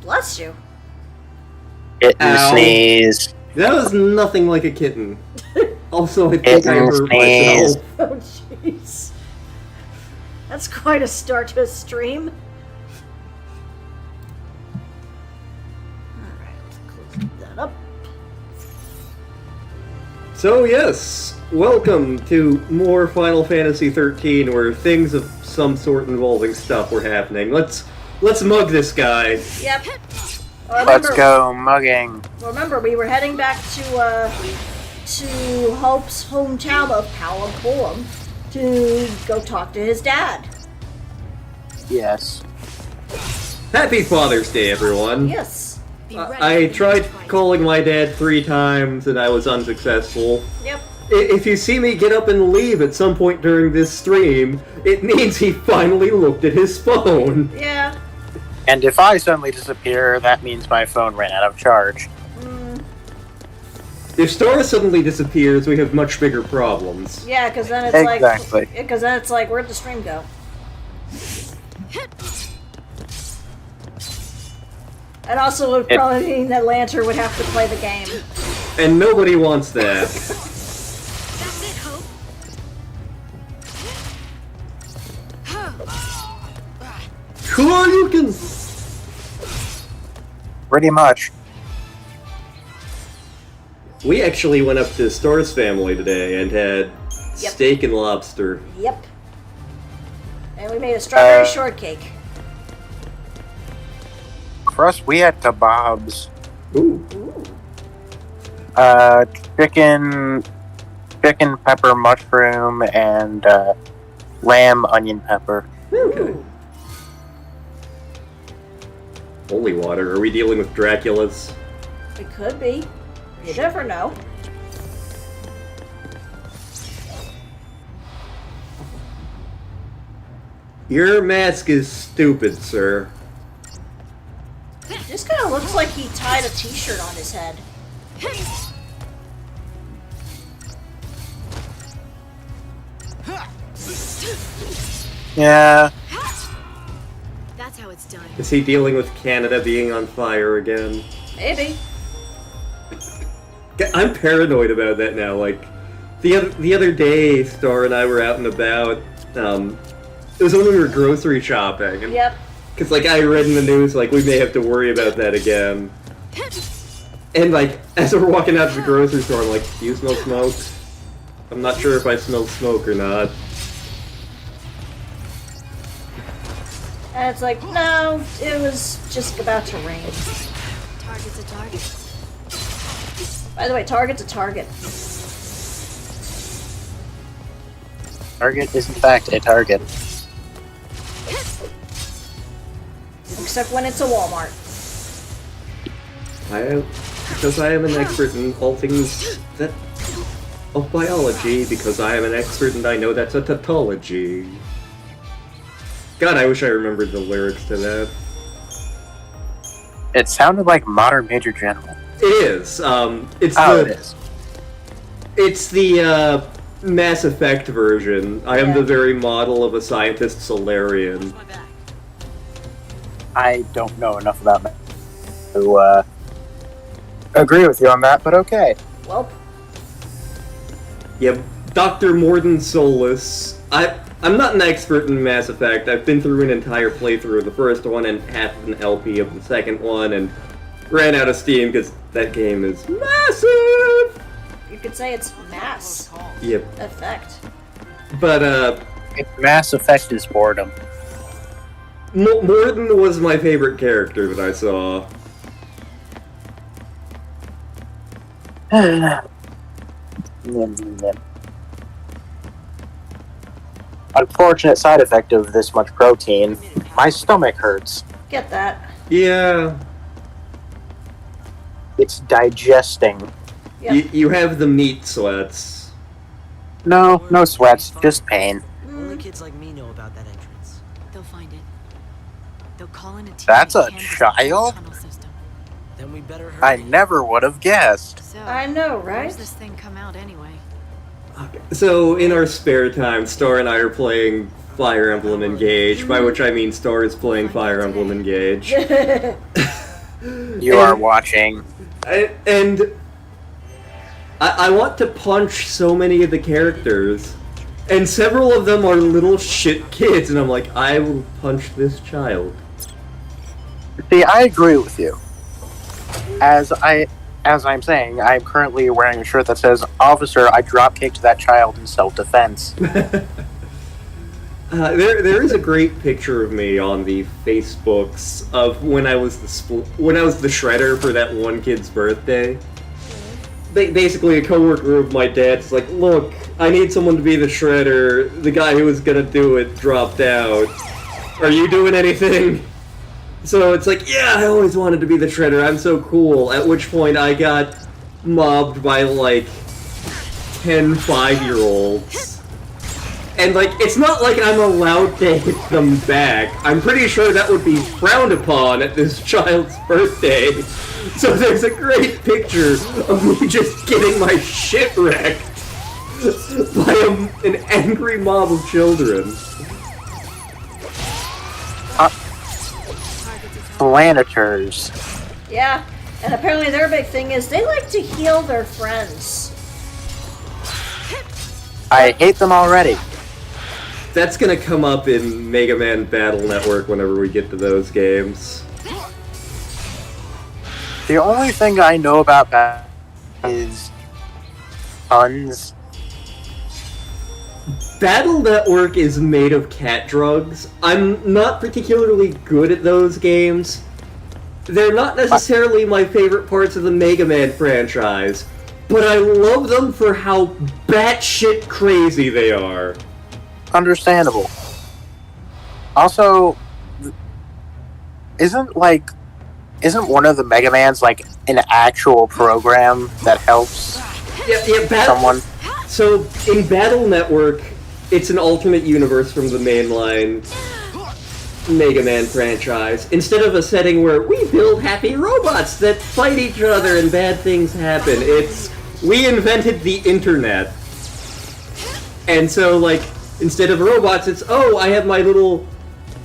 Bless you. Kitten sneeze. That was nothing like a kitten. Also, I think I Kitten hurt sneeze. myself. Oh, jeez. That's quite a start to a stream. Alright, let's close that up. So yes, welcome to more Final Fantasy XIII, where things of some sort involving stuff were happening. Let's mug this guy. Yep. Let's go mugging. Remember, we were heading back to Hope's hometown of Palapulum to go talk to his dad. Yes. Happy Father's Day, everyone. Yes. I tried calling my dad 3 times and I was unsuccessful. Yep. If you see me get up and leave at some point during this stream, it means he finally looked at his phone. Yeah. And if I suddenly disappear, that means my phone ran out of charge. If Star suddenly disappears, we have much bigger problems. Yeah, because then it's Exactly. like... Because then it's like, where'd the stream go? And also would probably mean that LanStar would have to play the game. And nobody wants that. That's it, Hope. Sure, you can... Pretty much. We actually went up to Star's family today and had steak and lobster. Yep. And we made a strawberry shortcake. For us, we had kebabs. Ooh. Ooh. Chicken pepper mushroom and lamb onion pepper. Okay. Holy water, are we dealing with Draculas? It could be. You never know. Your mask is stupid, sir. This kind of looks like he tied a t-shirt on his head. Yeah. That's how it's done. Is he dealing with Canada being on fire again? Maybe. I'm paranoid about that now. Like, the other day, Star and I were out and about. It was when we were grocery shopping. And, Yep. Because, like, I read in the news, like, we may have to worry about that again. And, like, as we're walking out to the grocery store, I'm like, do you smell smoke? I'm not sure if I smell smoke or not. And it's like, no, it was just about to rain. Target's a target. By the way, target's a target. Target is in fact a target. Except when it's a Walmart. Because I am an expert in all things of biology, because I am an expert and I know that's a tautology. God, I wish I remembered the lyrics to that. It sounded like Modern Major General. It is. It is. It's the Mass Effect version. I am the very model of a scientist Solarian. I don't know enough about that to agree with you on that, but okay. Welp. Yep, Dr. Morden Solus. I'm not an expert in Mass Effect. I've been through an entire playthrough of the first one and half of an LP of the second one, and ran out of steam because that game is massive! You could say it's mass Yep. effect. But, Mass Effect is boredom. Morden was my favorite character that I saw. Unfortunate side effect of this much protein. My stomach hurts. Get that. Yeah. It's digesting. Yep. You have the meat sweats. No sweats, just pain. Only kids like me know about that entrance. They'll find it. They'll call in a team. That's and a canvass the child? tunnel system. Then we better hurry. I never would have guessed. So, I know, where's right? this thing come out anyway? So, in our spare time, Star and I are playing Fire Emblem Engage, by which I mean Star is playing Fire Emblem Engage. You are watching. And I want to punch so many of the characters, and several of them are little shit kids, and I'm like, I will punch this child. See, I agree with you. As I'm saying, I'm currently wearing a shirt that says, "Officer, I drop kicked that child in self-defense." There is a great picture of me on the Facebooks of when I was the shredder for that one kid's birthday. Basically, a coworker of my dad's like, "Look, I need someone to be the shredder. The guy who was gonna do it dropped out. Are you doing anything?" So it's like, yeah, I always wanted to be the shredder. I'm so cool. At which point I got mobbed by like 10 5-year-olds. And, like, it's not like I'm allowed to hit them back. I'm pretty sure that would be frowned upon at this child's birthday. So there's a great picture of me just getting my shit wrecked by an angry mob of children. Planeters. Yeah, and apparently their big thing is they like to heal their friends. I hate them already. That's gonna come up in Mega Man Battle Network whenever we get to those games. The only thing I know about that is puns. Battle Network is made of cat drugs. I'm not particularly good at those games. They're not necessarily my favorite parts of the Mega Man franchise, but I love them for how batshit crazy they are. Understandable. Also, isn't one of the Mega Mans like an actual program that helps someone? So in Battle Network, it's an alternate universe from the mainline Mega Man franchise. Instead of a setting where we build happy robots that fight each other and bad things happen, it's we invented the internet. And so, like, instead of robots, it's, oh, I have my little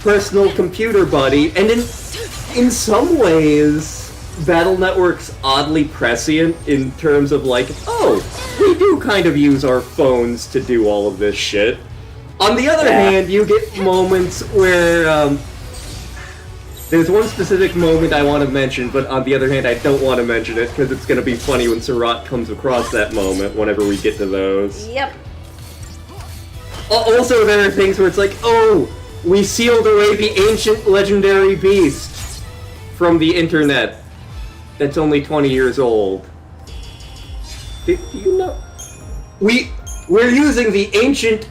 personal computer buddy. And in some ways, Battle Network's oddly prescient in terms of, like, oh, we do kind of use our phones to do all of this shit. On the other hand, you get moments where, there's one specific moment I want to mention, but on the other hand, I don't want to mention it, because it's going to be funny when Surratt comes across that moment whenever we get to those. Yep. Also, there are things where it's like, oh, we sealed away the ancient legendary beast from the internet that's only 20 years old. Do you know? We're using the ancient...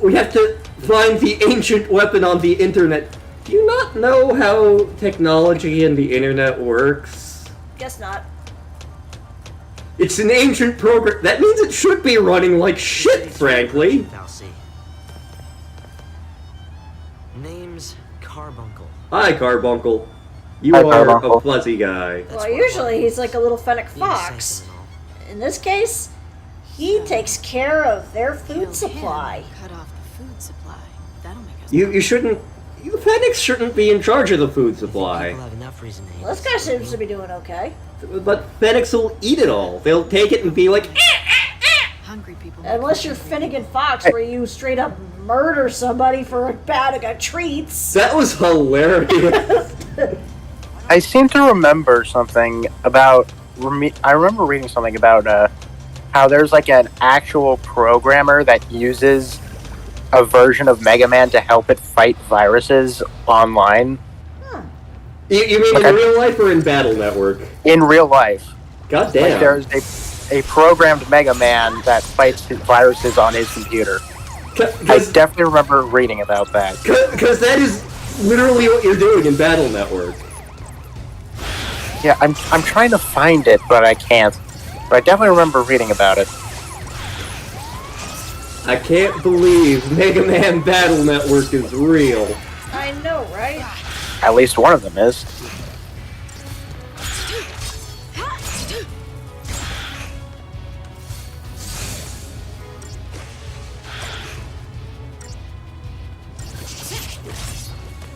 We have to find the ancient weapon on the internet. Do you not know how technology and the internet works? Guess not. It's an ancient program. That means it should be running like shit, frankly. Name's Carbuncle. Hi, Carbuncle. You Hi, are Carbuncle. a fuzzy guy. Well, usually he's like a little fennec Need a fox. safe and all. In this case, he takes care of their food supply. Cut off the food supply. That'll make us. You shouldn't... The Fenix shouldn't be in charge of the food supply. People have enough reason to hate Well, this us. guy seems to be doing okay. But Fenix will eat it all. They'll take it and be like, Hungry people. make Unless good you're food. Finnegan Fox, where you straight up murder somebody for a bag of treats. that was hilarious. I seem to remember something about. I remember reading something about how there's like an actual programmer that uses a version of Mega Man to help it fight viruses online You mean Okay. in real life or in Battle Network? in real life. God Like damn. there's a programmed Mega Man that fights viruses on his computer. I definitely remember reading about that. Because that is literally what you're doing in Battle Network. Yeah, I'm trying to find it, but I can't. But I definitely remember reading about it. I can't believe Mega Man Battle Network is real. I know, right? At least one of them is.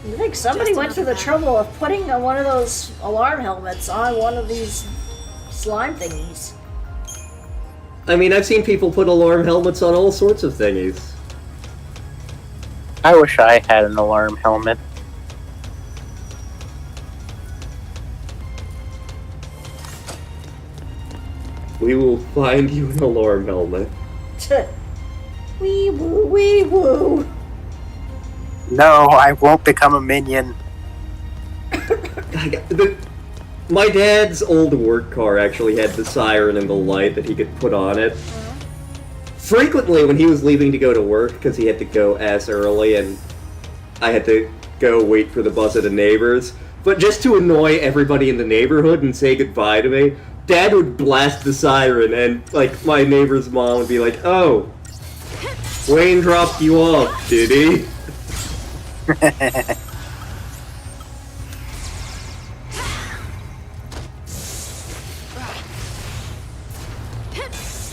You think somebody Just went through the another trouble of putting one of those alarm helmets on one of these slime thingies. I mean, I've seen people put alarm helmets on all sorts of thingies. I wish I had an alarm helmet. We will find you an alarm helmet. Wee woo, wee woo. No, I won't become a minion. My dad's old work car actually had the siren and the light that he could put on it. Frequently, when he was leaving to go to work, because he had to go ass early, and I had to go wait for the bus at a neighbor's, but just to annoy everybody in the neighborhood and say goodbye to me, Dad would blast the siren, and like my neighbor's mom would be like, "Oh, Wayne dropped you off, did he?"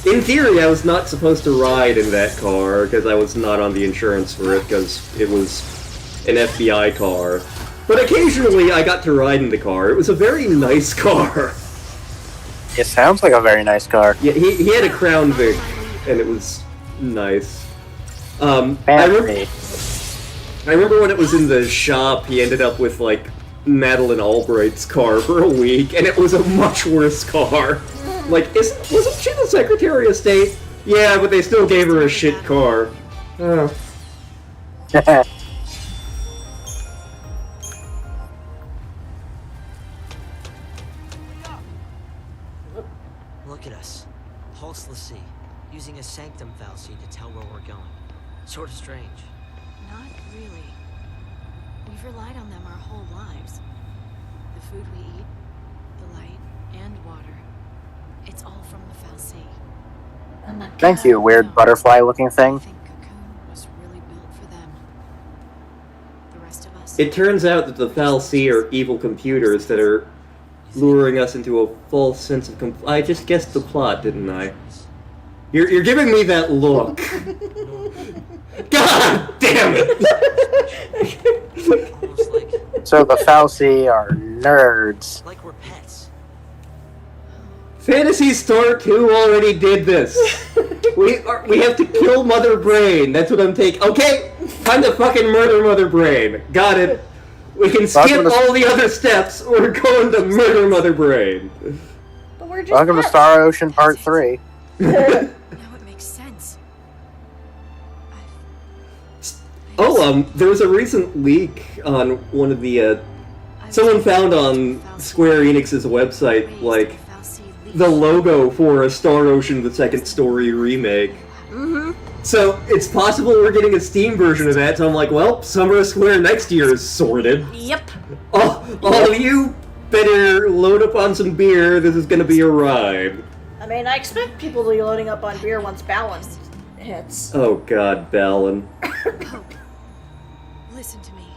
In theory, I was not supposed to ride in that car because I was not on the insurance for it because it was an FBI car. But occasionally, I got to ride in the car. It was a very nice car. It sounds like a very nice car. Yeah, he had a Crown Vic, and it was nice. I remember when it was in the shop, he ended up with, like, Madeleine Albright's car for a week, and it was a much worse car. Like, wasn't she the Secretary of State? Yeah, but they still gave her a shit car. Oh. Look at us. Pulse L'Cie, using a sanctum fallacy to tell where we're going. Sort of strange. Not really. We've relied on them our whole lives. The food we eat, the light, and water. It's all from the Fal'Cie. Oh my God. Thank you, weird butterfly-looking I thing. think Cocoon was really built for them. The rest of us... It turns out that the Fal'Cie are evil computers that are luring us into a false sense of I just guessed the plot, didn't I? You're giving me that look. God damn it! Almost like, So the Fal'Cie are nerds. like we're pets. Phantasy Star 2 already did this. We have to kill Mother Brain. That's what I'm taking. Okay, time to fucking murder Mother Brain. Got it. We can skip all the other steps. We're going to murder Mother Brain. But we're just Welcome to pets. Star Ocean Part 3. Now it makes sense. Oh, there was a recent leak on one of the, someone found on Square Enix's website, like, the logo for a Star Ocean The Second Story remake. Mm-hmm. So, it's possible we're getting a Steam version of that, so I'm like, well, Summer of Square next year is sorted. Yep. All of you better load up on some beer, this is gonna be a ride. I mean, I expect people to be loading up on beer once balance hits. Oh god, Balin. Hope. Listen to me.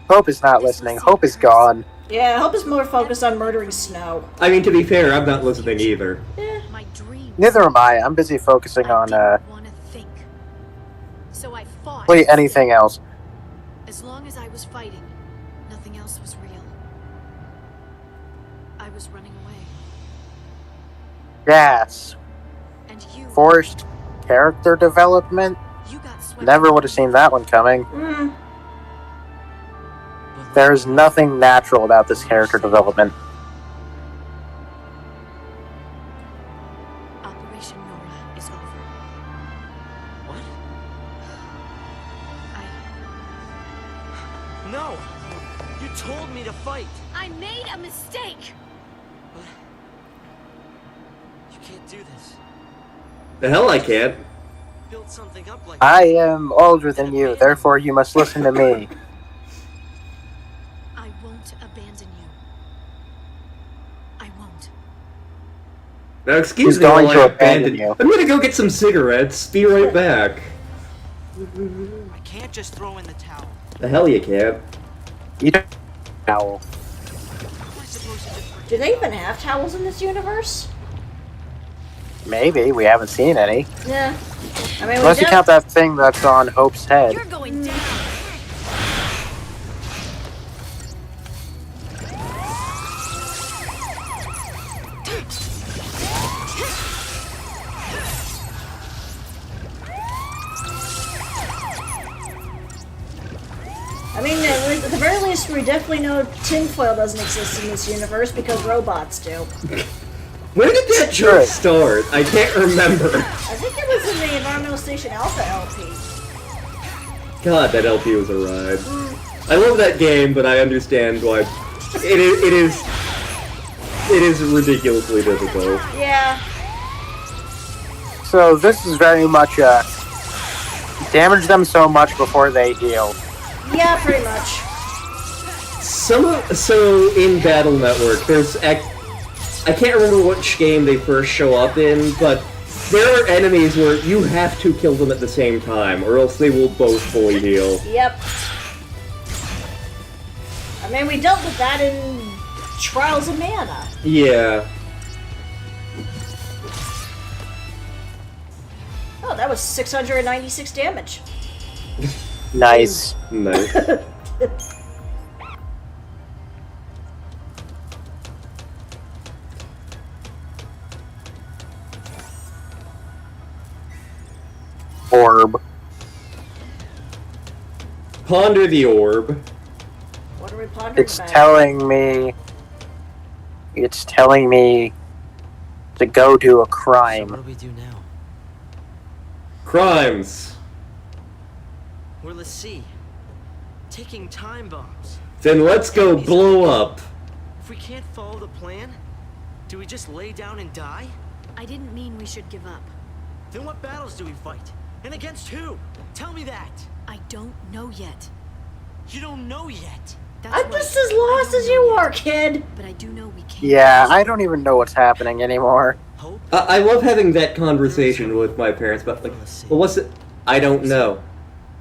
Hope is not listening. Hope is gone. Yeah, I hope it's more focused on murdering Snow. I mean, to be fair, I'm not listening either. My dreams. Neither am I. I'm busy focusing on, didn't want to think. So I fought. wait, anything else. As long as I was fighting, nothing else was real. I was running away. Yes. And you... Forced character development? You got swept. Never would have seen that one coming. Mm. There's nothing natural about this character development. Operation Nora is over. What? I... No! You told me to fight! I made a mistake! But... You can't do this. The hell I can't. Build something up like I am older than you, therefore you must listen to me. I won't abandon you. I won't. Now, excuse He's me while going I to abandon abandon you. you. I'm gonna go get some cigarettes. Be right back. I can't just throw in the towel. The hell you can't. You don't owl. How am I supposed to just Do they even have towels in this universe? Maybe, we haven't seen any. Yeah. I mean, Unless you count that thing that's on Hope's head. You're going down! least we definitely know tinfoil doesn't exist in this universe because robots do. Where did that joke start? I can't remember. I think it was in the Environmental Station Alpha LP. God, that LP was a ride. I love that game, but I understand why it is ridiculously difficult. Yeah. So this is very much damage them so much before they heal. Yeah, pretty much. So in Battle Network, there's I can't remember which game they first show up in, but there are enemies where you have to kill them at the same time, or else they will both fully heal. Yep. I mean, we dealt with that in Trials of Mana. Yeah. Oh, that was 696 damage. Nice. Nice. Orb. Ponder the orb. What are we pondering It's about? telling me to go do a So crime. what do we do now? Crimes. We're LaSea. Taking time bombs. Then let's go blow up. If we can't follow the plan, do we just lay down and die? I didn't mean we should give up. Then what battles do we fight? And against who? Tell me that! I don't know yet. You don't know yet! That's I'm right. just as I lost don't as know you yet, are, kid. But I do know we can't. Yeah, I don't even know what's happening anymore. Hope? I love having that conversation with my parents about, like, well, what's it? I don't know.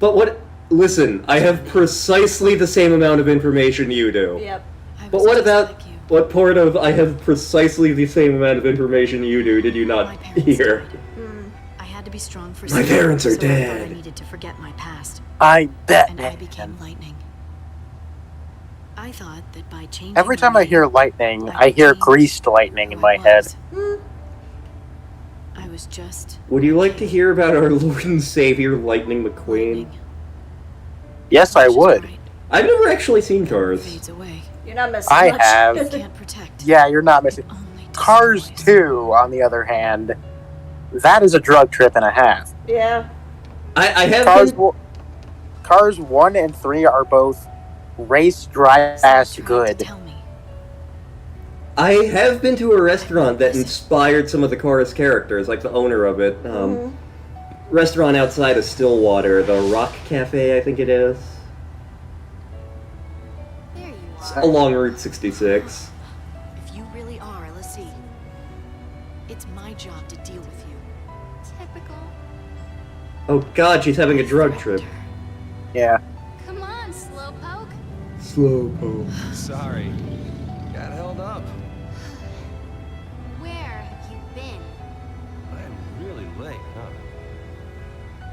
But what? Listen, I have precisely the same amount of information you do. Yep. I But was what just about like you. what part of I have precisely the same amount of information you do did you My not parents hear? died. I had to be strong for My someone, parents are so I thought I dead. needed to forget my past, I bet. and I became lightning. I thought that by changing Every time my I hear name, lightning, I I hear changed greased lightning in who my I head. was. I was just Would you like to hear about our Lord and Savior Lightning McQueen? lightning. Yes, I Which is would. right. I've never actually seen Cars. Fades away. You're not missing I much. have. Can't protect. Yeah, you're not missing. Only Cars destroys. 2, on the other hand, that is a drug trip and a half. Yeah. I have Cars, been, Cars 1 and 3 are both race dry Stop ass trying to good. tell me. I have been to a restaurant that inspired some of the Cars characters, like the owner of it. Restaurant outside of Stillwater, the Rock Cafe, I think it is. There you It's are. along Route 66. If you really are LSE, it's my job to deal with you. Typical. Oh god, she's having a drug trip. Yeah. Come on, slowpoke. Slowpoke. Sorry. Got held up. Where have you been? I'm really late, huh?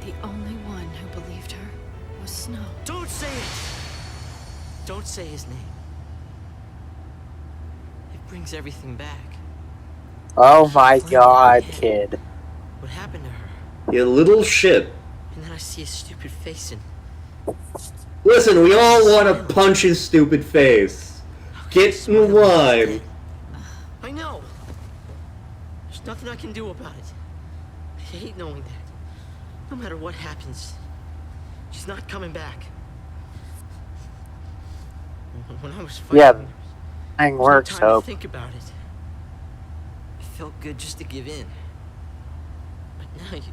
The only one who believed her was Snow. Don't say it! Don't say his name. It brings everything back. Oh my god, kid. What happened to her? You little shit. And then I see his stupid face and... Listen, we all want to punch his stupid face. Get in line. I know! There's nothing I can do about it. I hate knowing that. No matter what happens, she's not coming back. When I was fighting, Yeah, there Thing was no works, time to Hope. think about it. It felt good just to give in. But now you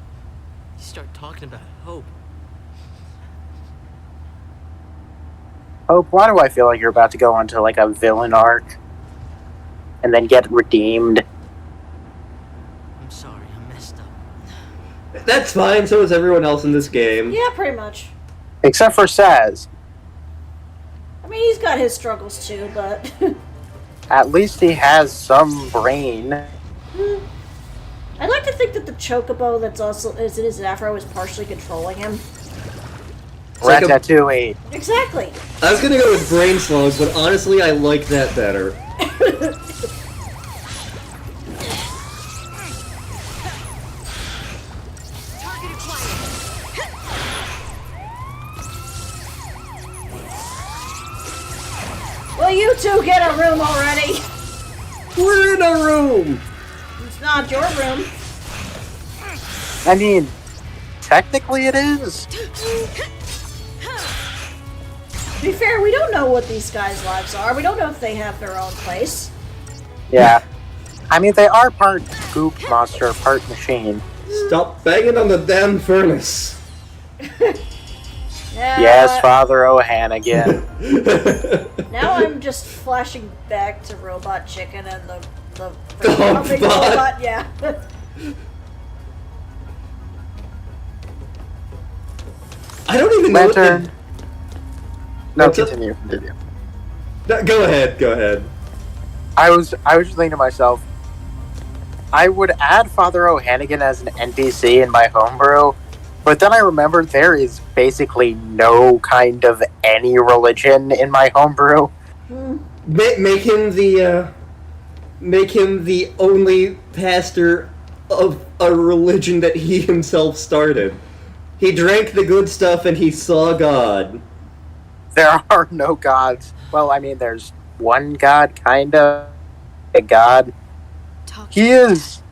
start talking about hope. Hope, why do I feel like you're about to go into like a villain arc and then get redeemed? I'm sorry, I messed up. That's fine, so is everyone else in this game. Yeah, pretty much. Except for Saz. I mean, he's got his struggles too, but At least he has some brain. I'd like to think that the chocobo that's also is in his afro is partially controlling him. like a- Ratatouille. Exactly. I was gonna go with Brain Slug, but honestly, I like that better. Target acquired. Well, you two get a room already. We're in a room! It's not your room. I mean, technically it is. To be fair, we don't know what these guys' lives are. We don't know if they have their own place. Yeah. I mean, they are part goop monster, part machine. Stop banging on the damn furnace. Yes, Father O'Hannigan. Now I'm just flashing back to Robot Chicken and the The humping bot. robot. Yeah. I don't even know Lantern. No, What's up? continue. No, go ahead. I was just thinking to myself, I would add Father O'Hannigan as an NPC in my homebrew, but then I remembered there is basically no kind of any religion in my homebrew. Make him the only pastor of a religion that he himself started. He drank the good stuff and he saw God. There are no gods. Well, I mean, there's one god, kind of. A god. He is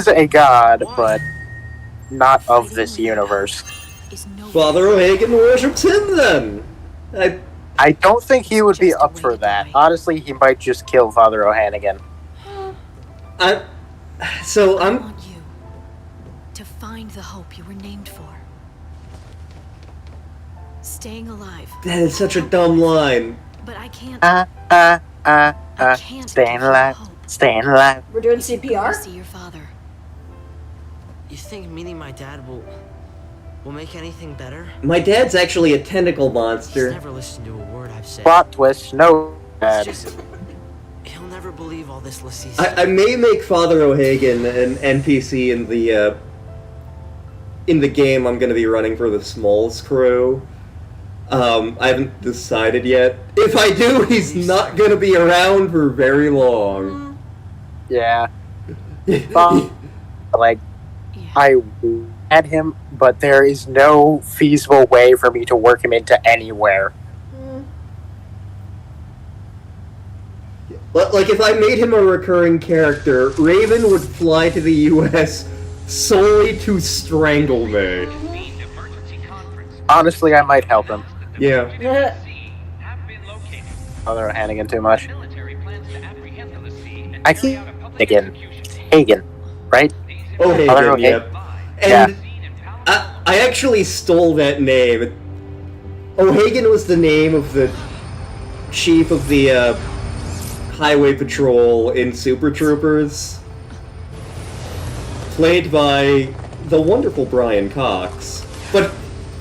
a god, but not of this universe. Father O'Hagan worships him then. I don't think he would be up for that. Honestly, he might just kill Father O'Hannigan. I want you to find the hope you were named for. Staying alive. That is such a dumb line. But I can't. Staying alive, staying alive. We're doing Go CPR. see your father. You think meeting my dad will make anything better? My dad's actually a tentacle He's monster. never listened to a word I've said. Plot twist, no. It's just he'll never believe all this Lassie I may make Father O'Hagan an NPC in the game I'm going to be running for the Smalls crew. I haven't decided yet. If I do, he's not going to be around for very long. Yeah. Like, Yeah. I had him, but there is no feasible way for me to work him into anywhere. Like, if I made him a recurring character, Raven would fly to the US solely to strangle me. Honestly, I might help him. Yeah. Father O'Hannigan too much. I keep again. Hagen, right? Father O'Hagan, O'Hagan. yep. And I actually stole that name. O'Hagan was the name of the chief of the highway patrol in Super Troopers, played by the wonderful Brian Cox. But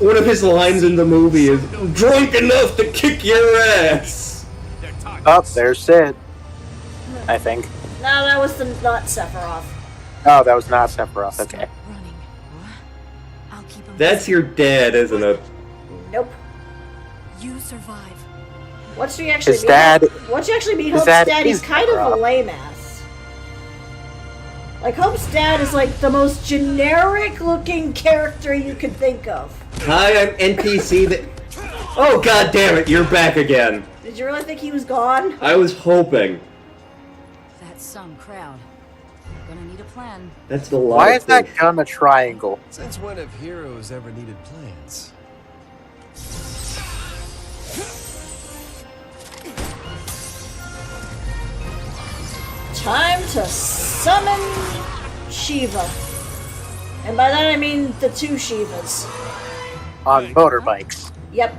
one of his lines in the movie is, "Drunk enough to kick your ass!" Oh, there's Sid. I think. No, that was not Sephiroth. Oh, that was not Sephiroth. Okay. Stop running. I'll keep him. That's your dad, isn't it? Nope. You survive. What's he actually His mean? dad- What's he actually mean? his Hope's dad dad? He's is kind of a Sephiroth. lame ass. Like Hope's dad is like the most generic looking character you could think of. Hi, I'm NPC that... Oh, god damn it, you're back again. Did you really think he was gone? I was hoping. That's some crowd. Gonna need a plan. That's the lot Why of is that things. gun a triangle? Since when have heroes ever needed plans? Time to summon Shiva. And by that I mean the two Shivas. On motorbikes. Yep.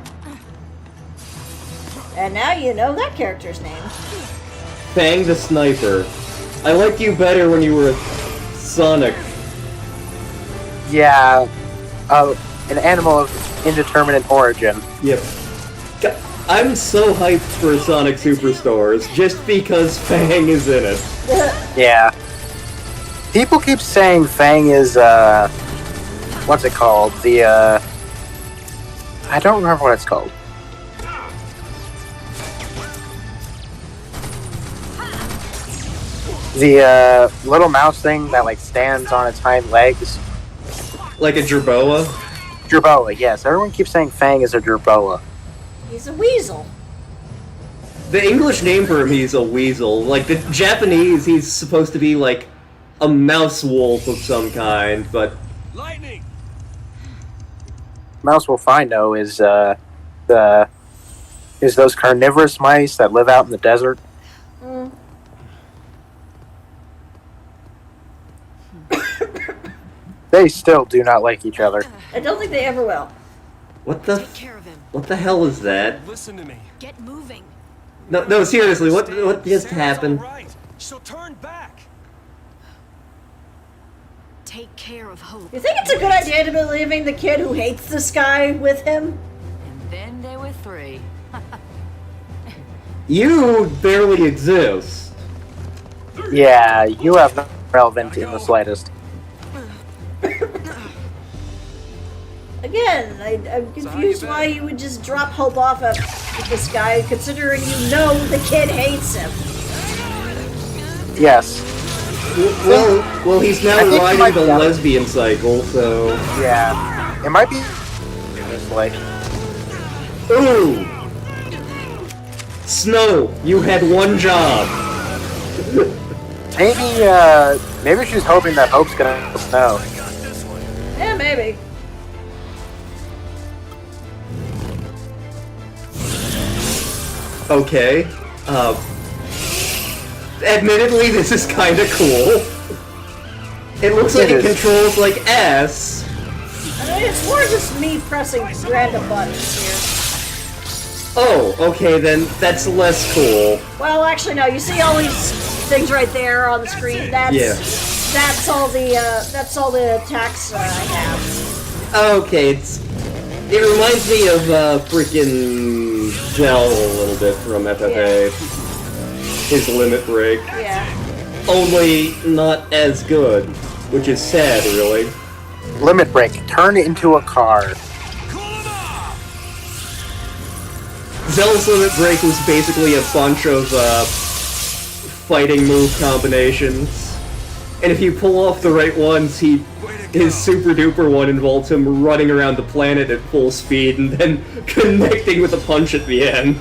And now you know that character's name. Fang the Sniper. I liked you better when you were Sonic. Yeah. An animal of indeterminate origin. Yep. I'm so hyped for Sonic Superstars just because Fang is in it. Yeah. People keep saying Fang is, what's it called? I don't remember what it's called. The, little mouse thing that, like, stands on its hind legs. Like a Jerboa. Jerboa, yes. Everyone keeps saying Fang is a Jerboa. He's a weasel. The English name for him, he's a weasel. Like, the Japanese, he's supposed to be, like, a mouse wolf of some kind, but... Lightning! Mouse wolf I know is those carnivorous mice that live out in the desert. Mm. They still do not like each other. I don't think they ever will. What the... Take care of him. What the hell is that? Listen to me. Get moving. No, seriously, what just Sarah's happened? all right. She'll turn back. Take care of Hope. You think it's a good idea to be leaving the kid who hates this guy with him? And then there were 3. You barely exist. Yeah, you have no relevance in the slightest. Again, I'm confused why you would just drop Hope off at this guy, considering you know the kid hates him. Yes. Well, he's now I think he riding might the be out. lesbian cycle, so... Yeah. It might be this way. Ooh! Snow, you had one job. Maybe she's hoping that Hope's gonna snow. Yeah, maybe. Okay. Admittedly, this is kinda cool. It looks like it It is. controls like S. I mean, it's more just me pressing random buttons here. Oh, okay, then that's less cool. Well, actually, no. You see all these things right there on the screen? That's all the attacks I have. Okay, it reminds me of freaking Gel a little bit from FFA. His limit break. Yeah. Only not as good, which is sad, really. Limit break. Turn into a car. Zell's limit break was basically a bunch of fighting move combinations, and if you pull off the right ones, his super duper one involves him running around the planet at full speed and then connecting with a punch at the end.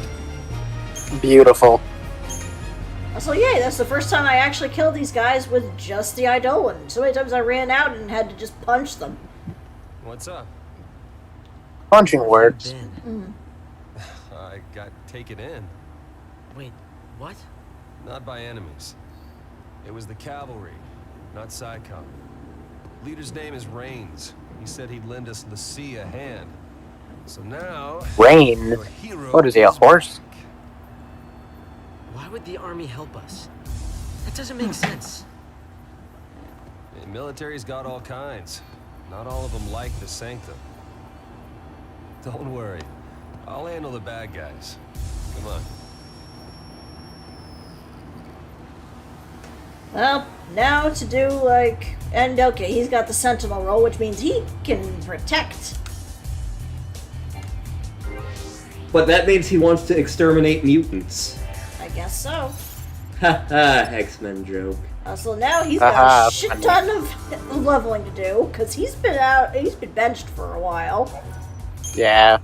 Beautiful. So yay, that's the first time I actually killed these guys with just the Eidolon. So many times I ran out and had to just punch them. What's up? Punching words. Ben. I got taken in. Wait, what? Not by enemies. It was the cavalry, not SciCom. Leader's name is Rains. He said he'd lend us the sea a hand. So now... Rain? your hero What is he, a horse? back. Why would the army help us? That doesn't make sense. The military's got all kinds. Not all of them like the Sanctum. Don't worry. I'll handle the bad guys. Come on. Well, now to do and okay, he's got the Sentinel role, which means he can protect. But that means he wants to exterminate mutants. I guess so. Haha, X-Men joke. So now he's got a shit ton of leveling to do because he's been benched for a while. Yeah.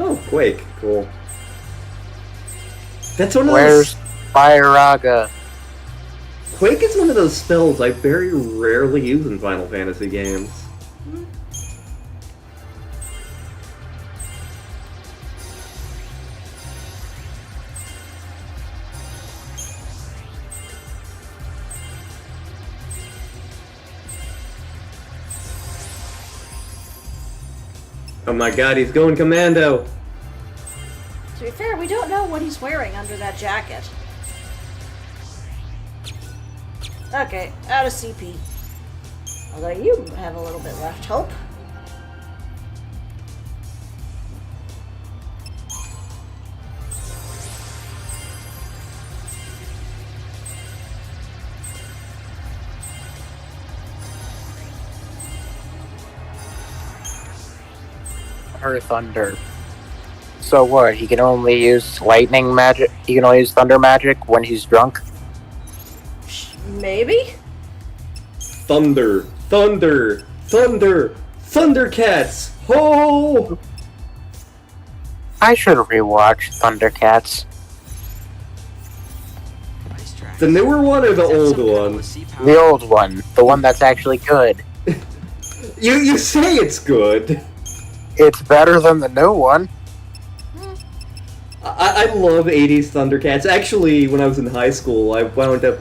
Oh, Quake, cool. That's one of Where's those... Firaga? Quake is one of those spells I very rarely use in Final Fantasy games. Oh my god, he's going commando! To be fair, we don't know what he's wearing under that jacket. Okay, out of CP. Although you have a little bit left, Hope. Or thunder. So what? He can only use lightning magic? He can only use thunder magic when he's drunk? Maybe? Thunder, thunder, thunder, Thundercats! Ho! I should rewatch Thundercats. The newer one or the old one? The old one. The one that's actually good. You say it's good. It's better than the new one. I love 80s Thundercats. Actually, when I was in high school, I wound up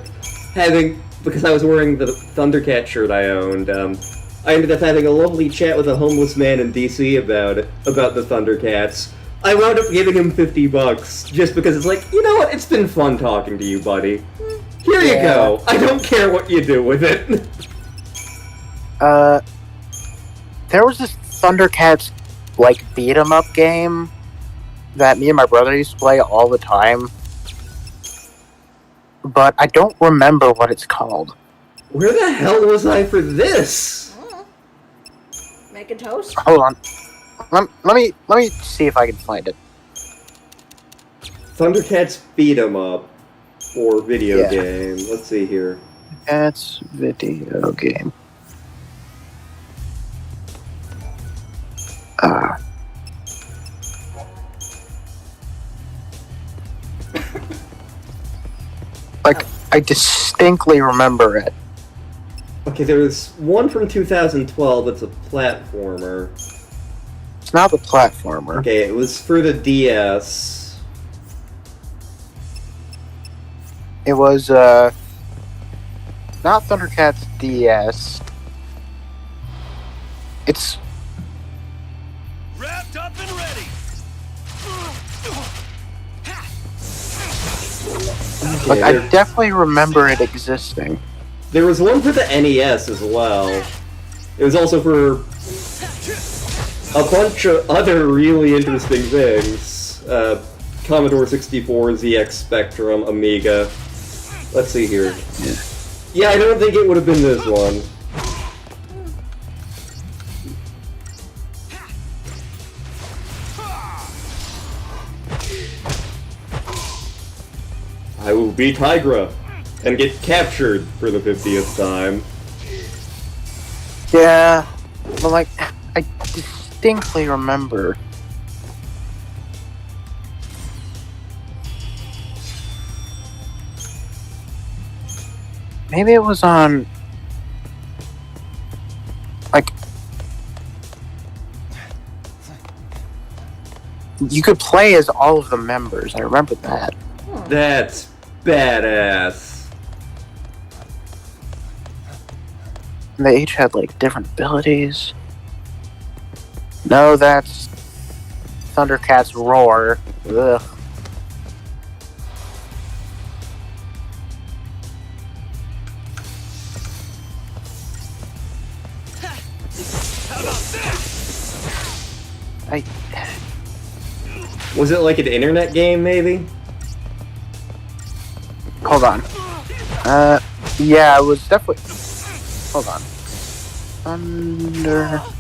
having, because I was wearing the Thundercat shirt I owned, I ended up having a lovely chat with a homeless man in DC about the Thundercats. I wound up giving him $50 just because it's like, you know what, it's been fun talking to you, buddy. Here you go. I don't care what you do with it. There was this Thundercats, like, beat-em-up game that me and my brother used to play all the time. But I don't remember what it's called. Where the hell was I for this? Make a toast? Hold on. Let me see if I can find it. Thundercats beat 'em up or video Yeah. game. Let's see here. That's video game. Like, I distinctly remember it. Okay, there was one from 2012 that's a platformer. It's not the platformer. Okay, it was for the DS. It was, not Thundercats DS. It's... Wrapped up and ready. Like, Okay, I definitely remember it existing. there was one for the NES as well. It was also for a bunch of other really interesting things. Commodore 64, ZX Spectrum, Amiga. Let's see here. Yeah, I don't think it would have been this one. I will beat Tigra and get captured for the 50th time. Yeah, but like, I distinctly remember. Maybe it was on, like, you could play as all of the members. I remember that. That's badass. And they each had, like, different abilities. No, that's Thundercats Roar. Ugh. I... Was it like an internet game, maybe? Hold on. Yeah, it was definitely... Hold on. Thundercat...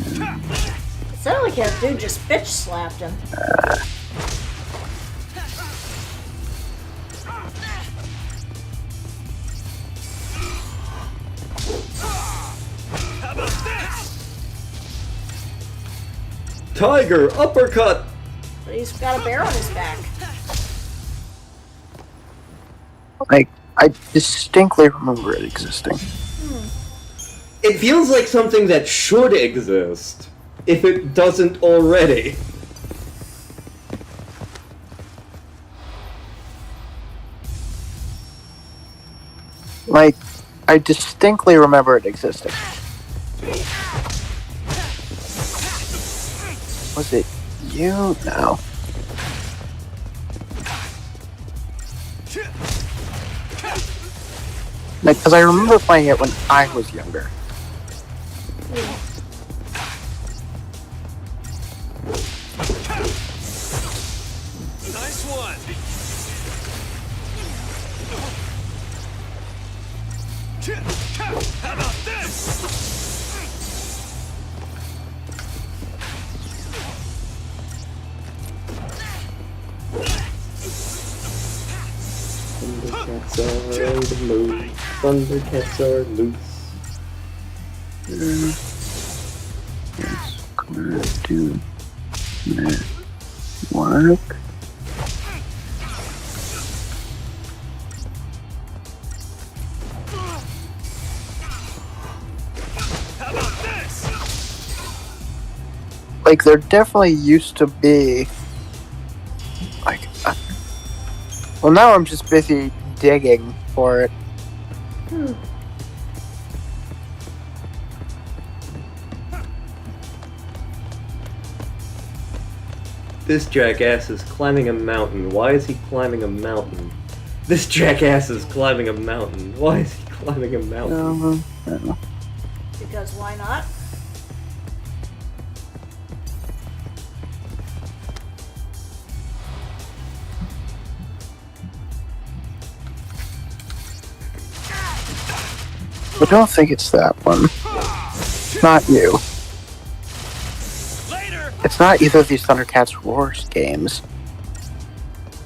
It sounded like that dude just bitch slapped him. Tiger uppercut! But he's got a bear on his back. Like, I distinctly remember it existing. It feels like something that should exist, if it doesn't already. Like, I distinctly remember it existing. Was it you? No. Like, because I remember playing it when I was younger. Nice one. How about this? Thundercats are on the move. Thundercats are loose. Let's do network. Like, there definitely used to be, like, well, now I'm just busy digging for it. This jackass is climbing a mountain. Why is he climbing a mountain? This jackass is climbing a mountain. Why is he climbing a mountain? Because why not? I don't think it's that one. Not you. It's not either of these Thundercats Roars games.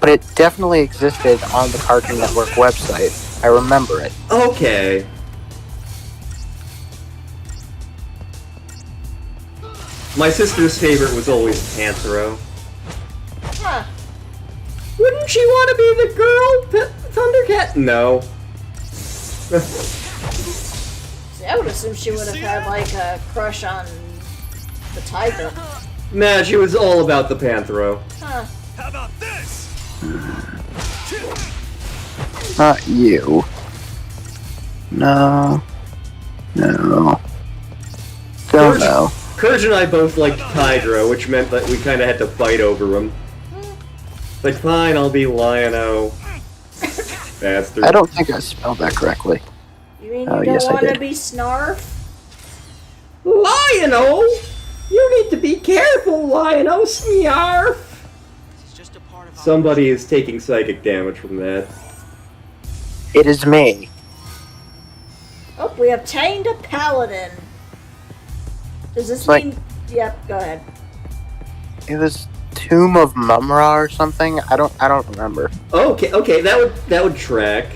But it definitely existed on the Cartoon Network website. I remember it. Okay. My sister's favorite was always Panthro. Huh. Wouldn't she want to be the girl Thundercat? No. See, I would assume she would have had like a crush on the tiger. Nah, she was all about the Panthro. Huh. How about this? Not you. No. No. Don't know. Courage and I both liked Hydra, which meant that we kind of had to fight over him. Like, fine, I'll be Lion-O. Bastard. I don't think I spelled that correctly. You mean you Oh, don't yes, I want to did. be Snarf? Lion-O! You need to be careful, Lion-O, Smearf! This is just a part of our Somebody is taking psychic damage from that. It is me. Oh, we obtained a paladin. Does this Like- mean? Yep. Go ahead. It was Tomb of Mumra or something. I don't remember. Okay, that would track.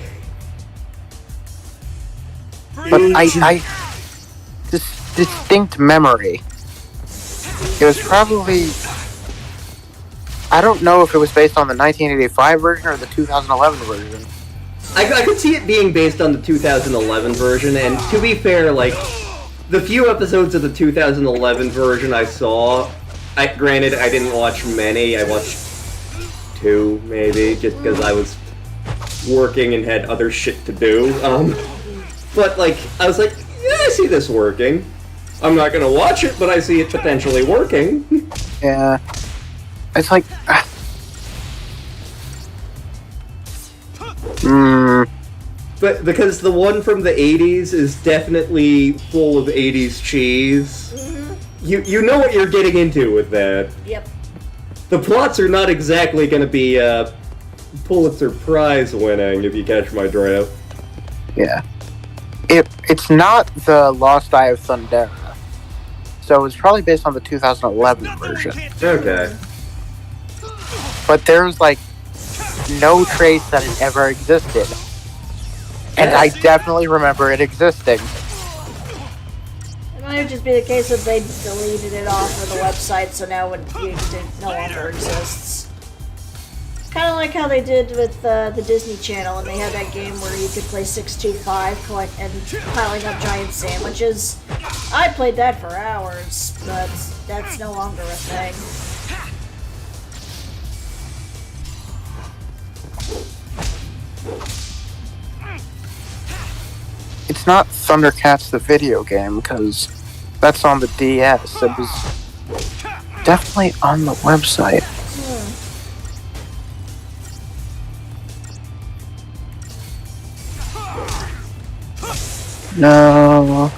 But I distinct memory. It was probably, I don't know if it was based on the 1985 version or the 2011 version. I could see it being based on the 2011 version, and to be fair, like, the few episodes of the 2011 version I saw, granted, I didn't watch many, I watched 2, maybe, just because I was working and had other shit to do, but, like, I was like, yeah, I see this working. I'm not gonna watch it, but I see it potentially working. Yeah. It's like, But because the one from the 80s is definitely full of 80s cheese, you know what you're getting into with that. Yep. The plots are not exactly going to be Pulitzer Prize winning, if you catch my drift. yeah. It's not the Lost Eye of Thundera. So it's probably based on the 2011 version. Okay. But there's, like, no trace that it ever existed. And I definitely remember it existing. It might just be the case that they deleted it off of the website, so now it no longer exists. Kind of like how they did with the Disney Channel, and they had that game where you could play 625 and piling up giant sandwiches. I played that for hours, but that's no longer a thing. It's not Thundercats the video game, because that's on the DS. It was definitely on the website. No.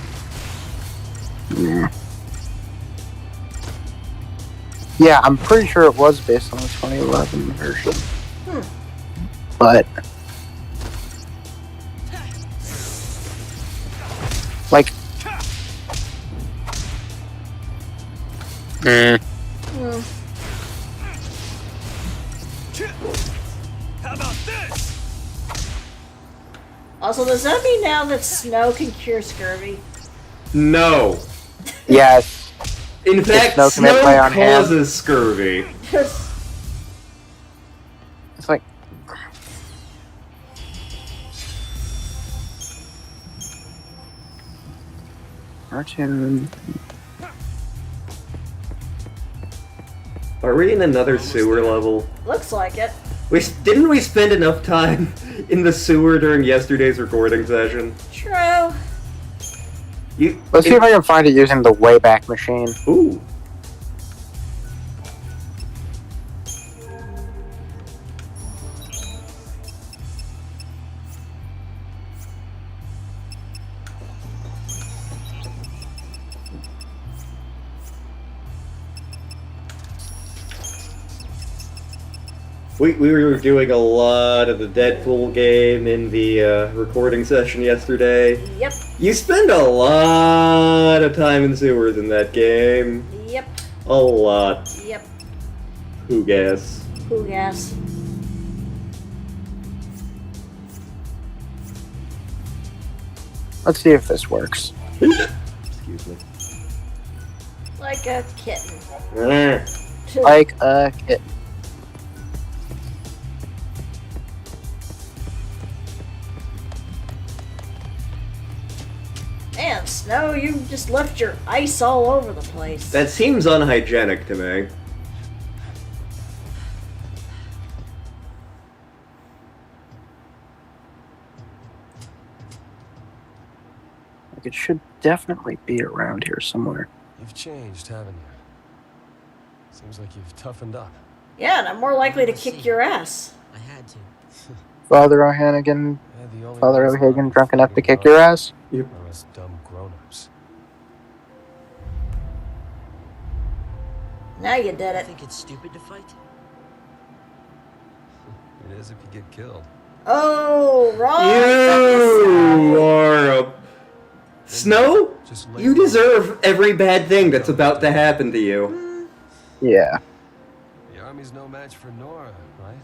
Yeah, I'm pretty sure it was based on the 2011 version. But, like, How about this? Also, does that mean now that snow can cure scurvy? No. Yes. In fact, snow snow can lay on hand. causes scurvy. It's like cartoon. Are we in another sewer level? Looks like it. Didn't we spend enough time in the sewer during yesterday's recording session? True. Let's see if I can find it using the Wayback Machine. Ooh. We were doing a lot of the Deadpool game in the recording session yesterday. Yep. You spend a lot of time in sewers in that game. Yep. A lot. Yep. Who gas? Who gas? Let's see if this works. Excuse me. Like a kitten. Like a kitten. Man, Snow, you just left your ice all over the place. That seems unhygienic to me. Like, it should definitely be around here somewhere. You've changed, haven't you? Seems like you've toughened up. Yeah, and I'm more likely to kick your ass. I had to. Father O'Hannigan, Yeah, the only Father ones O'Hagan left drunk enough to thinking kick your about ass? Yep. are us dumb grown-ups. Now you did I it. think it's stupid to fight. It is if you get killed. Oh, wrong. You are a... Snow? Just lay You low. deserve every bad thing that's about to happen to you. Yeah. The army's no match for Nora, right?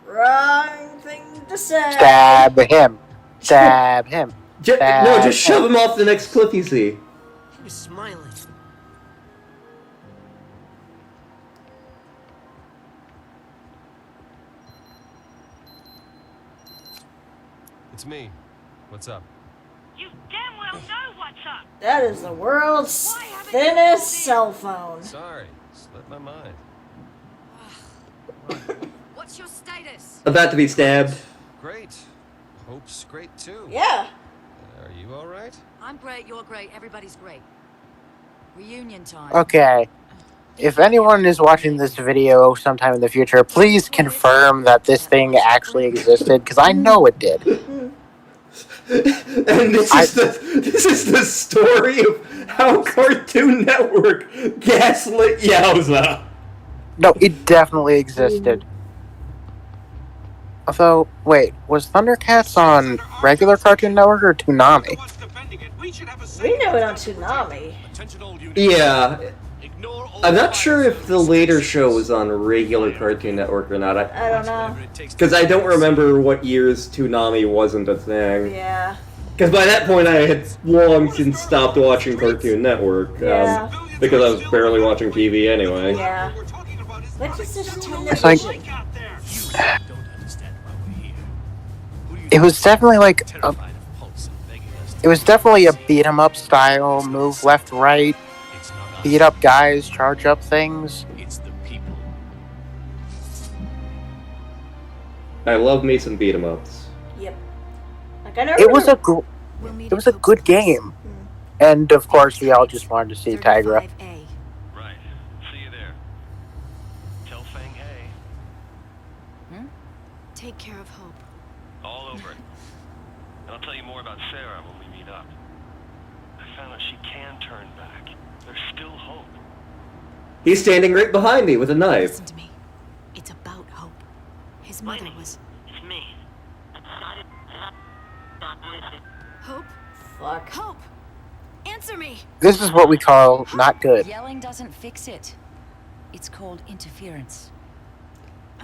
Wrong thing to say. Stab him. Stab him. No, just shove him off the next cliff you see. He was smiling. It's me. What's up? You damn well know what's up. That is the world's thinnest cell phone. Sorry, slipped my mind. What's your status? About to be stabbed. Great. Hope's great too. Yeah. Are you all right? I'm great, you're great, everybody's great. Reunion time. Okay. If anyone is watching this video sometime in the future, please confirm that this thing actually existed, because I know it did. And this is the story of how Cartoon Network gaslit Yowza. No, it definitely existed. Although, wait, was Thundercats on regular Cartoon Network or Toonami? We know it on Toonami. Yeah. I'm not sure if the later show was on regular Cartoon Network or not. I don't know. Because I don't remember what years Toonami wasn't a thing. Yeah. Because by that point I had long since stopped watching Cartoon Network. Yeah. Because I was barely watching TV anyway. Yeah. What is this It's like- television? It was definitely like a... It was definitely a beat-em-up style, move left, right, beat up guys, charge up things. I love me some beat 'em ups. Yep. Like I never. It was a We'll meet it was at a good Hope's game. And of course we all just wanted to see Tigra. 35A. Right. See you there. Tell Fang hey. Take care of Hope. All over it. And I'll tell you more about Sarah when we meet up. I found out she can turn back. There's still hope. He's standing right behind me with a knife. Listen to me. It's about Hope. His mother was... It's me. Hope? Fuck. Hope! Answer me! This is what we call not good. Yelling doesn't fix it. It's called interference.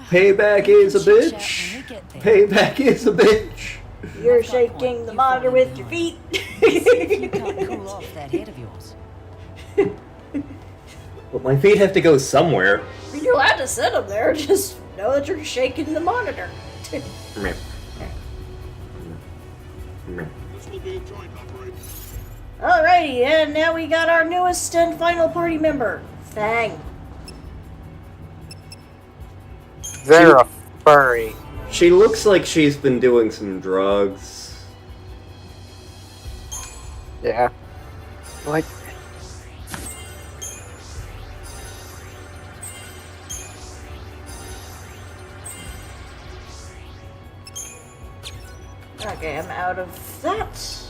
Payback is a Chit-chat bitch. when we get there. Payback is a bitch. You're shaking the monitor with your feet. You can't cool off that head of yours. Well, my feet have to go somewhere. You're allowed to sit them there, just know that you're shaking the monitor. Meh. Meh. Alrighty, and now we got our newest and final party member, Fang. They're a furry. She looks like she's been doing some drugs. Yeah. Like, Okay, I'm out of that.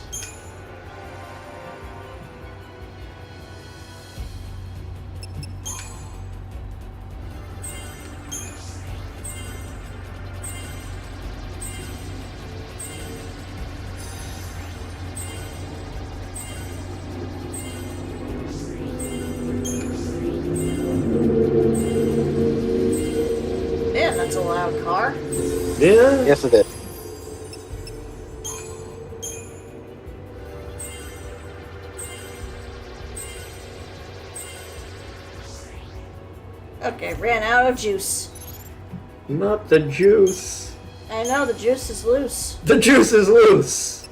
Man, that's a loud car. Yeah? yes, it is. Okay, ran out of juice. Not the juice. I know, the juice is loose. The juice is loose!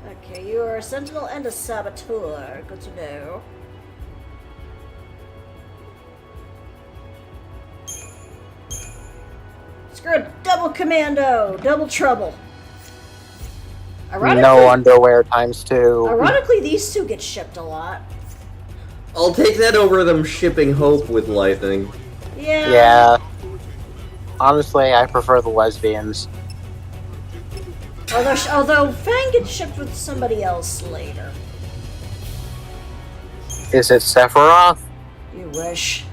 Okay, you are a sentinel and a saboteur. Good to know. Screw it, double commando, double trouble. No underwear ×2. Ironically, these two get shipped a lot. I'll take that over them shipping Hope with Lightning. Yeah. Yeah. Honestly, I prefer the lesbians. Although Fang gets shipped with somebody else later. Is it Sephiroth? You wish.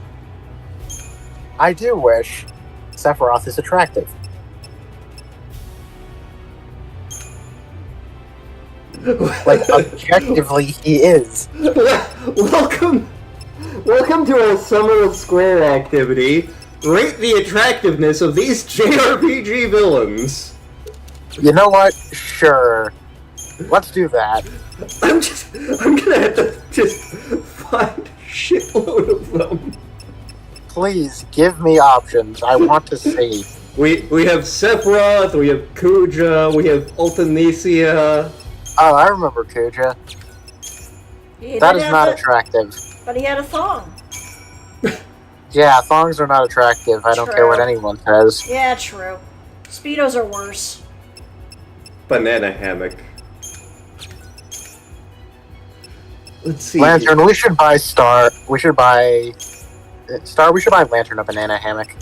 I do wish. Sephiroth is attractive. Like, objectively, he is. Welcome to our Summer of Square activity. Rate the attractiveness of these JRPG villains. You know what? Sure. Let's do that. I'm gonna have to just find a shitload of them. Please, give me options. I want to see. We have Sephiroth, we have Kuja, we have Ultimecia. Oh, I remember Kuja. That is not attractive. But he had a thong. Yeah, thongs are not attractive. I don't care what anyone says. Yeah, true. Speedos are worse. Banana hammock. Let's see. Lantern, we should buy Star. We should buy Lantern a banana hammock.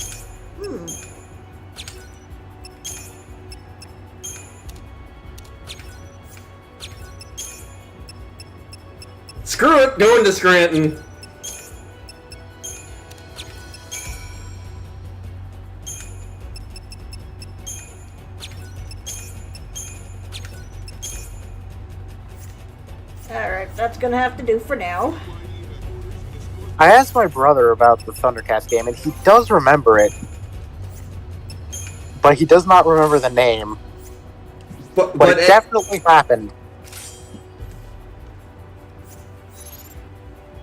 Screw it, going to Scranton. Alright, that's gonna have to do for now. I asked my brother about the Thundercats game, and he does remember it. But he does not remember the name. But it definitely happened.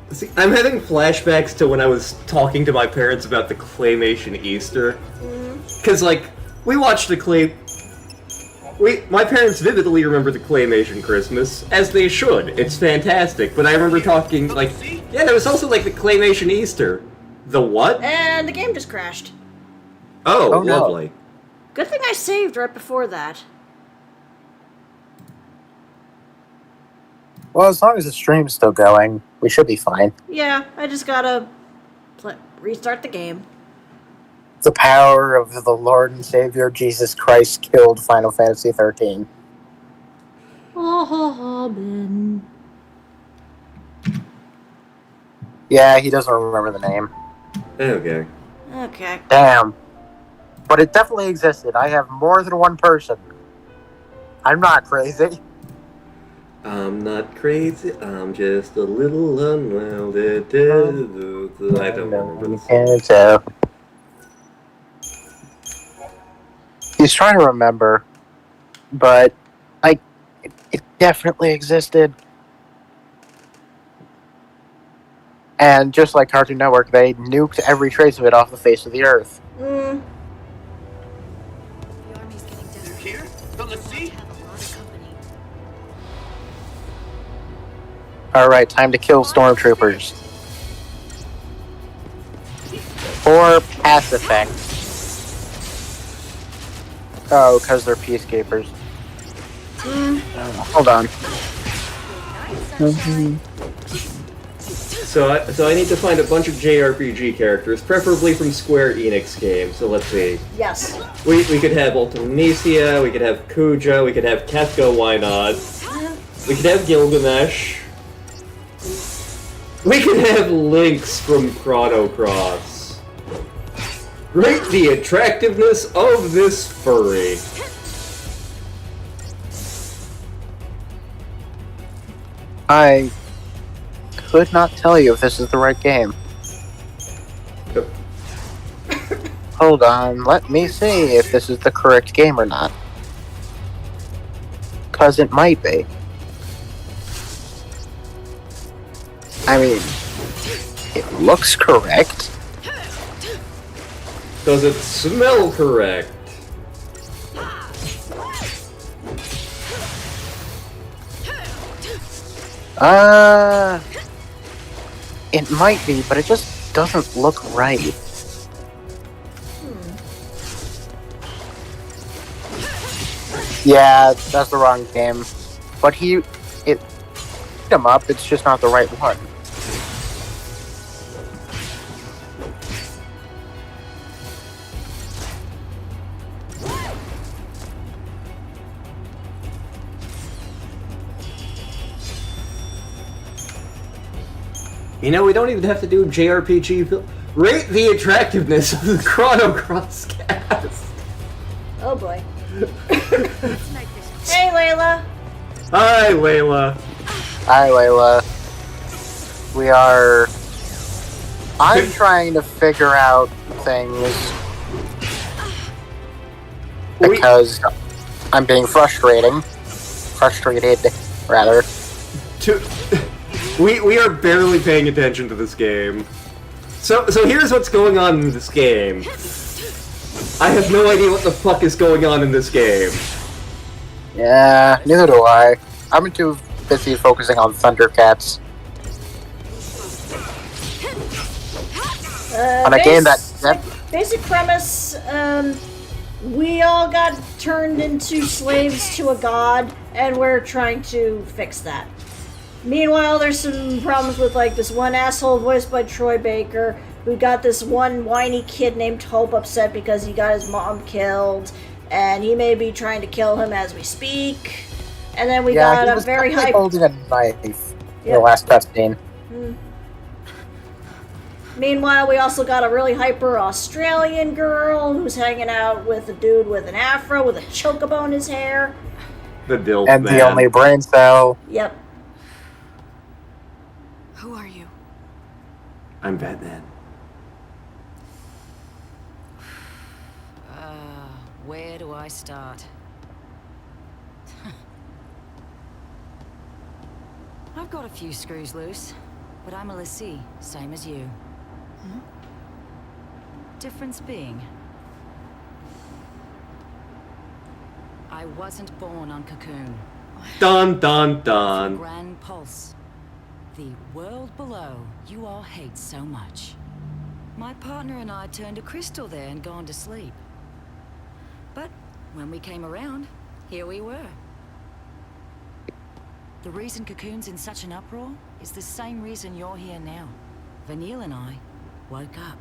See, I'm having flashbacks to when I was talking to my parents about the Claymation Easter. Because, like, we watched the my parents vividly remember the Claymation Christmas, as they should. It's fantastic. But I remember talking, like, yeah, there was also, like, the Claymation Easter. The what? And the game just crashed. Oh, no. lovely. Good thing I saved right before that. Well, as long as the stream's still going, we should be fine. Yeah, I just gotta restart the game. The power of the Lord and Savior Jesus Christ killed Final Fantasy XIII. Amen. Yeah, he doesn't remember the name. Okay. Okay. Damn. But it definitely existed. I have more than one person. I'm not crazy. I'm not crazy, I'm just a little unwell. I don't remember the song. He's trying to remember, but like it definitely existed. And just like Cartoon Network, they nuked every trace of it off the face of the earth. Mm. The army's getting desperate. Here? From the sea? Have a lot of company. Alright, time to kill stormtroopers. For pass effect. Oh, because they're peacekeepers. Hold on. So I need to find a bunch of JRPG characters, preferably from Square Enix games. So let's see. Yes. We could have Ultimecia, we could have Kuja, we could have Kefka, why not? We could have Gilgamesh. We could have Lynx from Chrono Cross. Rate the attractiveness of this furry. I could not tell you if this is the right game. Hold on, let me see if this is the correct game or not. Because it might be. I mean, it looks correct. Does it smell correct? It might be, but it just doesn't look right. Yeah, that's the wrong game. But it hit him up, it's just not the right one. You know, we don't even have to do JRPG. Rate the attractiveness of the Chrono Cross cast. Oh boy. Hey, Layla. Hi, Layla. Hi, Layla. I'm trying to figure out things because I'm being frustrated, rather. We are barely paying attention to this game. So here's what's going on in this game. I have no idea what the fuck is going on in this game. Yeah, neither do I. I'm too busy focusing on Thundercats. On a game Basic premise, we all got turned into slaves to a god, and we're trying to fix that. Meanwhile, there's some problems with, like, this one asshole voiced by Troy Baker, who got this one whiny kid named Hope upset because he got his mom killed, and he may be trying to kill him as we speak. And then we got a very hype... holding a knife in the last cutscene. Meanwhile, we also got a really hyper Australian girl who's hanging out with a dude with an afro with a chocobo in his hair. The Dilf And man. the only brain cell. Yep. Who are you? I'm Batman. Where do I start? I've got a few screws loose, but I'm a lessee, same as you. Difference being, I wasn't born on Cocoon. Dun dun dun. Grand Pulse. The world below you all hate so much. My partner and I turned a crystal there and gone to sleep. But when we came around, here we were. The reason Cocoon's in such an uproar is the same reason you're here now. Vanille and I woke up.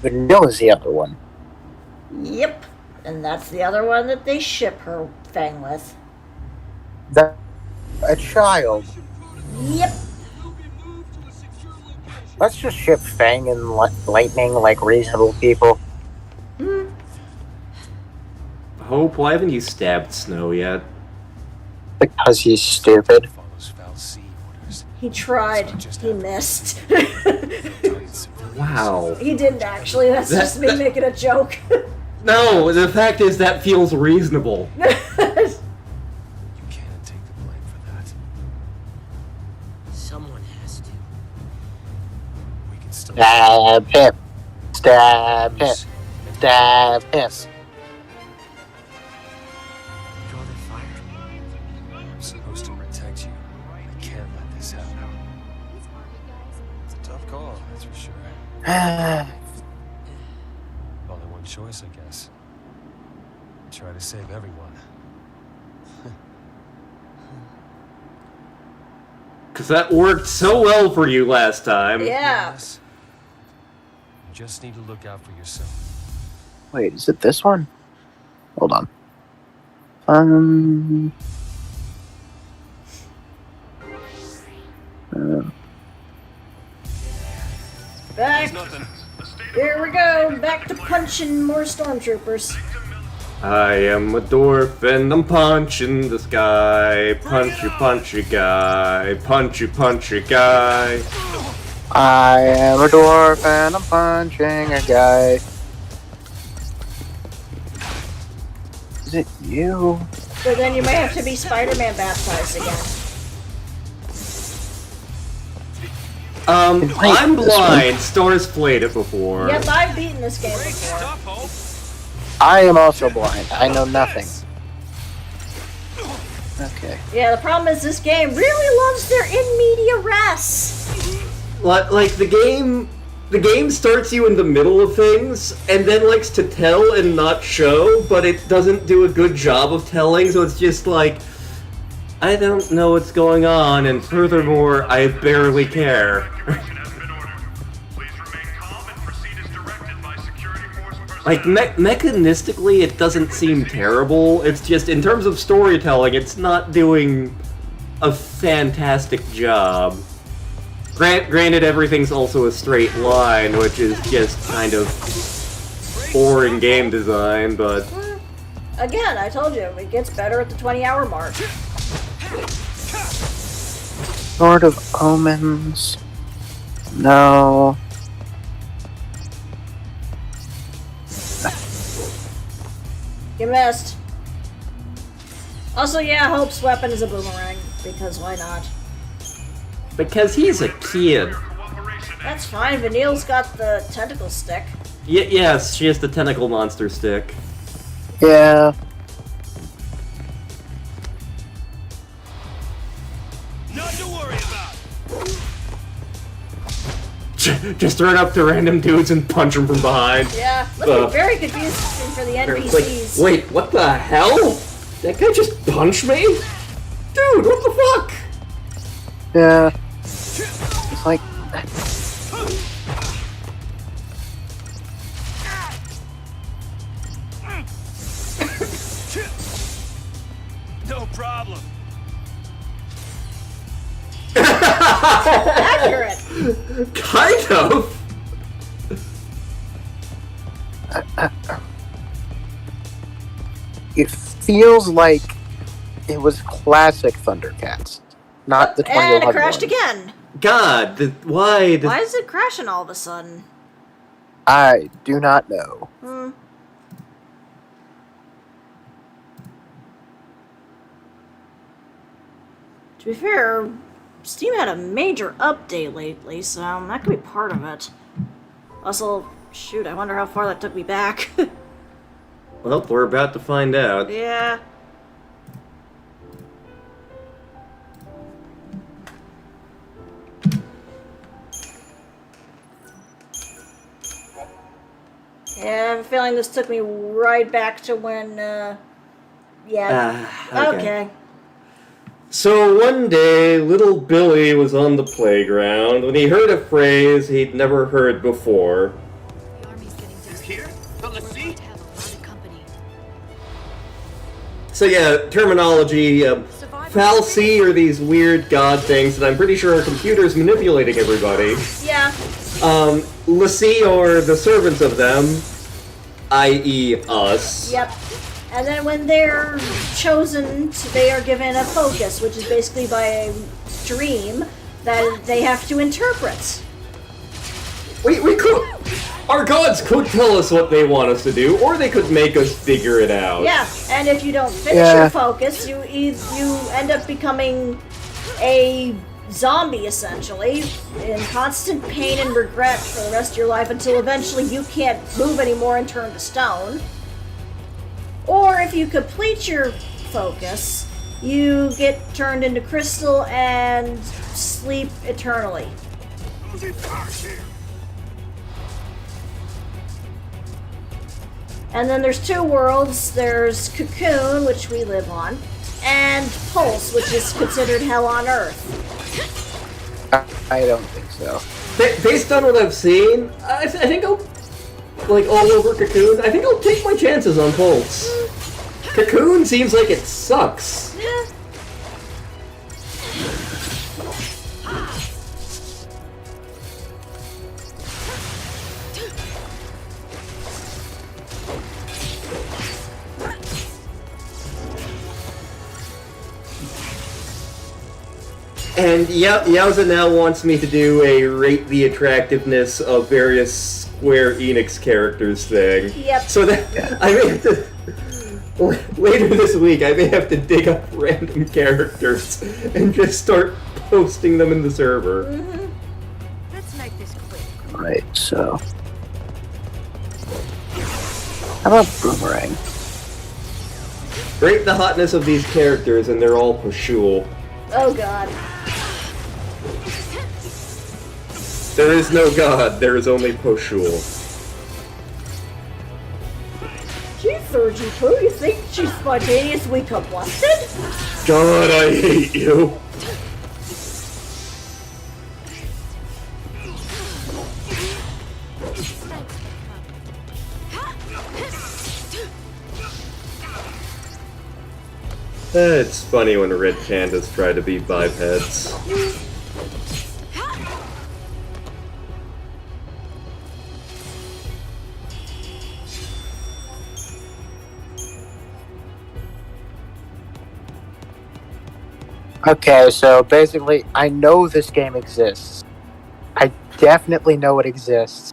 Vanilla's the other one. Yep. And that's the other one that they ship her Fang with. A child. Yep. Let's just ship Fang and Lightning like reasonable people. Hope, why haven't you stabbed Snow yet? Because he's stupid. Follows Val C orders. He tried. He missed. Wow. Wow. He didn't actually. That's just me making a joke. No, the fact is that feels reasonable. You can't take the blame for that. Someone has to. We can still Stab him. Stab him. Stab him. Draw the fire. I'm supposed to protect you. I can't let this happen. It's a tough call, that's for sure. Only one choice, I guess. Try to save everyone. Because that worked so well for you last time. Yeah. Yes. You just need to look out for yourself. Wait, is it this one? Hold on. Back. Here we go. Back to punching more stormtroopers. I am a dwarf and I'm punching this guy. Punchy guy. Punchy guy. I am a dwarf and I'm punching a guy. Is it you? But then you might have to be Spider-Man baptized again. I'm blind. Star's played it before. Yep, I've beaten this game before. I am also blind. I know nothing. Okay. Yeah, the problem is this game really loves their in-media res. Like the game starts you in the middle of things and then likes to tell and not show, but it doesn't do a good job of telling, so it's just like, I don't know what's going on, and furthermore, I barely care. Like, mechanistically, it doesn't seem terrible. It's just, in terms of storytelling, it's not doing a fantastic job. Granted, everything's also a straight line, which is just kind of boring game design, but... Again, I told you, it gets better at the 20-hour mark. Sword of Omens. No. You missed. Also, yeah, Hope's weapon is a boomerang, because why not? Because he's a kid. That's fine, Vanille's got the tentacle stick. Yes, she has the tentacle monster stick. Yeah. Nothing to worry about. Just run up to random dudes and punch them from behind. Yeah, looking very confusing for the NPCs. Like, wait, what the hell? That guy just punched me? Dude, what the fuck? Yeah. It's like... No problem. Accurate. Kind of. It feels like it was classic Thundercats, not the 2011 And it crashed one. again. God, why? Why is it crashing all of a sudden? I do not know. To be fair, Steam had a major update lately, so that could be part of it. Also, shoot, I wonder how far that took me back. Well, we're about to find out. Yeah. Yeah, I have a feeling this took me right back to when, yeah. Okay. So one day, little Billy was on the playground when he heard a phrase he'd never heard before. The army's getting desperate. Here? But let's We're see. about to have a lot of company. So yeah, terminology, Fal'Cie are these weird god things that I'm pretty sure are computers manipulating everybody. Yeah. L'Cie are the servants of them, i.e. us. Yep. And then when they're chosen, they are given a focus, which is basically by a dream that they have to interpret. We could... Our gods could tell us what they want us to do, or they could make us figure it out. Yeah, and if you don't finish your focus, you end up becoming a zombie, essentially, in constant pain and regret for the rest of your life until eventually you can't move anymore and turn to stone. Or if you complete your focus, you get turned into crystal and sleep eternally. And then there's two worlds. There's Cocoon, which we live on, and Pulse, which is considered hell on Earth. I don't think so. Based on what I've seen, I think I'll... Like, all over Cocoon, I think I'll take my chances on Pulse. Cocoon seems like it sucks. Yeah. And Yowza now wants me to do a rate the attractiveness of various Square Enix characters thing. Yep. So that I may have to later this week I may have to dig up random characters and just start posting them in the server. Mm-hmm. Let's make this quick. Right, so... How about Boomerang? Rate the hotness of these characters and they're all Pashul. Oh god. There is no god, there is only Poshul. She's Surgy Poo, you think she's spontaneous, we busted? God, I hate you. It's funny when red pandas try to be bipeds. Okay, so basically, I know this game exists. I definitely know it exists.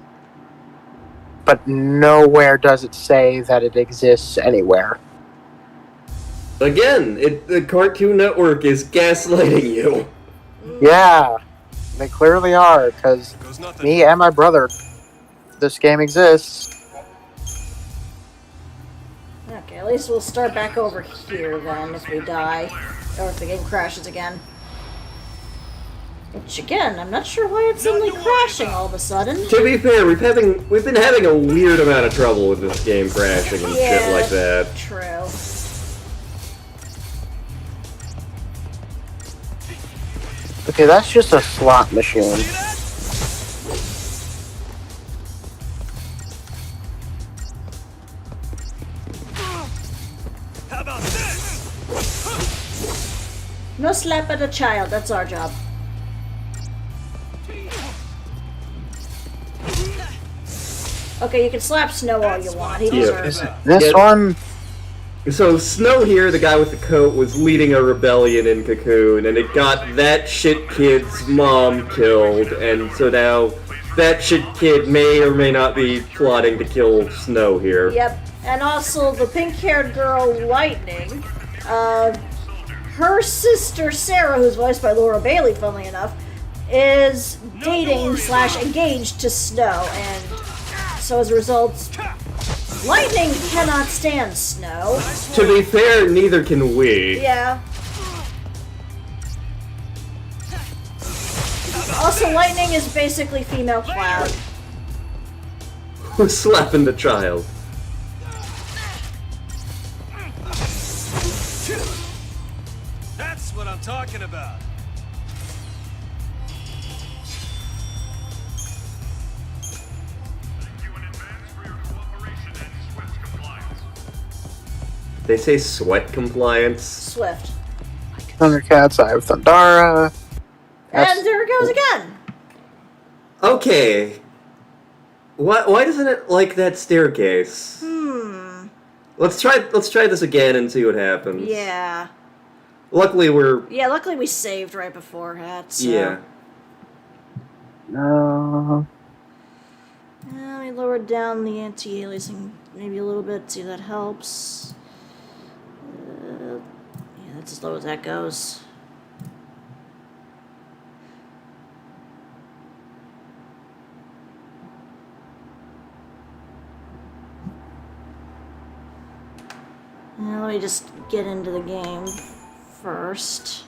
But nowhere does it say that it exists anywhere. Again, the Cartoon Network is gaslighting you. Yeah, they clearly are, because me and my brother, this game exists. Okay, at least we'll start back over here then if we die. Or if the game crashes again. Which again, I'm not sure why it's suddenly crashing all of a sudden. To be fair, we've been having a weird amount of trouble with this game crashing and shit like that. True. Okay, that's just a slot machine. How about this? No slap at a child, that's our job. Okay, you can slap Snow all you want, he deserves it. This one... So Snow here, the guy with the coat, was leading a rebellion in Cocoon, and it got that shit kid's mom killed, and so now that shit kid may or may not be plotting to kill Snow here. Yep, and also the pink-haired girl, Lightning, her sister Sarah, who's voiced by Laura Bailey, funnily enough, is dating / engaged to Snow, and so as a result, Lightning cannot stand Snow. To be fair, neither can we. Yeah. Also, Lightning is basically female Cloud. Who's slapping the child? That's what I'm talking about. They say sweat compliance. Swift. Thundercats, I have Thundara. And there it goes again. Okay. Why doesn't it like that staircase? Let's try this again and see what happens. Yeah. Luckily luckily we saved right before that, so. Yeah. No. lower down the anti-aliasing maybe a little bit, see if that helps. Yeah, that's as low as that goes. Now let me just get into the game first.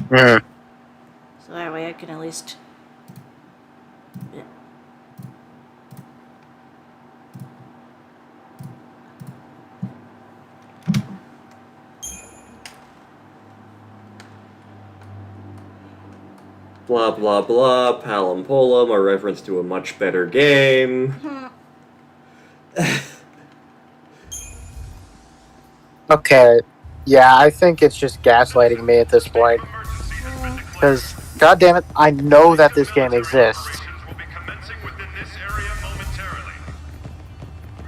Hmm. So that way I can at least... Yeah. Blah blah blah, Palom Polum, a reference to a much better game. Okay. Yeah, I think it's just gaslighting me at this point. Because, goddammit, I know that this game exists.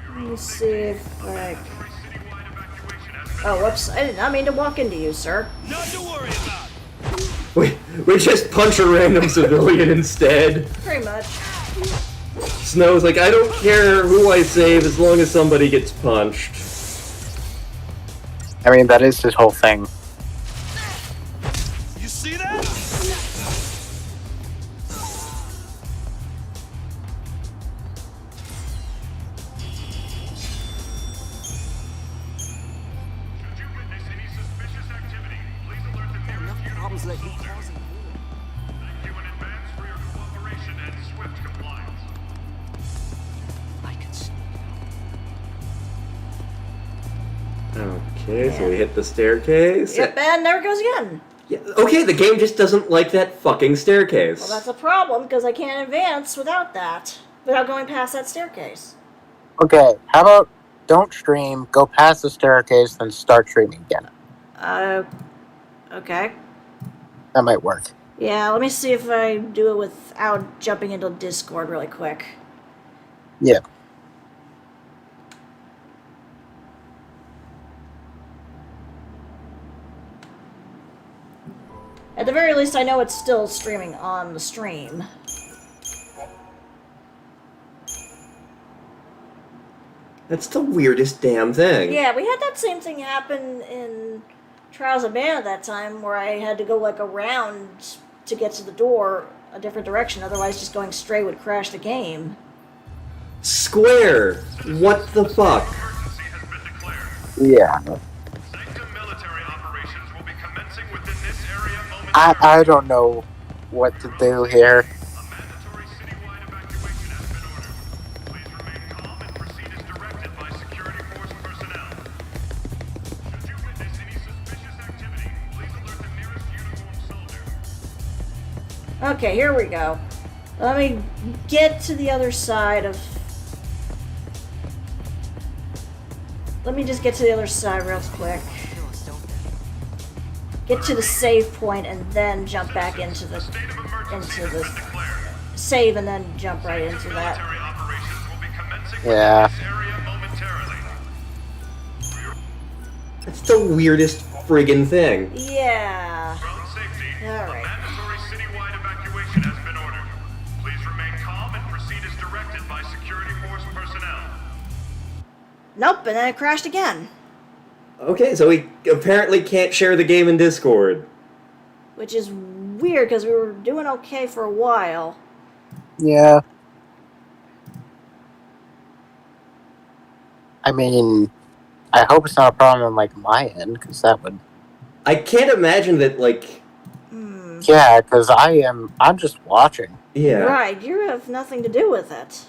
Let me see if I... Oh, whoops. I did not mean to walk into you, sir. Nothing to worry about. We just punch a random civilian instead. Pretty much. Snow's like, I don't care who I save as long as somebody gets punched. I mean, that is his whole thing. You see that? Enough problems that you causing. I can see. Okay, so we hit the staircase. Yep, and there it goes again. Yeah, okay, the game just doesn't like that fucking staircase. Well, that's a problem, because I can't advance without that. Without going past that staircase. Okay, how about don't stream, go past the staircase, then start streaming again. Okay. That might work. Yeah, let me see if I do it without jumping into Discord really quick. Yeah. At the very least, I know it's still streaming on the stream. That's the weirdest damn thing. Yeah, we had that same thing happen in Trials of Mana that time, where I had to go, like, around to get to the door a different direction, otherwise just going straight would crash the game. Square! What the fuck? Yeah. I don't know what to do here. Okay, here we go. Let me get to the other side of... Let me just get to the other side real quick. Get to the save point and then jump back into the save and then jump right into that. Yeah. That's the weirdest friggin' thing. Yeah. Alright. Nope, and then it crashed again. Okay, so we apparently can't share the game in Discord. Which is weird, because we were doing okay for a while. Yeah. I mean, I hope it's not a problem on, like, my end, because that would... I can't imagine that, like... Yeah, because I'm just watching. Yeah. Right, you have nothing to do with it.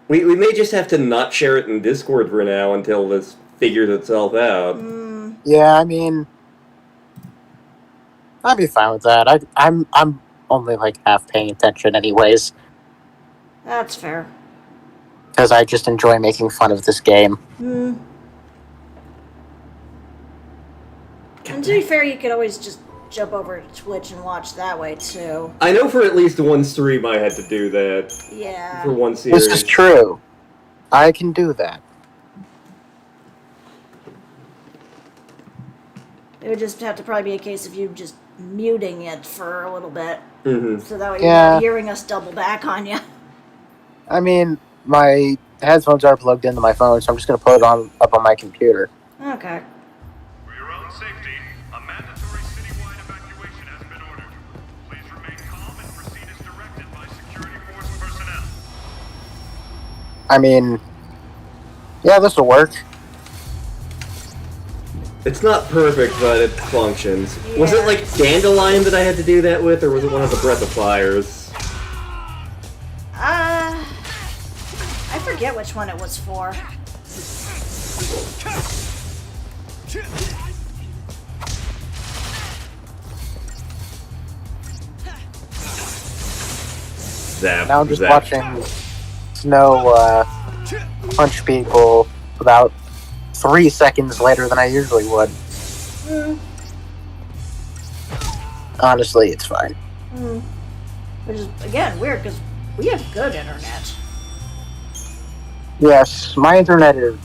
We may just have to not share it in Discord for now until this figures itself out. Yeah, I mean... I'd be fine with that. I'm only, like, half paying attention anyways. That's fair. Because I just enjoy making fun of this game. And to be fair, you could always just jump over to Twitch and watch that way, too. I know for at least one stream I had to do that. Yeah. For one series. This is true. I can do that. It would just have to probably be a case of you just muting it for a little bit. Mm-hmm. So that way you're Yeah. not hearing us double back on you. I mean, my headphones are plugged into my phone, so I'm just going to put it up on my computer. Okay. For your own safety, a mandatory citywide evacuation has been ordered. Please remain calm and proceed as directed by security force personnel. I mean, yeah, this will work. It's not perfect, but it functions. Was it Yeah. like Dandelion that I had to do that with, or was it one of the Breath of Fires? I forget which one it was for. Zap. Now I'm just zap. watching Snow punch people about 3 seconds later than I usually would. Honestly, it's fine. Which is, again, weird because we have good internet. Yes, my internet is...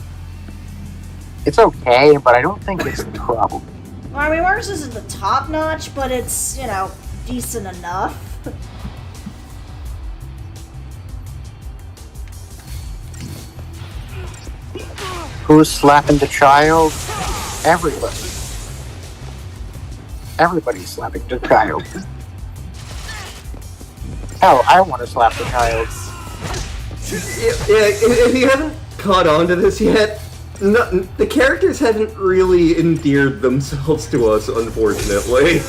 It's okay, but I don't think it's the problem. Well, I mean, ours isn't the top notch, but it's, you know, decent enough. Who's slapping the child? Everybody. Everybody's slapping the child. Hell, I want to slap the child. Yeah, if you haven't caught on to this yet, the characters haven't really endeared themselves to us, unfortunately.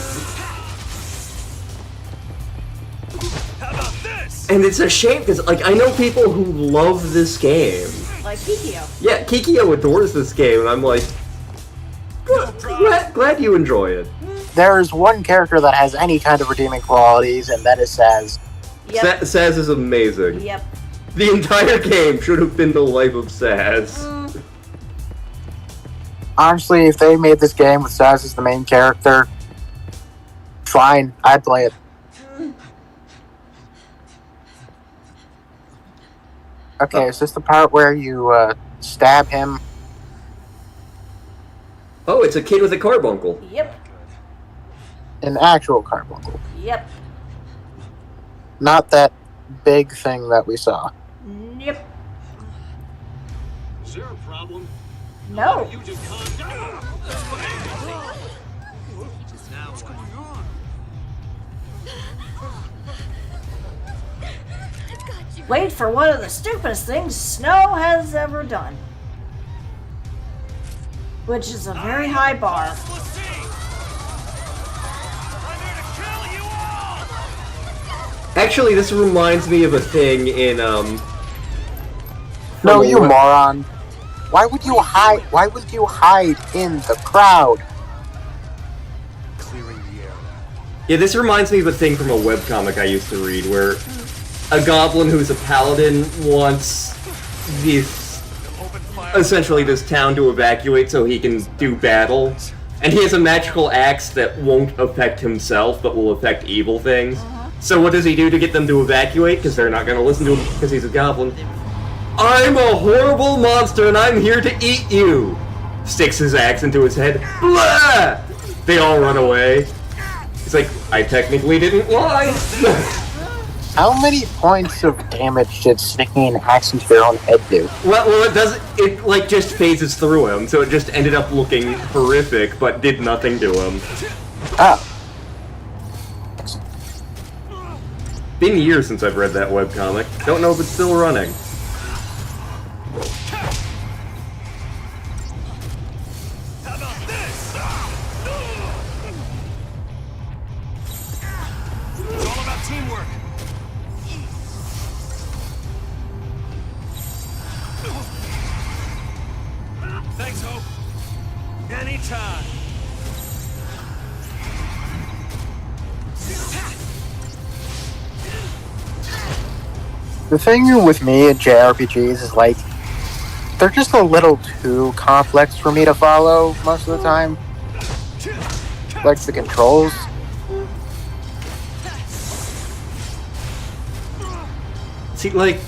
How about this? And it's a shame, because, like, I know people who love this game. Like Kikyo. Yeah, Kikyo adores this game, and I'm like, glad you enjoy it. There is one character that has any kind of redeeming qualities, and that is Saz. Yep. Saz is amazing. Yep. The entire game should have been the life of Saz. Honestly, if they made this game with Saz as the main character, fine, I'd play it. Okay, is this the part where you stab him? Oh, it's a kid with a carbuncle. Yep. An actual carbuncle. Yep. Not that big thing that we saw. Yep. Is there a problem? No. You just calm down. What's going on? Wait for one of the stupidest things Snow has ever done. Which is a very high bar. Actually, this reminds me of a thing in, No, you moron. Why would you hide? Why would you hide in the crowd? Clearing the air. Yeah, this reminds me of a thing from a webcomic I used to read, where a goblin who's a paladin wants essentially this town to evacuate so he can do battle. And he has a magical axe that won't affect himself, but will affect evil things. So what does he do to get them to evacuate? Because they're not going to listen to him because he's a goblin. I'm a horrible monster and I'm here to eat you! Sticks his axe into his head. Blah! They all run away. He's like, I technically didn't lie. How many points of damage did sticking an axe into your own head do? Well, it doesn't. It like just phases through him, so it just ended up looking horrific, but did nothing to him. Oh. Been years since I've read that webcomic. Don't know if it's still running. How about this? It's all about teamwork. Thanks, Hope. Anytime. The thing with me and JRPGs is like, they're just a little too complex for me to follow most of the time. Like the controls. See, like,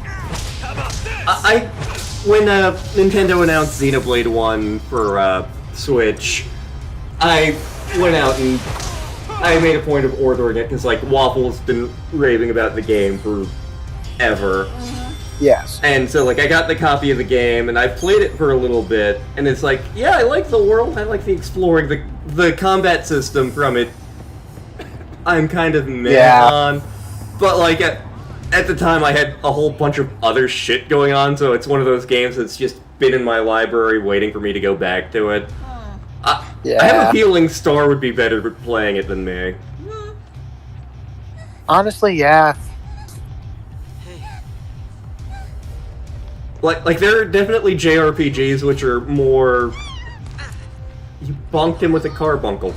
How about this? when Nintendo announced Xenoblade 1 for Switch, I went out and I made a point of ordering it because like Waffle's been raving about the game forever. Yes. And so like I got the copy of the game and I played it for a little bit and it's like, yeah, I like the world, I like the exploring, the combat system from it I'm kind of meh on. But like at the time I had a whole bunch of other shit going on, so it's one of those games that's just been in my library waiting for me to go back to it. I have a feeling Star would be better at playing it than me. Honestly, yeah. Like there are definitely JRPGs which are more... You bonked him with a carbuncle.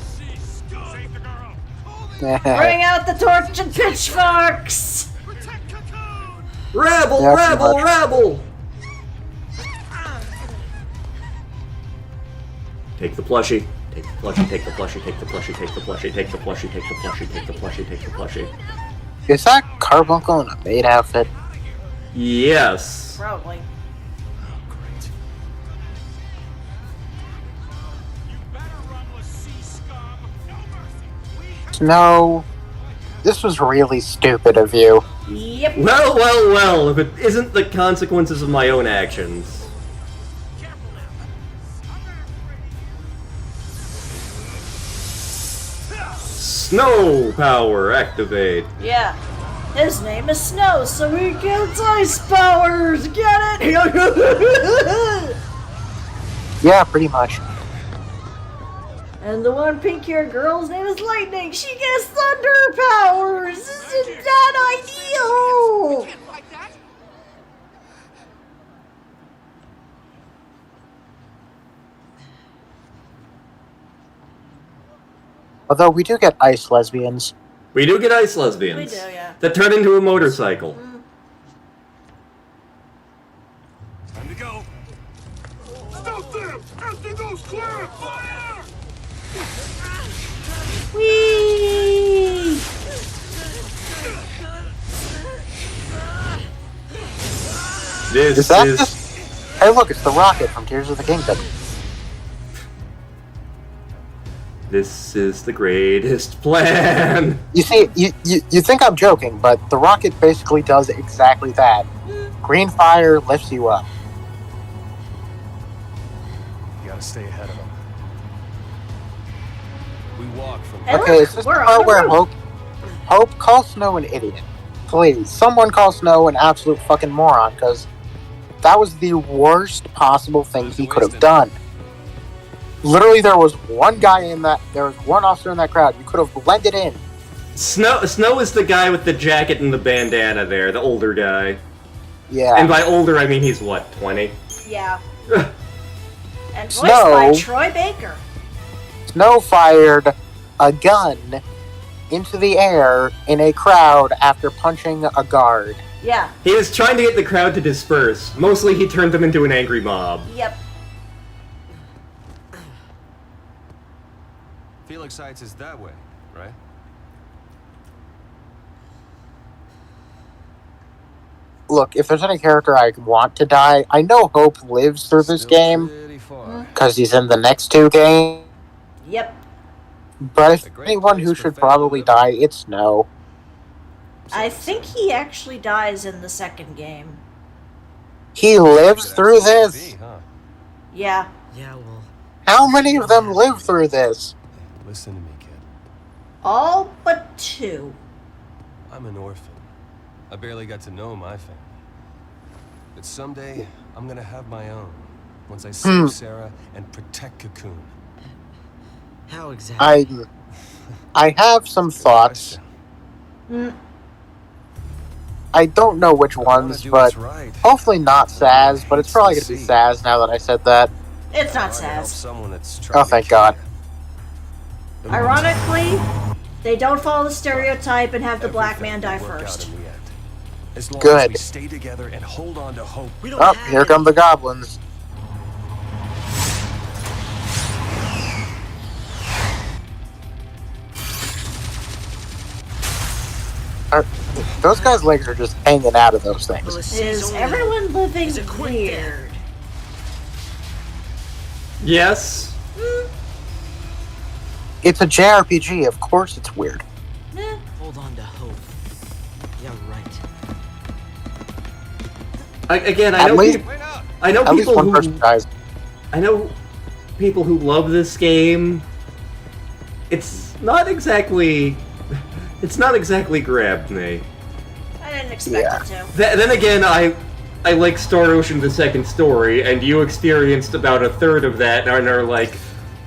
Bring out the torch and pitchforks! Rabble, Yeah, rabble, pretty much. rabble! Take the plushie. Take the plushie, take the plushie, take the plushie, take the plushie, take the plushie, take the plushie, take the plushie, take the plushie. Is that Carbuncle in a maid outfit? Yes. Probably. No. This was really stupid of you. Yep. Well, well, well, if it isn't the consequences of my own actions. Snow power activate. Yeah. His name is Snow, so he gets ice powers. Get it? Yeah, pretty much. And the one pink-haired girl's name is Lightning. She gets thunder powers. Isn't that ideal? Although we do get ice lesbians. We do get ice lesbians. We do, yeah. That turn into a motorcycle. Time to go. Stop them! After those clear! Fire! Whee! This Is that is... just... Hey look, it's the rocket from Tears of the Kingdom. This is the greatest plan. You see, you think I'm joking, but the rocket basically does exactly that. Green fire lifts you up. You gotta stay ahead of them. We walk from Hey, Okay, look, is this the we're on part the where roof. Hope call Snow an idiot? Please, someone call Snow an absolute fucking moron, because that was the worst possible thing he could have done. Literally, there was one officer in that crowd. You could have blended in. Snow is the guy with the jacket and the bandana there, the older guy. Yeah. And by older, I mean he's what, 20? Yeah. And voiced Snow. by Troy Baker. Snow fired a gun into the air in a crowd after punching a guard. Yeah. He was trying to get the crowd to disperse. Mostly he turned them into an angry mob. Yep. Felix Heights is that way, right? Look, if there's any character I want to die, I know Hope lives through this Still game, pretty far. because he's in the next two games. Yep. But if A great anyone place who for should family probably living. die, it's Snow. I think he actually dies in the second game. He lives Could through actually this? be, huh? Yeah. Yeah, well, How many of them live through this? Listen to me, kid. All but 2. I'm an orphan. I barely got to know my family. But someday, I'm gonna have my own. Once I save Sarah and protect Cocoon. how exactly? I have some thoughts. Question. I don't know which I wanna ones, do but what's right. hopefully not Saz, but it's probably going to be Saz now that I said that. It's not Trying to help Saz. someone that's Oh, trying to thank kill God. you. Ironically, they don't follow the stereotype and have the black Everything man die will work out first. in the end. As long as Good. we stay together and hold on to hope. We don't Oh, have here any- come the goblins. Those guys' legs are just hanging out of those Well, things. it seems Is only everyone living Is it quick death? weird? Yes. It's a JRPG, of course it's weird. Eh, Hold on to hope. You're right. Again, At least- I know At least people one who person dies. I know people who love this game. It's not exactly grabbed me. I didn't expect it to. Then again, I like Star Ocean: The Second Story, and you experienced about a third of that and are like,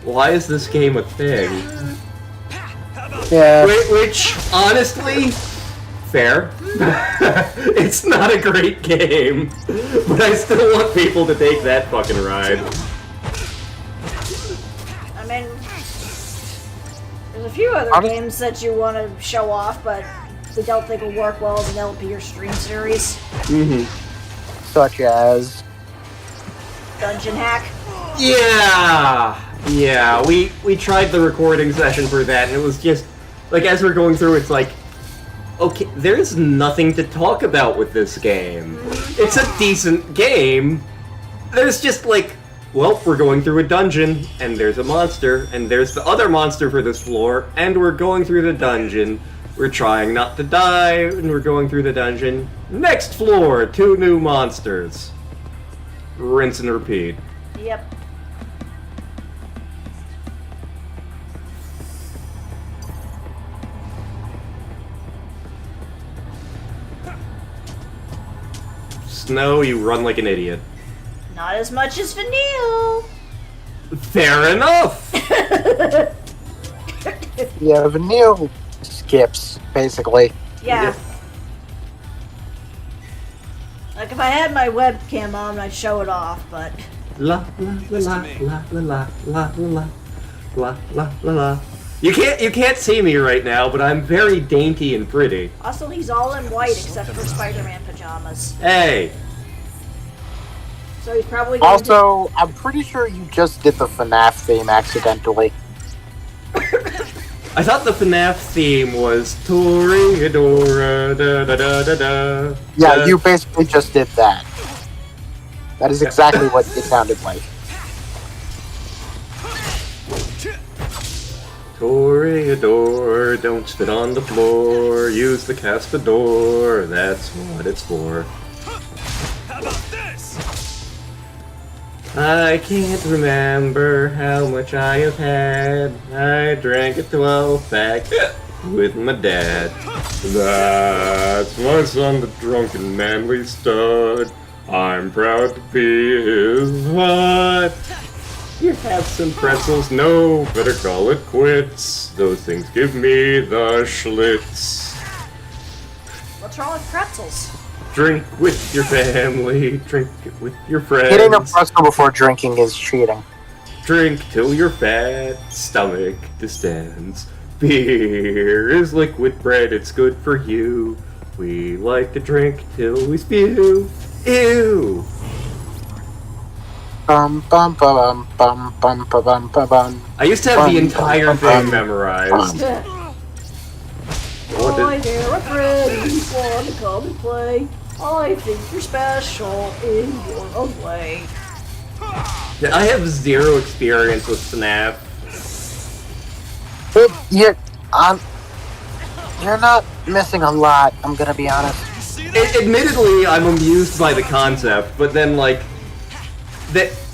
why is this game a thing? Yeah. Which, honestly, fair. It's not a great game, but I still want people to take that fucking ride. I mean, there's a few other games that you want to show off, but we don't think will work well as an LP or stream series. Mm-hmm. Such as... Dungeon Hack. Yeah, we tried the recording session for that, and it was just, like, as we're going through, it's like, okay, there's nothing to talk about with this game. It's a decent game. There's just like, well, we're going through a dungeon, and there's a monster, and there's the other monster for this floor, and we're going through the dungeon. We're trying not to die, and we're going through the dungeon. Next floor, 2 new monsters. Rinse and repeat. Yep. Snow, you run like an idiot. Not as much as Vanille. Fair enough! Yeah, Vanille skips, basically. Yeah. Like if I had my webcam on, I'd show it off, but La la la la la la la la la la la la. You can't see me right now, but I'm very dainty and pretty. also he's all in white except for Spider-Man pajamas. Hey, So he's probably going Also, I'm pretty sure you just did the FNAF theme accidentally. I thought the FNAF theme was Toreadora da da da da da. Yeah, you basically just did that. That is exactly what it sounded like. Toreador, don't spit on the floor. Use the Caspador. That's what it's for. How about this? I can't remember how much I have had. I drank a 12-pack with my dad. That's my son, the drunken manly stud. I'm proud to be his bud. You have some pretzels? No, better call it quits. Those things give me the schlitz. What's wrong with pretzels? Drink with your family, drink it with your friends. Hitting a pretzel before drinking is cheating. Drink till your fat stomach distends. Beer is liquid bread, it's good for you. We like to drink till we spew. Ew! Bum bum bum bum bum bum bum bum bum. I used to have the entire thing memorized. What Hi did- there, a friend. You want to come and play? I think you're special in your own way. I have zero experience with FNAF. But you're not missing a lot, I'm gonna be honest. Admittedly, I'm amused by the concept, but then, like,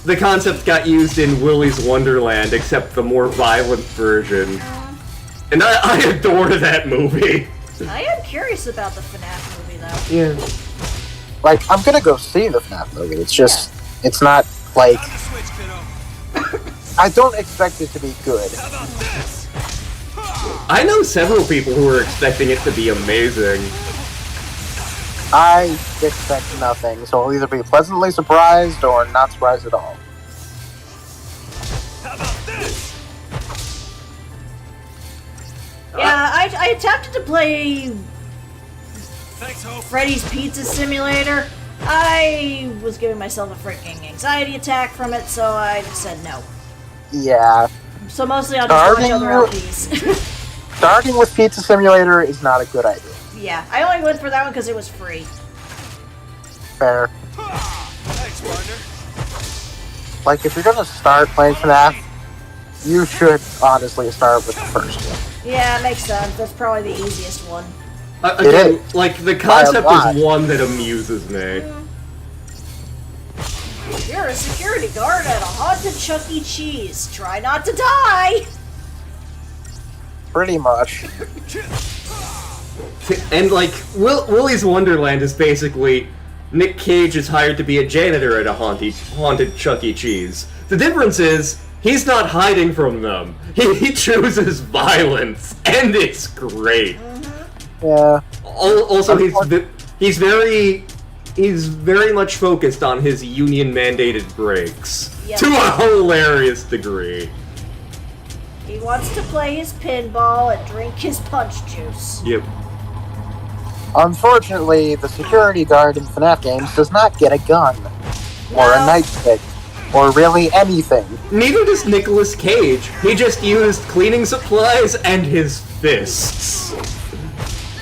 the concept got used in Willy's Wonderland, except the more violent version. And I adore that movie. I am curious about the FNAF movie, though. Yeah. Like, I'm gonna go see the FNAF movie. It's just, it's not, like, Have the switch, kiddo. I don't expect it to be good. How about this? I know several people who are expecting it to be amazing. I expect nothing, so I'll either be pleasantly surprised or not surprised at all. How about this? Yeah, I attempted to play Thanks, Hope. Freddy's Pizza Simulator. I was giving myself a freaking anxiety attack from it, so I just said no. Yeah. So mostly I'll just watch Starting other with- LPs. Starting with Pizza Simulator is not a good idea. Yeah, I only went for that one because it was free. Fair. Thanks, partner. Like, if you're gonna start playing FNAF, you should honestly start with the first one. Yeah, it makes sense. That's probably the easiest one. Again, is. like, the By a concept lot. is one that amuses me. You're a security guard at a haunted Chuck E. Cheese. Try not to die! Pretty much. And, like, Willy's Wonderland is basically Nick Cage is hired to be a janitor at a haunted Chuck E. Cheese. The difference is, he's not hiding from them. He chooses violence, and it's great. Yeah. Also, he's very much focused on his union-mandated breaks. Yep. To a hilarious degree. He wants to play his pinball and drink his punch juice. Yep. Unfortunately, the security guard in FNAF games does not get a gun. Or a No. nightstick. Or really anything. Neither does Nicolas Cage. He just used cleaning supplies and his fists.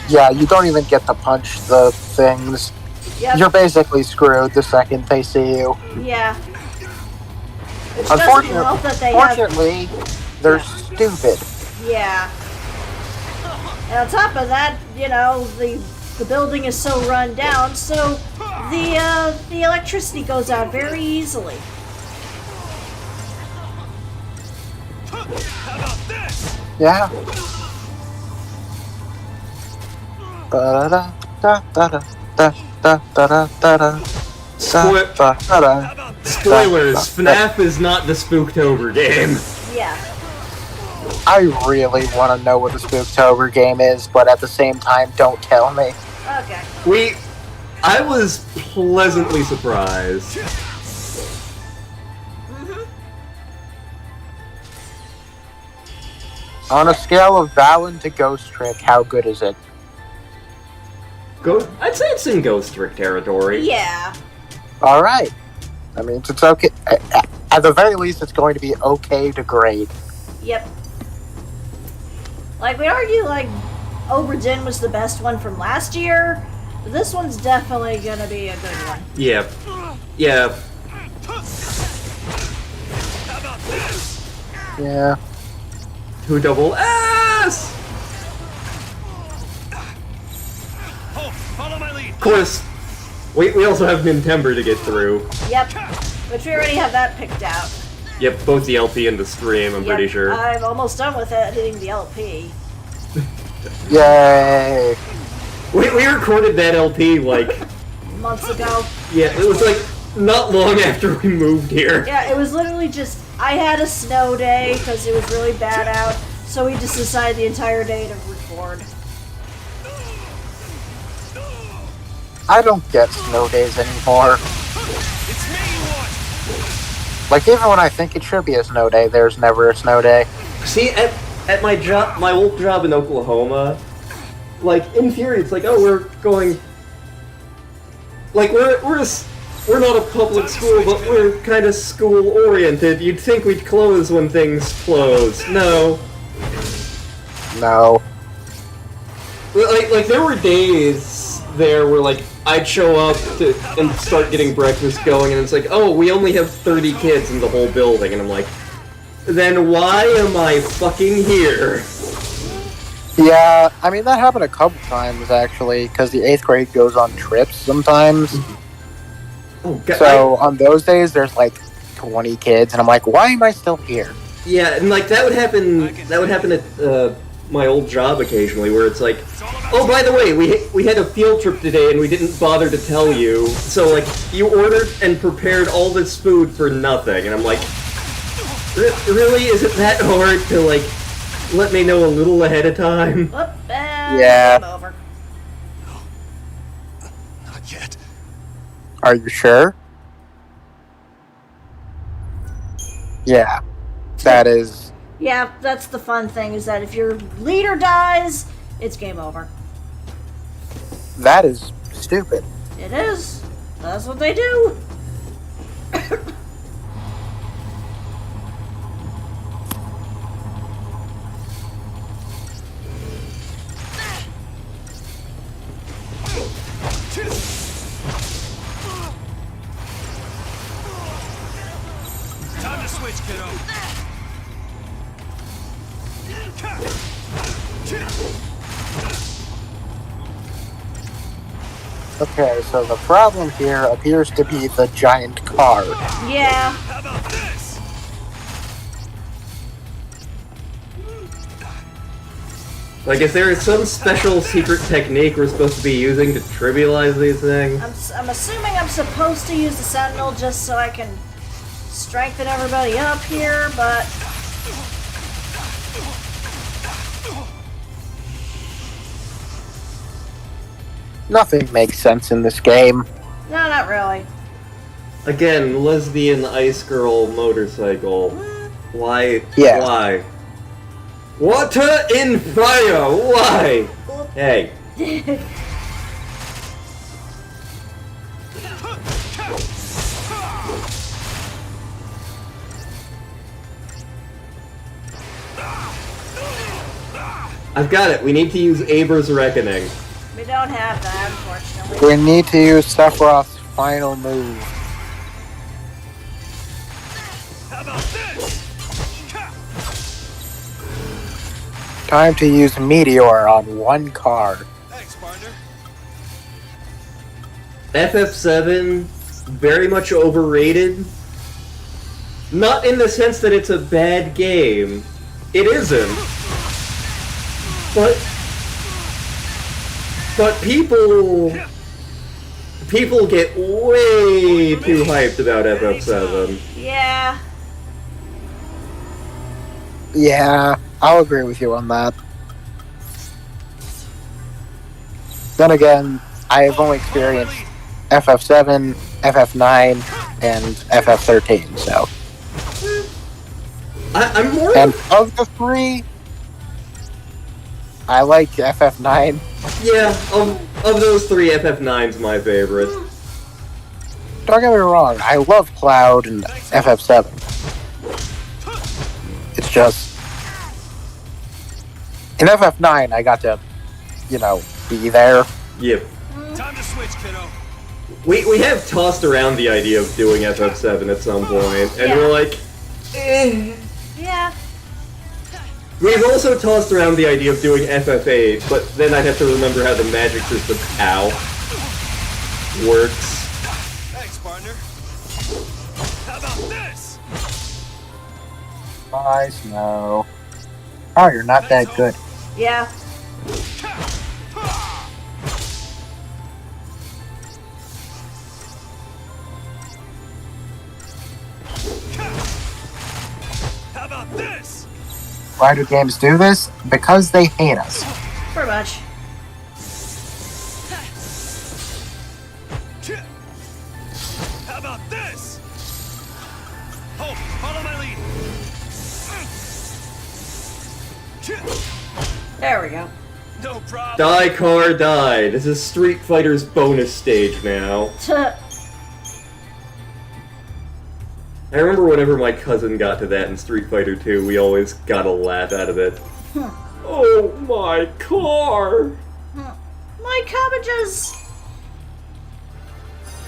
Yeah, you don't even get to punch the things. Yep. You're basically screwed the second they see you. Yeah. Which doesn't help that they have... Unfortunately, they're stupid. Yeah. And on top of that, you know, the building is so run down, so the electricity goes out very easily. How about this? Yeah. Spoilers, FNAF is not the Spooktober game. Yeah. I really want to know what the Spooktober game is, but at the same time, don't tell me. Okay. I was pleasantly surprised. On a scale of Valen to Ghost Trick, how good is it? I'd say it's in Ghost Trick territory. Yeah. Alright. I mean, it's okay. At the very least, it's going to be okay to great. Yep. Like, we argue, like, Obra Dinn was the best one from last year, but this one's definitely gonna be a good one. Yeah. Yeah. How about this? Yeah. 2 double S! Oh, follow my lead. Of course, we also have Nintember to get through. Yep. Which we already have that picked out. Yep, both the LP and the stream, I'm pretty sure. I'm almost done with editing the LP. Yay! We recorded that LP, like... Months ago. Yeah, it was, like, not long after we moved here. Yeah, it was literally just, I had a snow day because it was really bad out, so we just decided the entire day to record. I don't get snow days anymore. It's me you want. Like, even when I think it should be a snow day, there's never a snow day. See, at my job, my old job in Oklahoma, like, in theory, it's like, oh, we're going... Like, we're not a public school, but we're kind of school-oriented. You'd think we'd close when things close. No. No. Like there were days there where, like, I'd show up and start getting breakfast going, and it's like, oh, we only have 30 kids in the whole building, and I'm like, then why am I fucking here? Yeah, I mean, that happened a couple times, actually, because the 8th grade goes on trips sometimes. Oh, God. So, on those days, there's, like, 20 kids, and I'm like, why am I still here? Yeah, and, like, that would happen at, my old job occasionally, where it's like, oh, by the way, we had a field trip today and we didn't bother to tell you, so, like, you ordered and prepared all this food for nothing, and I'm like, really? Is it that hard to, like, let me know a little ahead of time? Whoop, and Yeah. game over. Not yet. Are you sure? Yeah. That is... Yeah, that's the fun thing, is that if your leader dies, it's game over. That is stupid. It is. That's what they do. Time to switch, kiddo. Okay, so the problem here appears to be the giant car. Yeah. How about this? Like, is there some special secret technique we're supposed to be using to trivialize these things? I'm assuming I'm supposed to use the Sentinel just so I can strengthen everybody up here, but... Nothing makes sense in this game. No, not really. Again, lesbian ice girl motorcycle. Why? Yeah. Why? Water in fire! Why? Hey. I've got it. We need to use Aber's Reckoning. We don't have that, unfortunately. We need to use Sephiroth's final move. How about this? Time to use Meteor on one car. Thanks, partner. FF7, very much overrated. Not in the sense that it's a bad game. It isn't. But people get way too hyped about FF7. Yeah. Yeah, I'll agree with you on that. Then again, I have only experienced FF7, FF9, and FF13, so. I'm more. And of the three, I like FF9. Yeah, of those three, FF9's my favorite. Don't get me wrong, I love Cloud and FF7. It's just... In FF9, I got to, be there. Yep. Time to switch, kiddo. We have tossed around the idea of doing FF7 at some point, and we're like, eh. Yeah. We've also tossed around the idea of doing FF8, but then I'd have to remember how the magic system, works. Thanks, partner. How about this? Nice, no. Oh, you're not that good. Yeah. How about this? Why do games do this? Because they hate us. Pretty much. How about this? Oh, follow my lead. There we go. No problem. Die car die. This is Street Fighter's bonus stage now. I remember whenever my cousin got to that in Street Fighter 2, we always got a laugh out of it. Oh, my car! My cabbages!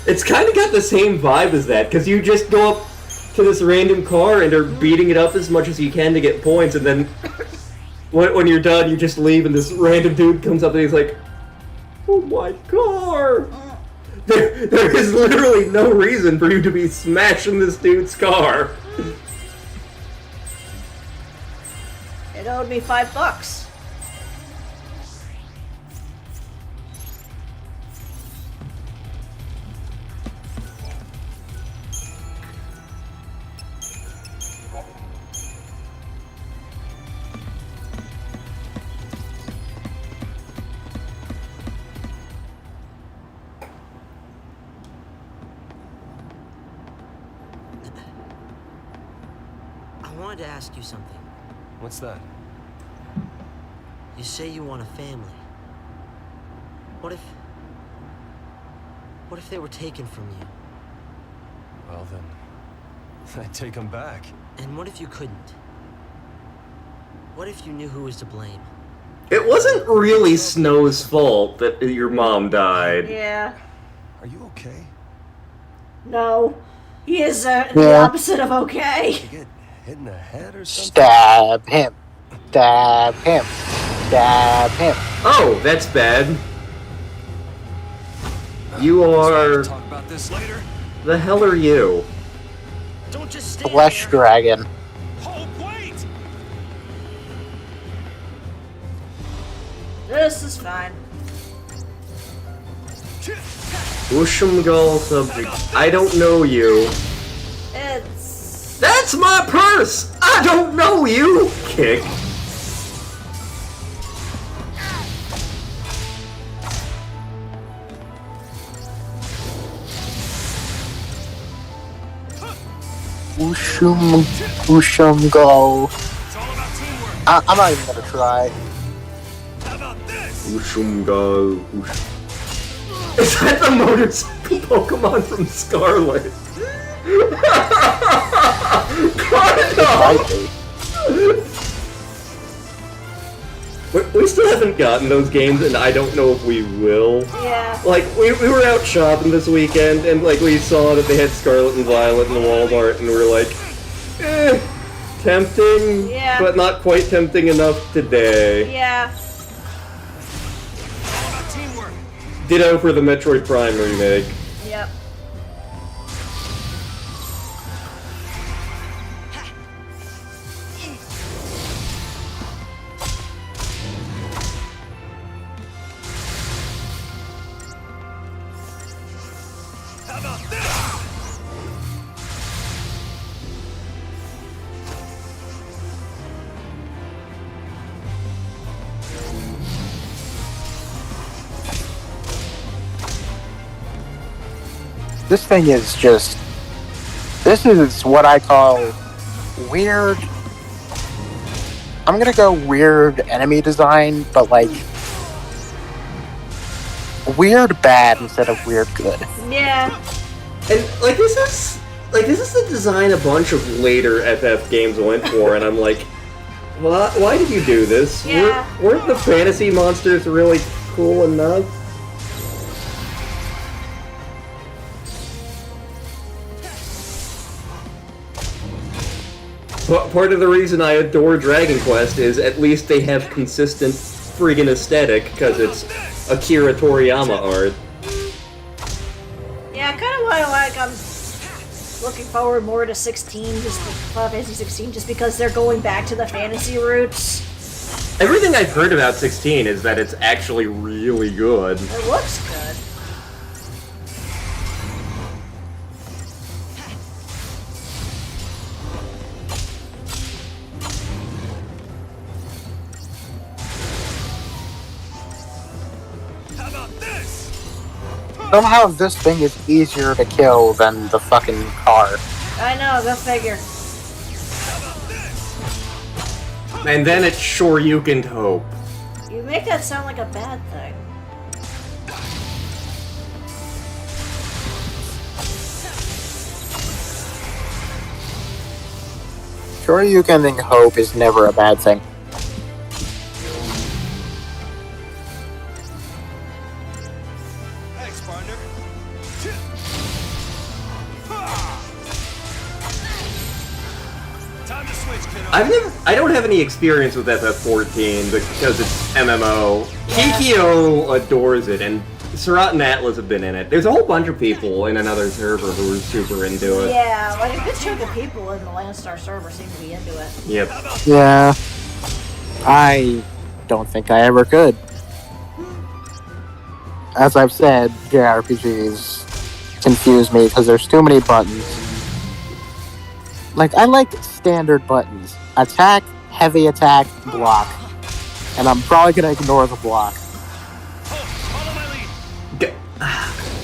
It's kind of got the same vibe as that, because you just go up to this random car and are beating it up as much as you can to get points, and then when you're done, you just leave and this random dude comes up and he's like, oh my car! There is literally no reason for you to be smashing this dude's car. It owed me $5. I wanted to ask you something. What's that? You say you want a family. What if they were taken from you? Well then, I'd take them back. And what if you couldn't? What if you knew who was to blame? It wasn't really Snow's fault that your mom died. Yeah. Are you okay? No. He is the opposite of okay. Did you get hit in the head or something? Stab him. Stab him. Stab him. Oh, that's bad. You are... Talk about this later. The hell are you? Don't just stand Flesh there. dragon. Hold, wait! This is fine. Ushumgal subject. I don't know you. It's... That's my purse! I don't know you! Kick. Ushum go. It's all about teamwork. I'm not even gonna try. How about this? Ushumgal. Is that the motorcycle Pokemon from Scarlet? Cardinal! We still haven't gotten those games, and I don't know if we will. Yeah. Like, we were out shopping this weekend, and like we saw that they had Scarlet and Violet in the Walmart, and we were like, tempting, Yeah. but not quite tempting enough today. Yeah. All about teamwork. Ditto for the Metroid Prime remake. Yep. How about this? This thing is just... This is what I call weird... I'm gonna go weird enemy design, but like... Weird bad instead of weird good. Yeah. And like this is the design a bunch of later FF games went for, and I'm like, why did you do this? Yeah. Weren't the fantasy monsters really cool enough? Part of the reason I adore Dragon Quest is at least they have consistent friggin' aesthetic, because it's Akira Toriyama art. Yeah, kind of why like I'm looking forward more to 16, just Final Fantasy 16, just because they're going back to the fantasy roots. Everything I've heard about 16 is that it's actually really good. It looks good. How about this? Somehow this thing is easier to kill than the fucking car. I know, go figure. And then it's Shoryuken Hope. You make that sound like a bad thing. Sure, you can think hope is never a bad thing. Thanks, partner. Time to switch, kiddo. I don't have any experience with FF14 because it's MMO. Kikyo adores it, and Surat and Atlas have been in it. There's a whole bunch of people in another server who are super into it. Yeah, like a good chunk of people in the LanStar server seem to be into it. Yep. Yeah. I don't think I ever could. As I've said, JRPGs confuse me because there's too many buttons. Like, I like standard buttons. Attack, heavy attack, block. And I'm probably gonna ignore the block. Follow my lead.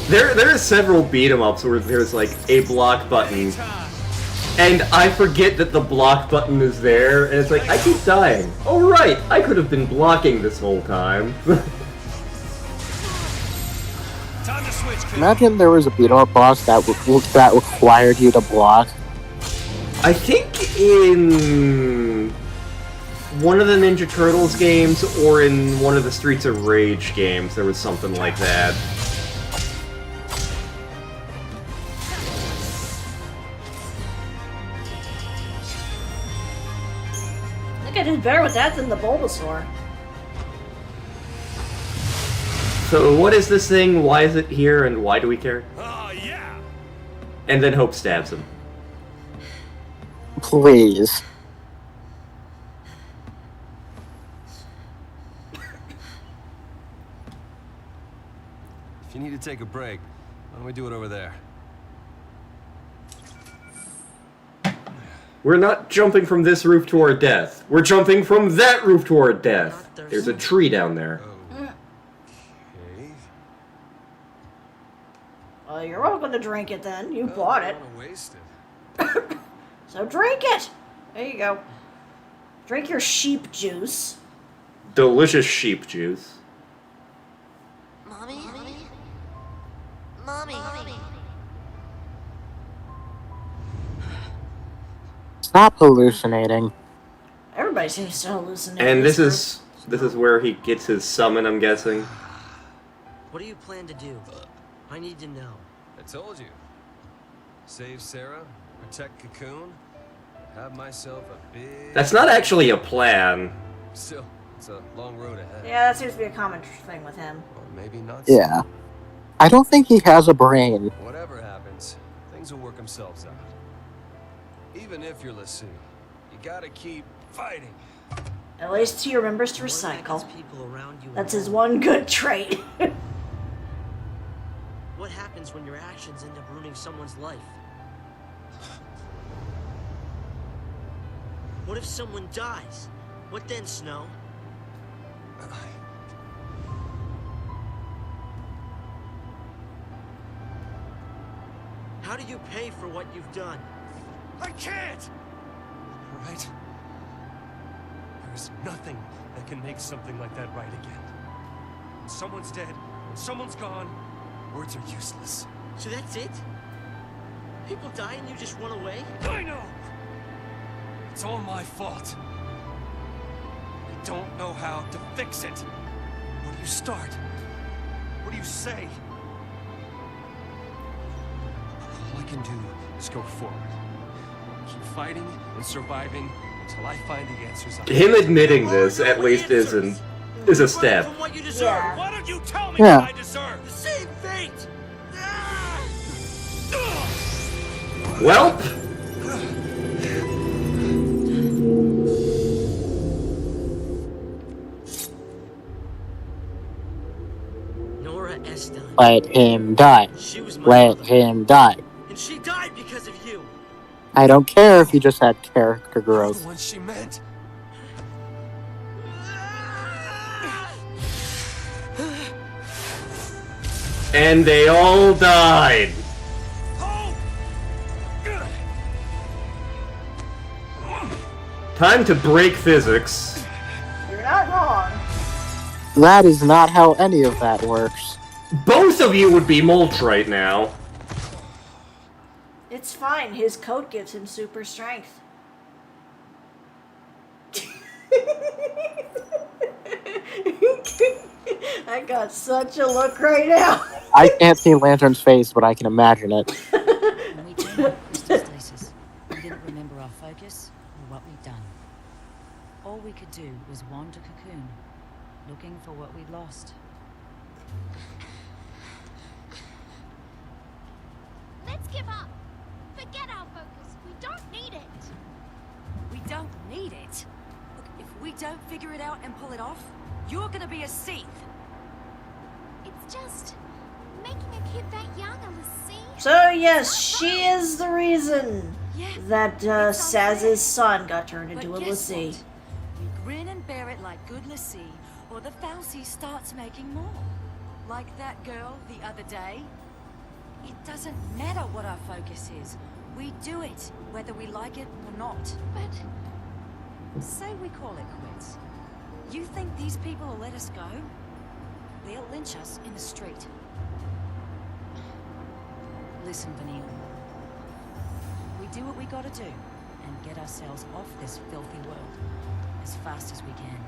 There are several beat 'em ups where there's like a block button, and I forget that the block button is there, and it's like, I keep dying. Oh right, I could have been blocking this whole time. Time to switch, kiddo. Imagine there was a beat 'em up boss that required you to block. I think in one of the Ninja Turtles games or in one of the Streets of Rage games there was something like that. I think I did better with that than the Bulbasaur. So what is this thing? Why is it here? And why do we care? Yeah. And then Hope stabs him. Please. If you need to take a break, why don't we do it over there? We're not jumping from this roof to our death. We're jumping from that roof to our death. There's a tree down there. Okay. Well, you're welcome to drink it then. You bought I it. don't want to waste it. So drink it. There you go. Drink your sheep juice. Delicious sheep juice. Mommy? Mommy? Stop hallucinating. Everybody seems to hallucinate. And in this group. is where he gets his summon, I'm guessing. What do you plan to do? I need to know. I told you. Save Sarah, protect Cocoon, have myself a big... That's not actually a plan. Still, it's a long road ahead. Yeah, that seems to be a common thing with him. Or maybe not. Yeah. I don't think he has a brain. Whatever happens, things will work themselves out. Even if you're LeSue, you gotta keep fighting. At least he remembers to What if that recycle. gets people around you That's his involved? one good trait. What happens when your actions end up ruining someone's life? What if someone dies? What then, Snow? How do you pay for what you've done? I can't! All right? There's nothing that can make something like that right again. When someone's dead, when someone's gone, words are useless. So that's it? People die and you just run away? I know! It's all my fault. I don't know how to fix it. Where do you start? What do you say? All I can do is go forward. Keep fighting and surviving until I find the answers. Him admitting this, at least, is a step. From what you deserve. Yeah. Why don't you tell me Yeah. what I deserve? The same fate! Welp! Nora Eston. Let him die. She was my Let mother. him die. And she died because of you. I don't care if he just had character You're growth. the one she meant. And they all died. Time to break physics. You're not wrong. That is not how any of that works. Both of you would be mulch right now. It's fine. His coat gives him super strength. I got such a look right now. I can't see Lantern's face, but I can imagine it. When we turned out crystal stasis, we didn't remember our focus or what we'd done. All we could do was wander Cocoon, looking for what we'd lost. Let's give up. Forget our focus. We don't need it. We don't need it. Look, if we don't figure it out and pull it off, you're gonna be a Seath. It's just making a kid that young, LeSue. So yes, she is the reason Yeah, that Saz's son got turned but into a guess LeSee. what? We grin and bear it like good LeSee, or the Falsey starts making more. Like that girl the other day. It doesn't matter what our focus is. We do it, whether we like it or not. But Say we call it quits. You think these people will let us go? They'll lynch us in the street. Listen, Vanille. We do what we gotta do, and get ourselves off this filthy world as fast as we can.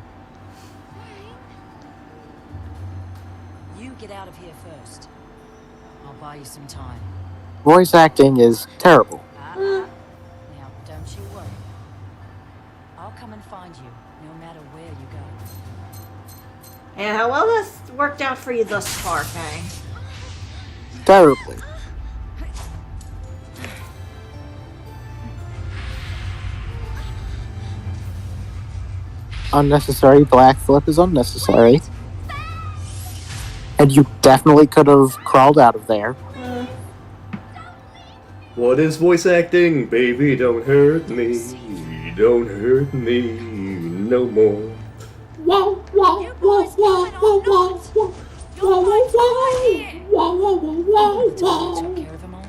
You get out of here first. I'll buy you some time. Voice acting is terrible. Now, don't you worry. I'll come and find you, no matter where you go. Yeah, how well that's worked out for you thus far, Fang? Terribly. Unnecessary black flip is unnecessary. And you definitely could have crawled out of there. What is voice acting? Baby, don't hurt me. Don't hurt me no more. Wow, wow, wow, wow, wow, wow, wow. Wow, wow, wow, wow, wow, wow, Took wow. care of them all.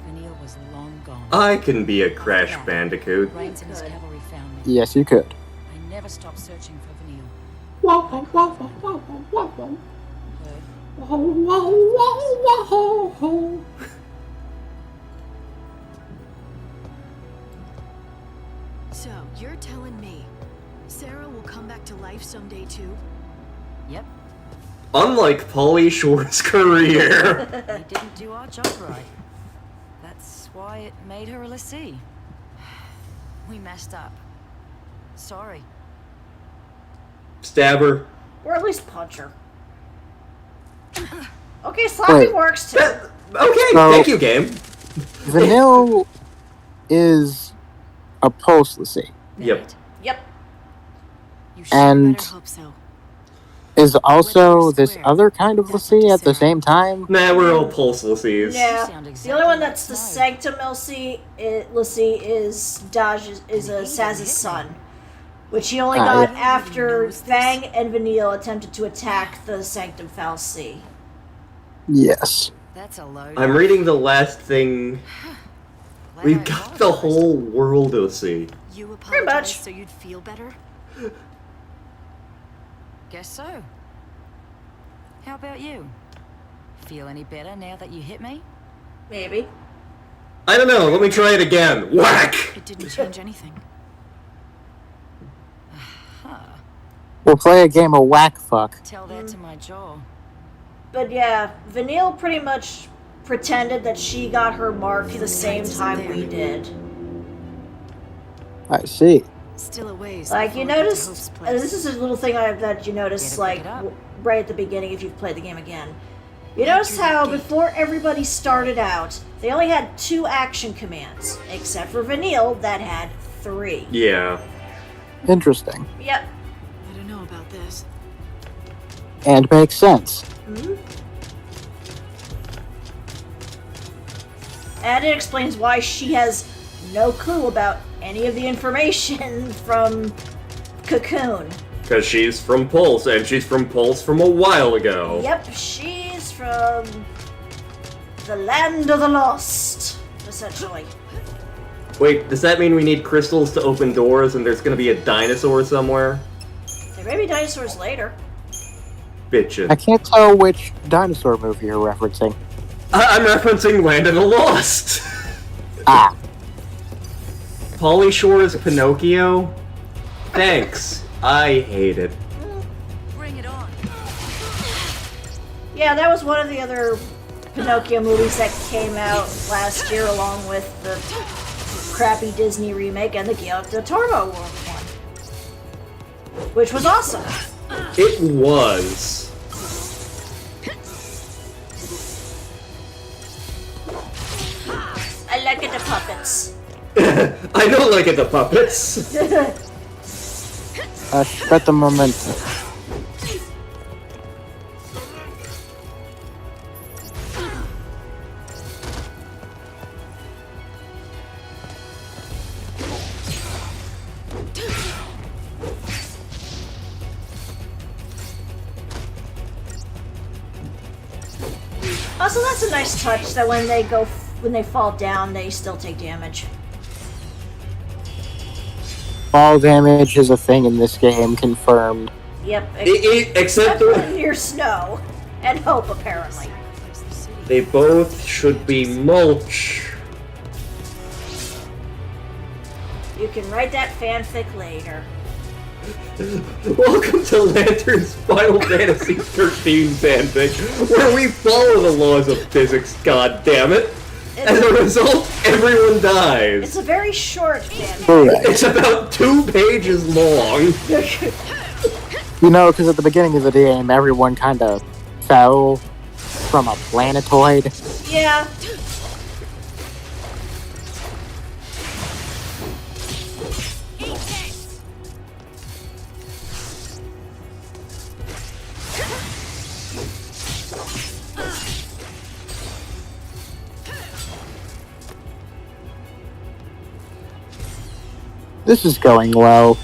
Vanille was long gone. I can be a Crash Bandicoot. Rains and his cavalry found me. Yes, you could. I never stopped searching for Vanille. Wow, wow, wow, wow, wow, wow, wow. Heard. Wow, wow, wow, wow, wow. So, you're telling me Sarah will come back to life someday too? Yep, Unlike Pauly Shore's career. we didn't do our job right. That's why it made her a lessee. We messed up. Sorry. Stab her. Or at least punch her. Okay, slapping Wait. works too. Okay, So- thank you, game. Vanille is a pulse lassie. Yep. Yep. You sure And- better hope so. Is also this other kind of lassie at the same time. Nah, we're all pulselessies. Yeah. sound The exactly only one like that's the Snow. Sanctum lassie is Daj is a Saz's son, which he only Ah, got yeah. after Fang and Vanille attempted to attack the Sanctum Fal'Cie. Yes. That's a load. I'm reading the last thing. Glad We've I got the apologized. whole world to see. You Pretty much. apologize so you'd feel better? Guess so. How about you? Feel any better now that you hit me? Maybe. I don't know, let me try it again. Whack! It didn't change anything. We'll play a game of whack fuck. Tell that to my jaw. But yeah, Vanille pretty much pretended that she got her mark the same time we did. I see. Still a ways. Like, you before we get to noticed, Hope's and place. this is a little thing that you notice, Gotta like, pick it up. right at the beginning if you've played the game again. You notice how before everybody started out, they only had 2 action commands, except for Vanille that had 3. Yeah. Interesting. Yep. I don't know about this. And makes sense. And it explains why she has no clue about any of the information from Cocoon. Because she's from Pulse, and she's from Pulse from a while ago. Yep, she's from the land of the lost, essentially. Wait, does that mean we need crystals to open doors and there's gonna be a dinosaur somewhere? There may be dinosaurs later. Bitchin'. I can't tell which dinosaur movie you're referencing. I'm referencing Land of the Lost! Ah, Pauly Shore's Pinocchio? Thanks. I hate it. Bring it on. Yeah, that was one of the other Pinocchio movies that came out last year, along with the crappy Disney remake and the Guillermo del Toro one, which was awesome. It was. I like it, the puppets. I don't like it, the puppets. aspetta un momento. Also, that's a nice touch that when they fall down, they still take damage. Fall damage is a thing in this game, confirmed. Yep, Except when near snow and hope, apparently. they both should be mulch. You can write that fanfic later. Welcome to Lantern's Final Fantasy XIII fanfic, where we follow the laws of physics, goddammit. As a result, everyone dies. It's a very short fanfic. Correct. It's about 2 pages long. You know, because at the beginning of the game, everyone kind of fell from a planetoid. Yeah. This is going well.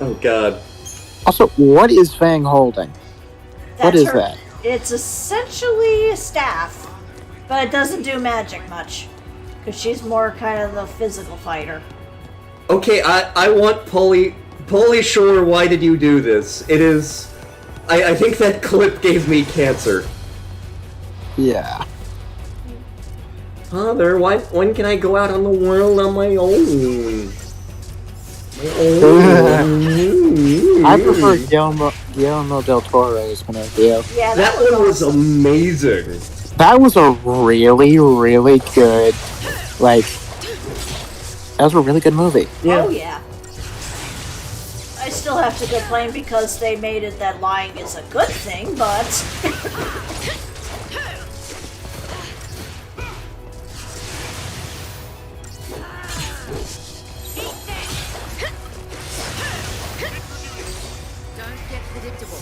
Oh god. Also, what is Fang holding? What That's is her- that? It's essentially a staff, but it doesn't do magic much. Because she's more kind of the physical fighter. Okay, I want Polly Shore, why did you do this? It is... I think that clip gave me cancer. Yeah. Father, when can I go out on the world on my own? I prefer Guillermo del Toro's Pinocchio. Yeah, That was one was awesome. amazing. That was a really, really good, that was a really good movie. Yeah. Oh, yeah. I still have to complain because they made it that lying is a good thing, but... Don't get predictable.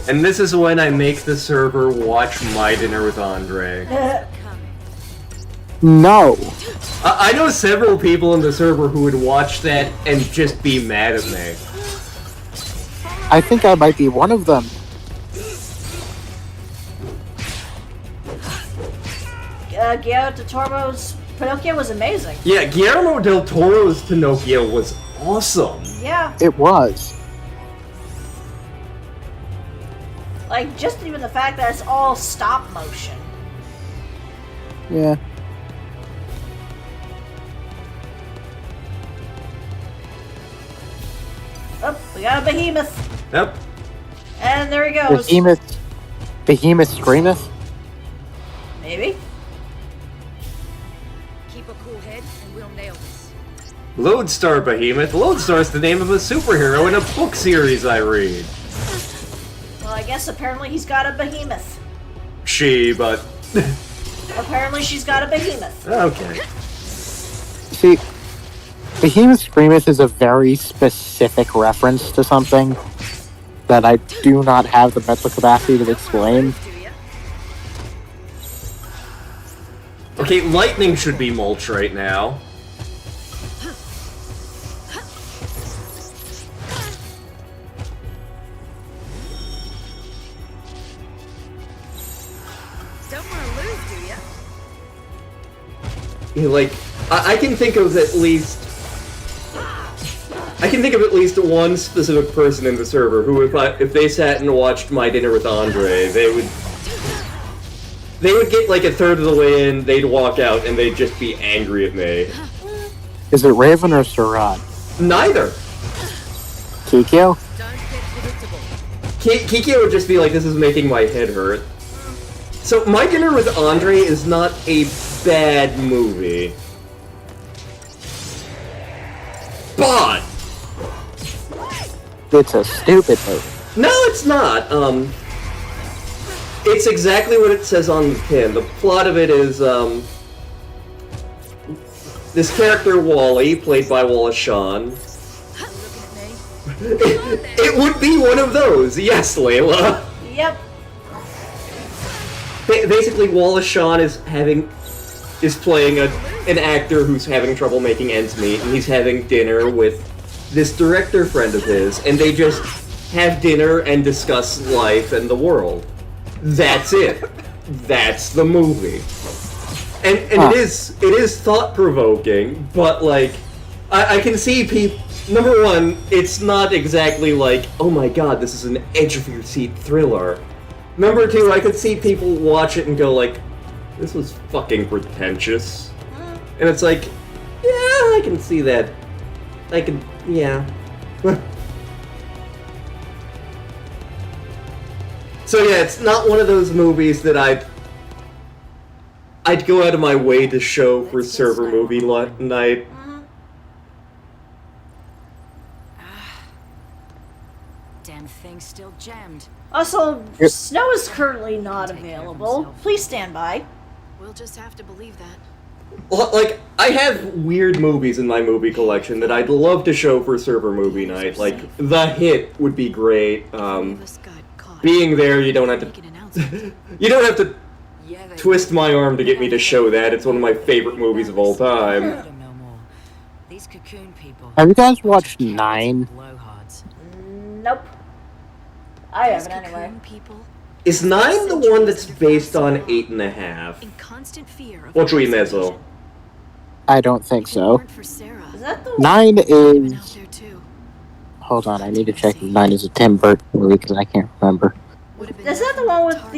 And this is when I make the server watch My Dinner with Andre. No. I know several people in the server who would watch that and just be mad at me. I think I might be one of them. Guillermo del Toro's Pinocchio was amazing. Yeah, Guillermo del Toro's Pinocchio was awesome. Yeah. It was. Like, just even the fact that it's all stop motion. Yeah. Oh, we got a behemoth. Yep. And there he goes. Behemoth Screameth? Maybe. Keep a cool head and we'll nail this. Lodestar Behemoth. Lodestar's the name of a superhero in a book series I read. Well, I guess apparently he's got a behemoth. But... Apparently she's got a behemoth. Okay. See, Behemoth Screameth is a very specific reference to something that I do not have the mental capacity to explain. Okay, lightning should be mulch right now. Don't want to lose, do ya? Like, I can think of at least... I can think of at least one specific person in the server who, if they sat and watched My Dinner with Andre, they would get like a third of the way in, they'd walk out, and they'd just be angry at me. Is it Raven or Saran? Neither. Kikyo? Don't get predictable. Kikyo would just be like, this is making my head hurt. So, My Dinner with Andre is not a bad movie. But... It's a stupid movie. No, it's not. It's exactly what it says on the pin. The plot of it is, this character, Wally, played by Wallace Shawn. It would be one of those, yes, Layla. Yep. Basically, Wallace Shawn is playing an actor who's having trouble making ends meet, and he's having dinner with this director friend of his, and they just have dinner and discuss life and the world. That's it. That's the movie. And it is thought-provoking, but like, I can see people. Number one, it's not exactly like, oh my god, this is an edge-of-your-seat thriller. Number two, I could see people watch it and go like, this was fucking pretentious. And it's like, yeah, I can see that. I can, yeah. So yeah, it's not one of those movies that I'd go out of my way to show for server movie night. Damn thing's still jammed. Also, snow is currently not available. Please stand by. We'll just have to believe that. Like, I have weird movies in my movie collection that I'd love to show for server movie night. Like, The Hit would be great. Being there, you don't have to... you don't have to twist my arm to get me to show that. It's one of my favorite movies of all time. These cocoon people. Have you guys watched 9? Nope. I haven't anyway. Is 9 the one that's based on 8.5? In constant fear of Ocho y meso. I don't think so. Is that the 9 is... Hold on, I need to check if 9 is a Tim Burton movie because I can't remember. Is that the one with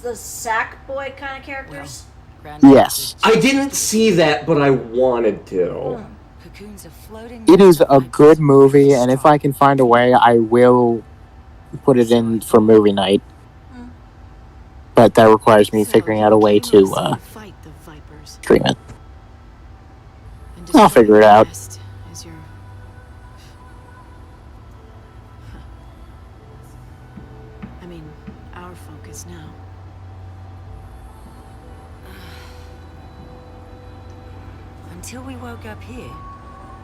the sack boy kind of characters? Yes. I didn't see that, but I wanted to. It is a good movie, and if I can find a way, I will put it in for movie night. But that requires me figuring out a way to stream it. I'll figure it out. I mean, our focus now. Until we woke up here.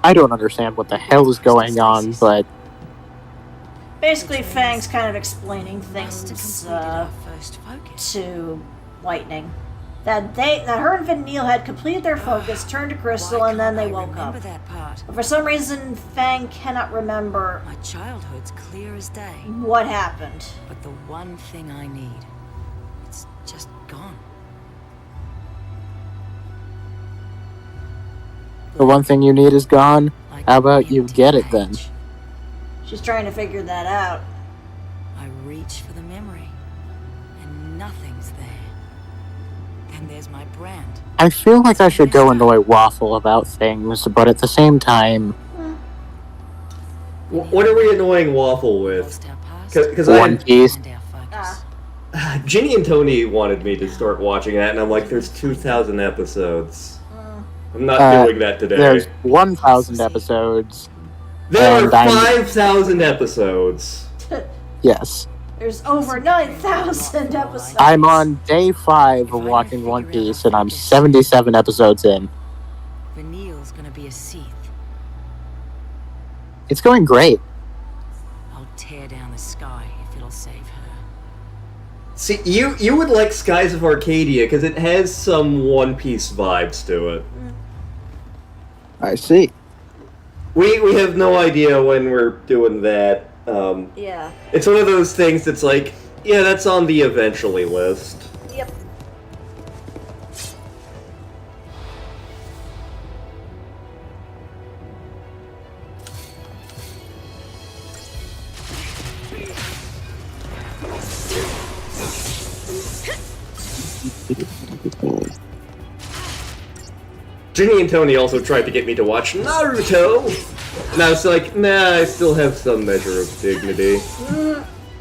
I don't understand what the hell is going on, but... Basically, Fang's kind of explaining things to Lightning. That her and Vin Neal had completed their focus, turned to Crystal, and then they woke up. But for some reason, Fang cannot remember My childhood's clear as day. what happened. But the one thing I need, it's just gone. The one thing you need is gone? How about you get it then? She's trying to figure that out. I reach for the memory, and nothing's there. Then there's my brand. I feel like I should go annoy Waffle about things, but at the same time... What are we annoying Waffle with? Because One Piece. Ginny and Tony wanted me to start watching that, and I'm like, there's 2,000 episodes. I'm not doing that today. There's 1,000 episodes. There are 5,000 episodes. Yes. There's over 9,000 episodes. I'm on day 5 of watching One Piece, and I'm 77 episodes in. Vanille's gonna be a Sith. It's going great. I'll tear down the sky if it'll save her. See, you would like Skies of Arcadia, because it has some One Piece vibes to it. I see. We have no idea when we're doing that. Yeah. It's one of those things that's like, yeah, that's on the eventually list. Yep. Ginny and Tony also tried to get me to watch Naruto, and I was like, nah, I still have some measure of dignity.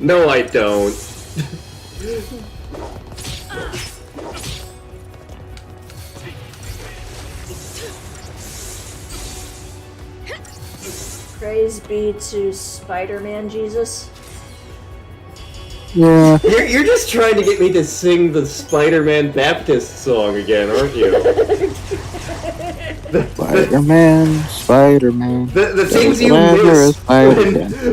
No, I don't. Praise be to Spider-Man Jesus. Yeah. You're just trying to get me to sing the Spider-Man Baptist song again, aren't you? Spider-Man, Spider-Man. The things you miss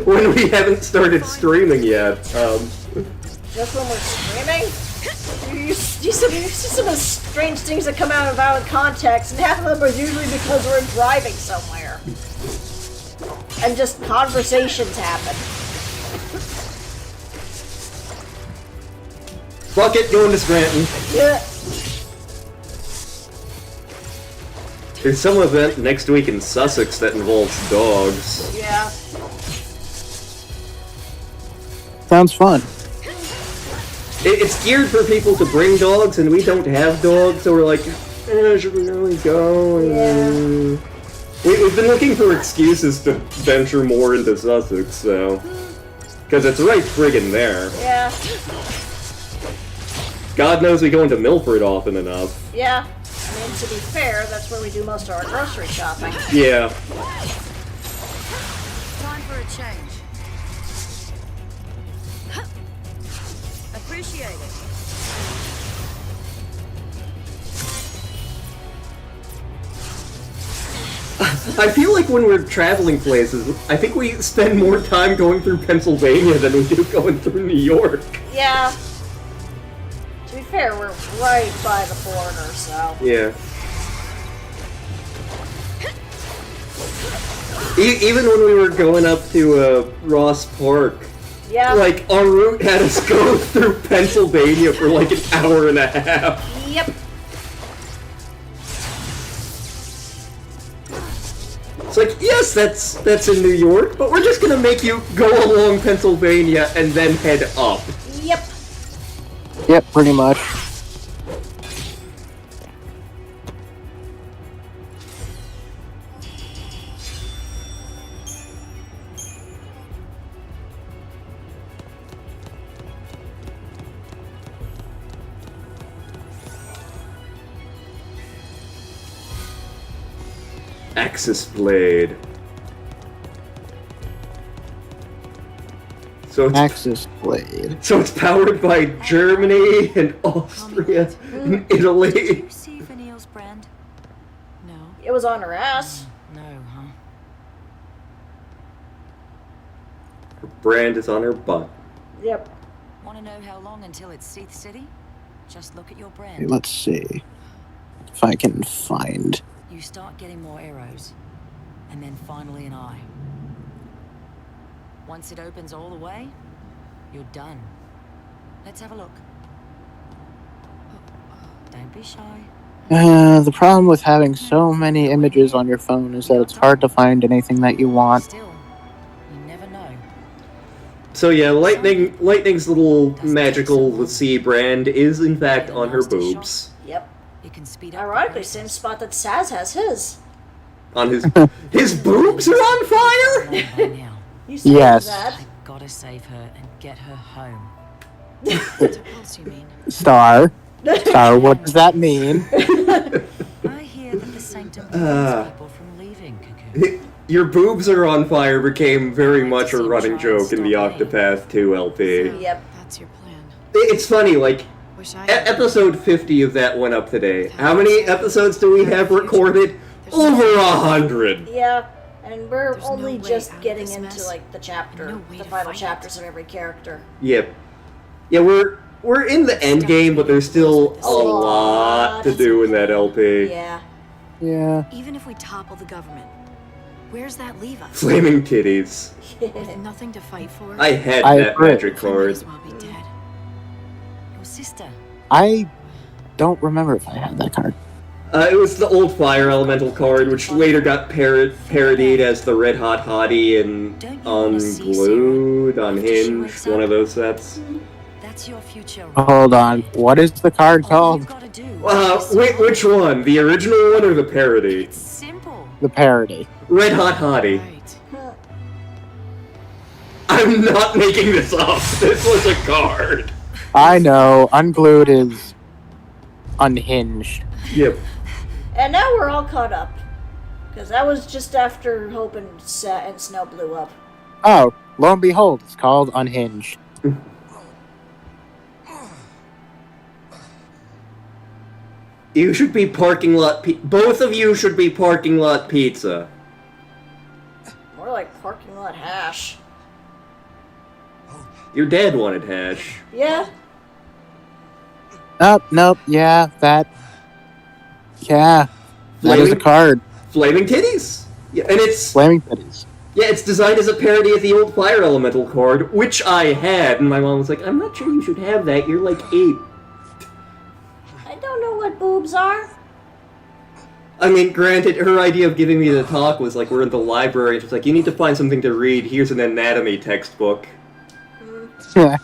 when we haven't started streaming yet. Just when we're streaming? You see some of the strange things that come out of context, and half of them are usually because we're driving somewhere. And just conversations happen. Fuck it, going to Scranton. Yeah. There's some event next week in Sussex that involves dogs. Yeah. Sounds fun. It's geared for people to bring dogs, and we don't have dogs, so we're like, should we really go? Yeah. We've been looking for excuses to venture more into Sussex, so... Because it's right friggin' there. Yeah. God knows we go into Milford often enough. Yeah. I mean, to be fair, that's where we do most of our grocery shopping. Yeah. Time for a change. Appreciate it. I feel like when we're traveling places, I think we spend more time going through Pennsylvania than we do going through New York. Yeah. To be fair, we're right by the border, so. Yeah. Even when we were going up to Ross Park, Yeah. like, our route had us go through Pennsylvania for like an hour and a half. Yep. It's like, yes, that's in New York, but we're just gonna make you go along Pennsylvania and then head up. Yep. Yep, pretty much. Axis Blade. So it's, Axis Blade. so it's powered by Germany and Austria and Italy. Did you see Vanille's brand? No. It was on her ass. No, huh? Her brand is on her butt. Yep. Want to know how long until it's Seath City? Just look at your Okay, brand. let's see if I can find. You start getting more arrows, and then finally an eye. Once it opens all the way, you're done. Let's have a look. Don't be shy. The problem with having so many images on your phone is that it's hard to find anything that you want. Still, you never know. So yeah, Lightning's little magical sea brand is in fact on her boobs. Yep. It can speed up. Ironically, same spot that Saz has his. On his boobs are on fire? You see Yes. that? I gotta save her and get her home. What else you mean? Star, what does that mean? I hear that the sanctum prevents people from leaving, Cocoon. Your boobs are on fire became very much a running joke in the Octopath 2 LP. Yep. That's your plan. It's funny, like, Wish I had episode 50 of that went up today. How many episodes do we have recorded? Over 100! Yeah. And we're There's no only way just out of getting this into mess, like the chapter, and no way the to final fight chapters of every character. Yep. Yeah, we're in the end game, but there's still a lot to do in that LP. Yeah. Yeah. Even if we topple the government, where's that leave us? Flaming titties. With nothing to fight for? I had I that agree. magic I might card. as well be dead. Your sister. I don't remember if I had that card. It was the old Fire Elemental card, which later got parodied as the Red Hot Hottie and Unglued, Unhinged, one of those sets. That's your future. Hold on. What is the card All called? you've gotta do Which one? The original one or the parody? It's simple. The parody. Red Hot Hottie. Right. I'm not making this up. This was a card. I know. Unglued is unhinged. Yep. And now we're all caught up. Because that was just after Hope and Snow blew up. Oh, lo and behold, it's called Unhinged. You should be parking lot. Both of you should be parking lot pizza. More like parking lot hash. Your dad wanted hash. Yeah. Nope, yeah, that. Yeah. That is a Flaming- card. Flaming titties. Yeah, and it's Flaming Titties. yeah, it's designed as a parody of the old Fire Elemental card, which I had, and my mom was like, "I'm not sure you should have that. You're like 8." I don't know what boobs are. I mean, granted, her idea of giving me the talk was like, we're in the library, and she's like, you need to find something to read. Here's an anatomy textbook. Yeah.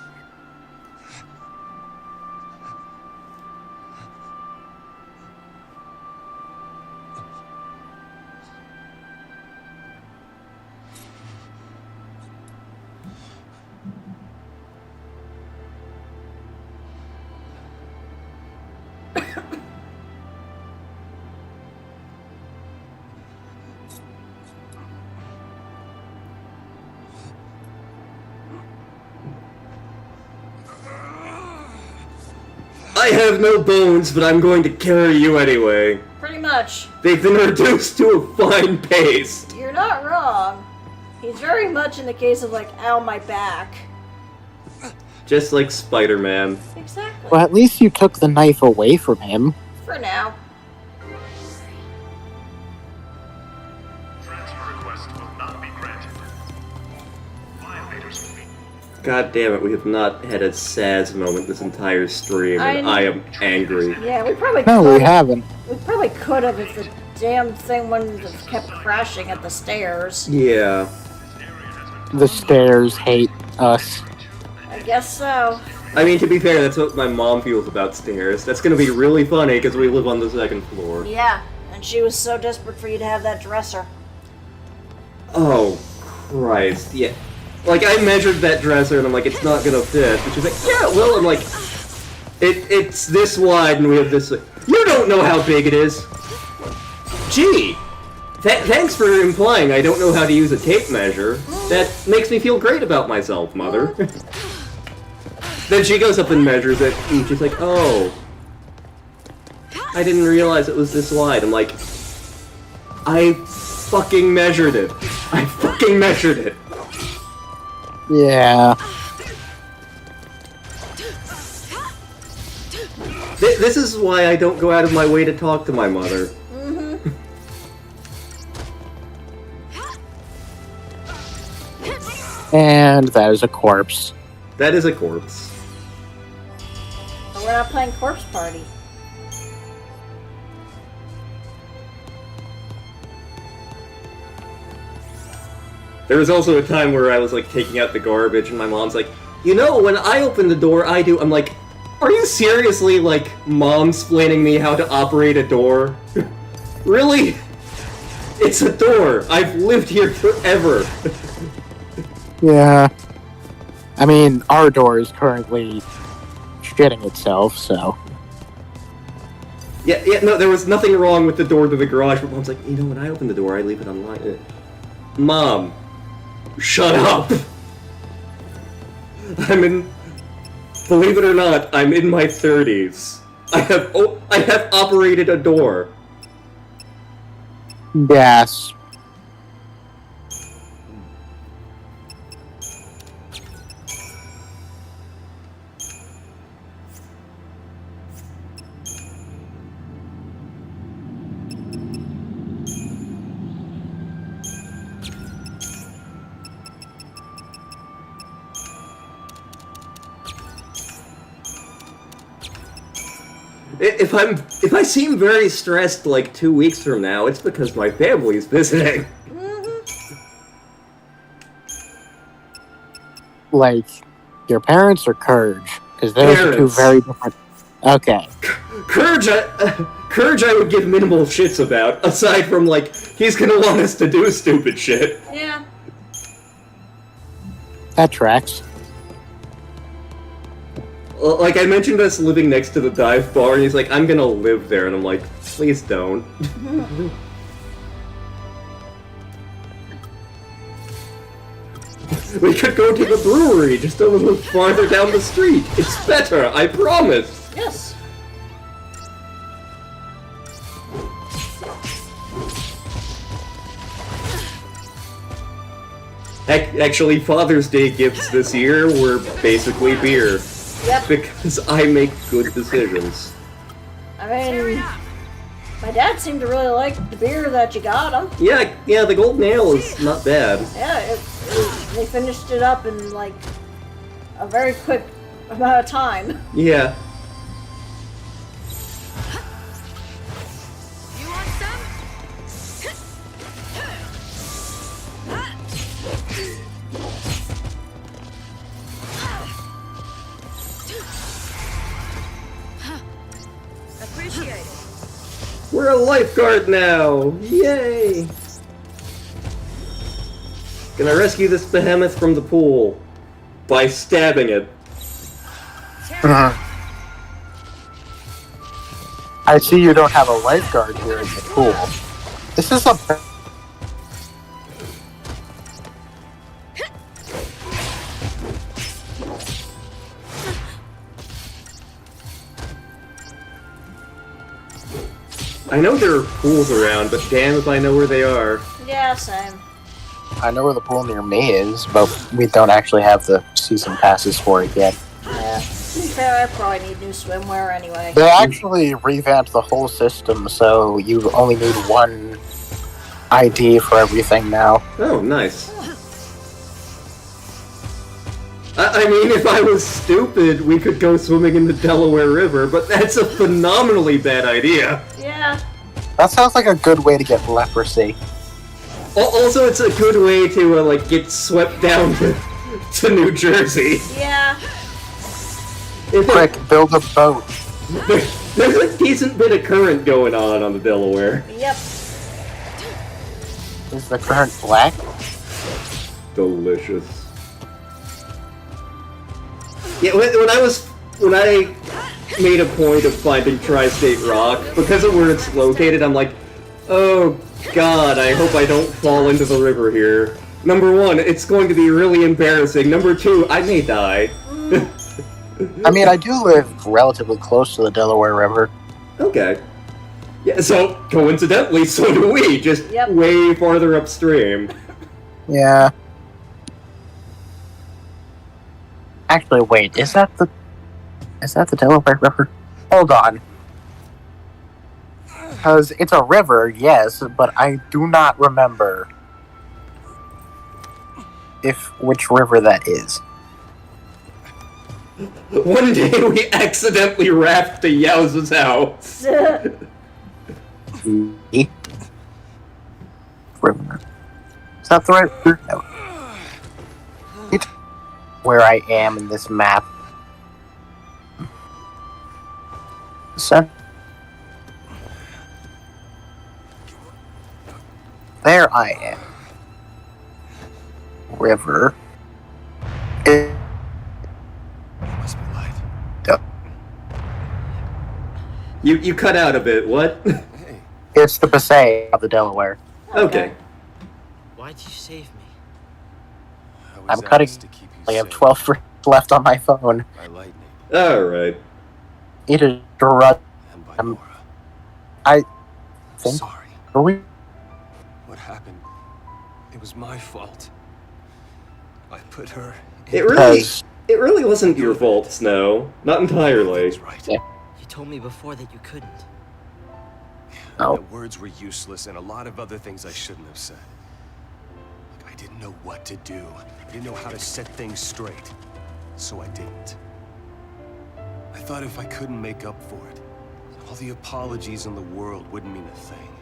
I have no bones, but I'm going to carry you anyway. Pretty much. They've been reduced to a fine paste. You're not wrong. He's very much in the case of like, ow, my back. Just like Spider-Man. Exactly. Well, at least you took the knife away from him. For now. Transfer request will not be granted. Violators will be... God damn it, we have not had a Saz moment this entire stream, and I am angry. Yeah, we probably No, could. we haven't. We probably could have if the damn thing wouldn't have kept crashing at the stairs. Yeah. The stairs hate us. I guess so. I mean, to be fair, that's what my mom feels about stairs. That's gonna be really funny, because we live on the second floor. Yeah, and she was so desperate for you to have that dresser. Oh, Christ, yeah. Like, I measured that dresser, and I'm like, it's not gonna fit. And she's like, yeah, well, I'm like, it's this wide, and we have this... You don't know how big it is! Gee! Thanks for implying I don't know how to use a tape measure. That makes me feel great about myself, Mother. Then she goes up and measures it, and she's like, oh. I didn't realize it was this wide. I'm like, I fucking measured it. I fucking measured it. Yeah. This is why I don't go out of my way to talk to my mother. And that is a corpse. That is a corpse. But we're not playing Corpse Party. There was also a time where I was like taking out the garbage and my mom's like, you know, when I open the door, I do. I'm like, are you seriously like mom-splaining me how to operate a door? Really? It's a door. I've lived here forever. Yeah. I mean, our door is currently shitting itself, so... Yeah, no, there was nothing wrong with the door to the garage, but Mom's like, you know, when I open the door, I leave it unlocked. Mom, shut up! Believe it or not, I'm in my 30s. I have operated a door. Yes. If I seem very stressed like 2 weeks from now, it's because my family's visiting. Like, your parents or Courage? Because those are two Parents. very different... Okay. Courage I would give minimal shits about, aside from, like, he's gonna want us to do stupid shit. Yeah. That tracks. Like, I mentioned us living next to the dive bar, and he's like, I'm gonna live there, and I'm like, please don't. We could go to the brewery just a little farther down the street. It's better, I promise. Yes. Actually, Father's Day gifts this year were basically beer. Yep. Because I make good decisions. I mean, my dad seemed to really like the beer that you got him. Yeah, the Golden Ale is not bad. Yeah, they finished it up in like a very quick amount of time. Yeah. You want some? Appreciate it. We're a lifeguard now! Yay! Gonna rescue this behemoth from the pool by stabbing it. I see you don't have a lifeguard here in the pool. This is a... I know there are pools around, but damn if I know where they are. Yeah, same. I know where the pool near me is, but we don't actually have the season passes for it yet. Yeah. To be fair, I probably need new swimwear anyway. They actually revamped the whole system, so you only need one ID for everything now. Oh, nice. I mean, if I was stupid, we could go swimming in the Delaware River, but that's a phenomenally bad idea. Yeah. That sounds like a good way to get leprosy. Also, it's a good way to, like, get swept down to New Jersey. Yeah. Quick, build a boat. There's a decent bit of current going on the Delaware. Yep. Is the current black? Delicious. Yeah, when I made a point of finding Tri-State Rock, because of where it's located, I'm like, oh god, I hope I don't fall into the river here. Number one, it's going to be really embarrassing. Number two, I may die. I mean, I do live relatively close to the Delaware River. Okay. Yeah, so, coincidentally, so do we, just way farther upstream. Yeah. Actually, wait, is that the Delaware River? Hold on. Because it's a river, yes, but I do not remember which river that is. One day we accidentally raft to Yowza's house. River. Is that the right river? No. It's where I am in this map. So, there I am. River. It must be light. You cut out a bit, what? It's the Passaic of the Delaware. Okay. Why'd you save me? I'm cutting. I have 12 frames left on my phone. Alright. It is run. I think. Sorry. Are we? What happened? It was my fault. I put her. It really wasn't your fault, Snow. Not entirely. Right. Yeah. You told me before that you couldn't. No. The words were useless, and a lot of other things I shouldn't have said. Like, I didn't know what to do. I didn't know how to set things straight. So I didn't. I thought if I couldn't make up for it, all the apologies in the world wouldn't mean a thing.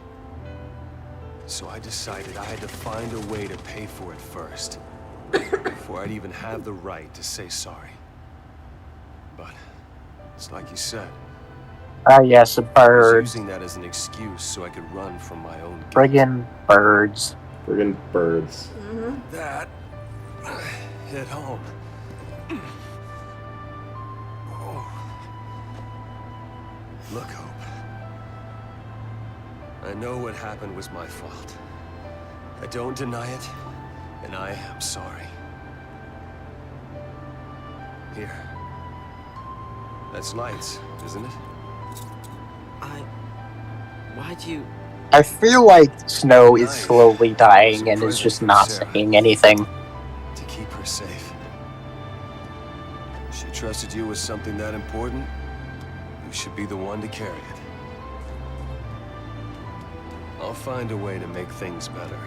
So I decided I had to find a way to pay for it first, before I'd even have the right to say sorry. But it's like you said. Yes, a I was bird. using that as an excuse so I could run from my own guilt. Friggin' birds. Friggin' birds. That hit home. Oh. Look, Hope. I know what happened was my fault. I don't deny it, and I am sorry. Here. That's lights, isn't it? Why'd you... I feel like Snow is slowly dying and is just not saying anything. To keep her safe. She trusted you with something that important. You should be the one to carry it. I'll find a way to make things better.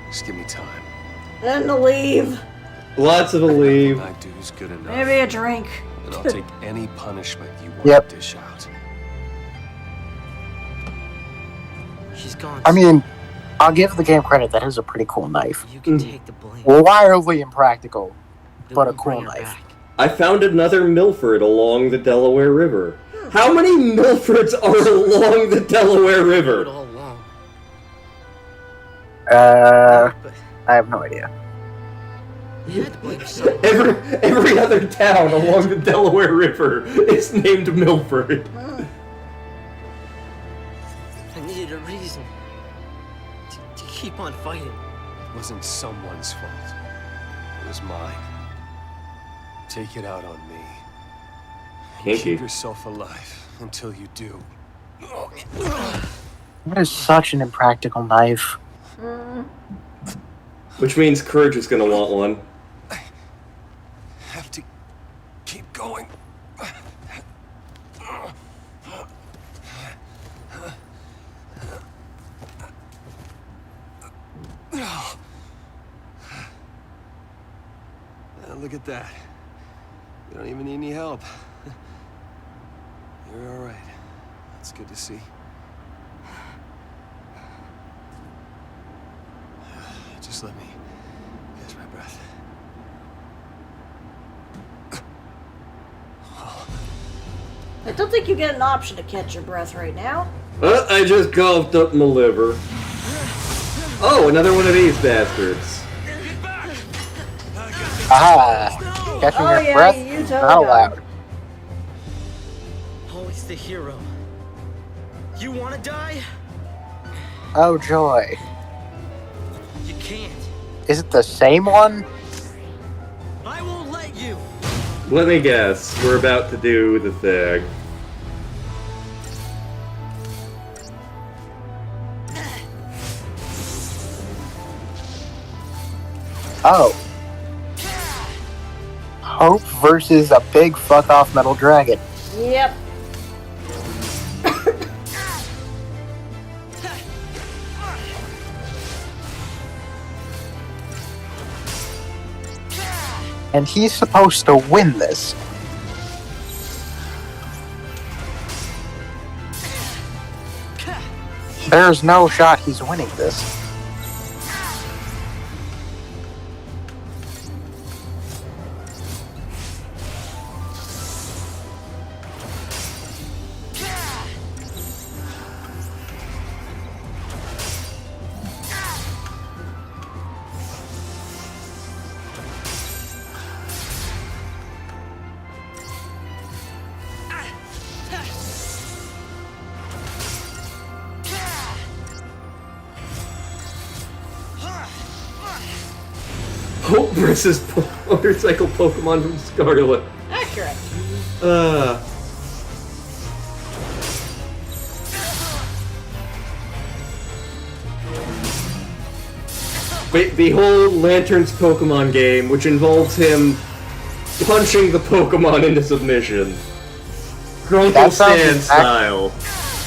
Just give me time. Then to leave. Lots of a leave. What I do is good enough. Maybe a drink. And I'll take any punishment you want to dish out. She's gone. I mean, I'll give the game credit. That is a pretty cool knife. You can take the blame. Wildly impractical, but a cool knife. I found another Milford along the Delaware River. How many Milfords are along the Delaware River? All along. I have no idea. You had to blame someone. Every other town along the Delaware River is named Milford. keep on fighting. It wasn't someone's fault. It was mine. Take it out on me. Kinky. Keep yourself alive until you do. That is such an impractical knife. Which means Courage is gonna want one. I have to keep going. Look at that. You don't even need any help. You're all right. That's good to see. Just let me catch my breath. I don't think you get an option to catch your breath right now. I just golfed up my liver. Oh, another one of these bastards. Ah, catching Oh, your yeah, breath? you totally Not got allowed. Always the hero. You wanna die? Oh, joy. You can't. Is it the same one? I won't let you. Let me guess. We're about to do the thing. Oh. Hope versus a big fuck-off metal dragon. Yep. And he's supposed to win this. There's no shot he's winning this. Hope versus motorcycle Pokemon from Scarlet. Accurate. The whole Lanterns Pokemon game, which involves him punching the Pokemon into submission. Grunkle Sand style.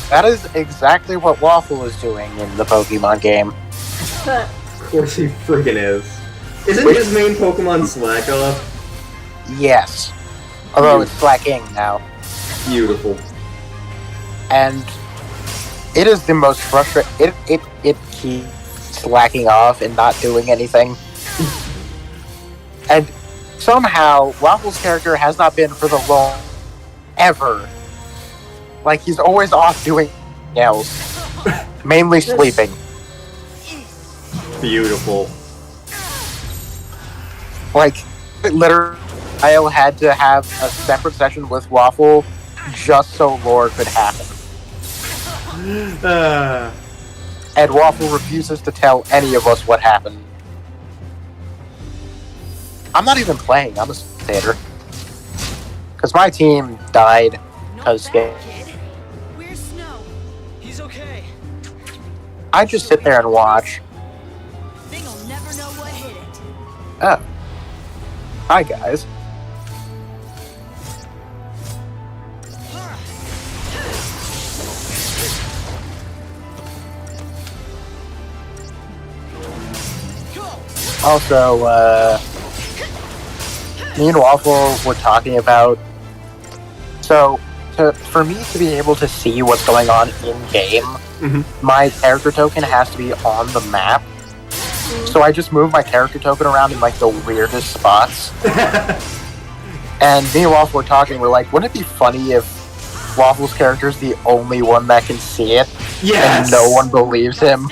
That is exactly what Waffle is doing in the Pokemon game. Of course he friggin' is. Isn't his main Pokemon Slackoff? Yes. Although it's slacking now. Beautiful. And it is the most frustrating. It keeps slacking off and not doing anything. And somehow, Waffle's character has not been for the long ever. Like, he's always off doing else. Mainly sleeping. Beautiful. Like, literally, I had to have a separate session with Waffle just so lore could happen. And Waffle refuses to tell any of us what happened. I'm not even playing, I'm a spectator. Because my team died because Where's Snow? He's okay. I just sit there and watch. Thing'll never know what hit it. Oh. Hi, guys. Also, me and Waffle were talking about... So, for me to be able to see what's going on in-game, my character token has to be on the map. So I just move my character token around in, like, the weirdest spots. And me and Waffle were talking, we're like, wouldn't it be funny if Waffle's character's the only one that can see it? Yes! And no one believes him?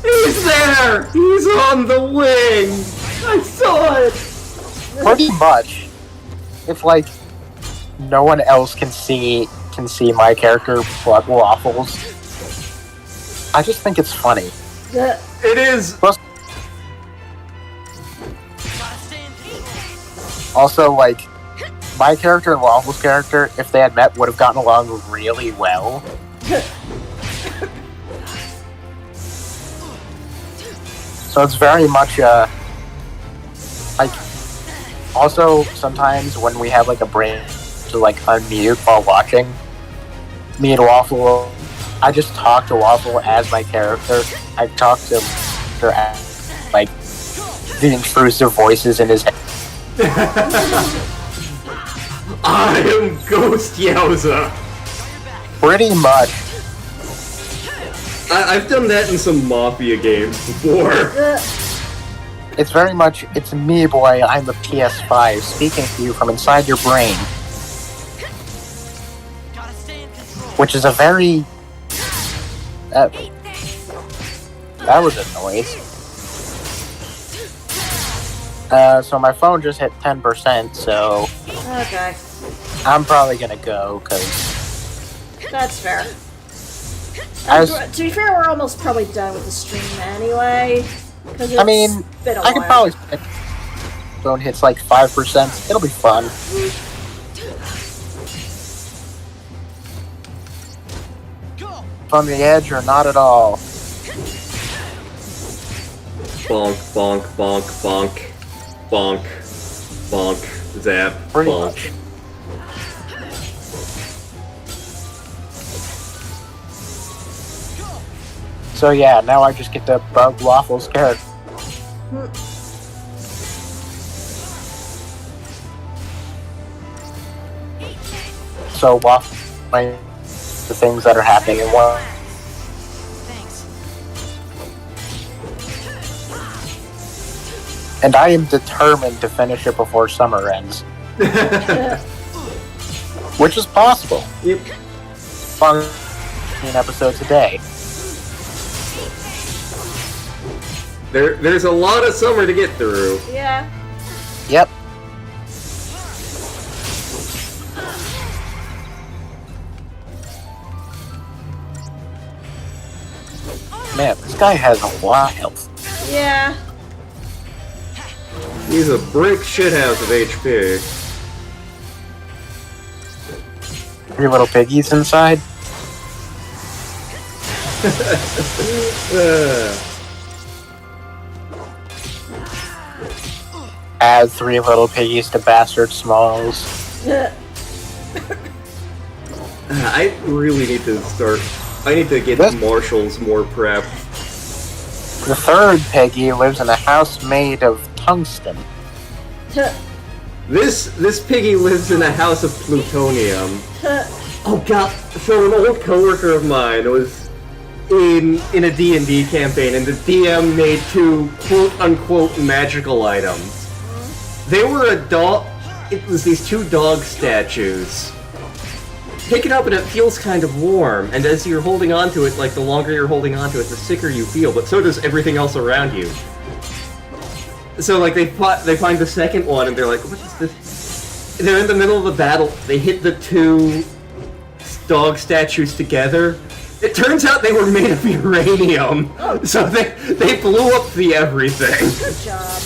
He's there! He's on the wing! I saw it! Pretty much. If, like, no one else can see my character but Waffles. I just think it's funny. It is. Plus, also, like, my character and Waffle's character, if they had met, would have gotten along really well. So it's very much, like, also, sometimes when we have, like, a brain to, like, unmute while watching, me and Waffle, I just talk to Waffle as my character. I talk to her as, like, the intrusive voices in his head. I am Ghost Yowza. Pretty much. I've done that in some Mafia games before. It's very much, it's me, boy, I'm the PS5, speaking to you from inside your brain. Which is a very... That was a noise. So my phone just hit 10%, so... Okay. I'm probably gonna go, because... That's fair. To be fair, we're almost probably done with the stream anyway. Because I mean, been a I could while. probably... Phone hits like 5%, it'll be fun. On the edge or not at all. Bonk, bonk, bonk, bonk. Bonk. Bonk. Zap. Pretty bonk. much. So yeah, now I just get to bug Waffle's character. So Waffle, like, the things that are happening in one. Thanks. And I am determined to finish it before summer ends. Which is possible. Yep. 15 episodes a day. There's a lot of summer to get through. Yeah. Yep. Man, this guy has a lot of health. Yeah. He's a brick shithouse of HP. 3 little piggies inside. Add 3 little piggies to Bastard Smalls. I really need to start. I need to get Marshall's more prepped. The 3rd piggy lives in a house made of tungsten. This piggy lives in a house of plutonium. Oh god! So an old coworker of mine was in a D&D campaign, and the DM made 2 quote-unquote magical items. They were a dog. It was these 2 dog statues. Pick it up and it feels kind of warm, and as you're holding on to it, like, the longer you're holding on to it, the sicker you feel, but so does everything else around you. So, like, they find the second one, and they're like, what is this? They're in the middle of a battle, they hit the 2 dog statues together. It turns out they were made of uranium, so they blew up the everything. Good job.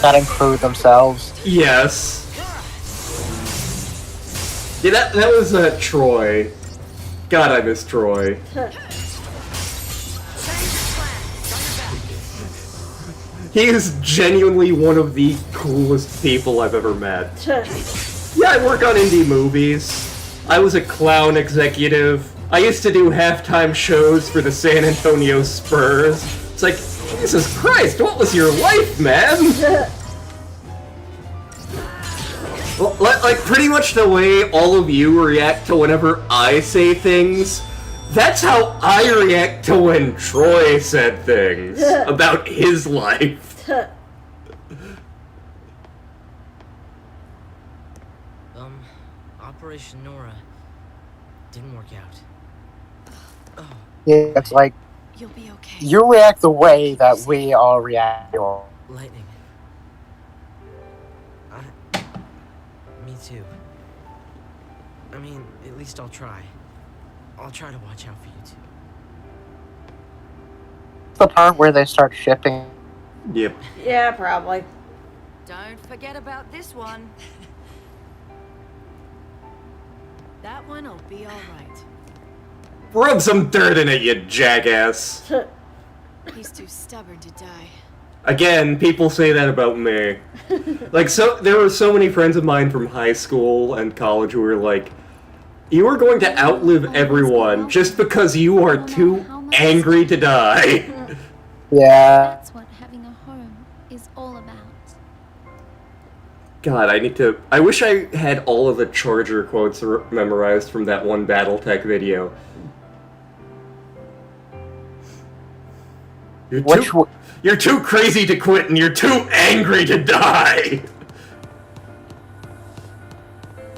That include themselves. Yes. Yeah, that was Troy. God, I miss Troy. He is genuinely one of the coolest people I've ever met. Yeah, I work on indie movies. I was a clown executive. I used to do halftime shows for the San Antonio Spurs. It's like, Jesus Christ, what was your life, man? Well, like, pretty much the way all of you react to whenever I say things, that's how I react to when Troy said things about his life. Operation Nora didn't work out. Yeah, it's like, You'll be okay. you react the way that we all react. Lightning. Me too. I mean, at least I'll try. I'll try to watch out for you two. the part where they start shipping? Yep. Yeah, probably. Don't forget about this one. That one'll be all right. Rub some dirt in it, you jackass. He's too stubborn to die. Again, people say that about me. Like, so there were so many friends of mine from high school and college who were like, you are going to outlive everyone just because you are too angry to die. Yeah. That's what having a home is all about. God, I wish I had all of the Charger quotes memorized from that one Battletech video. You're too crazy to quit and you're too angry to die!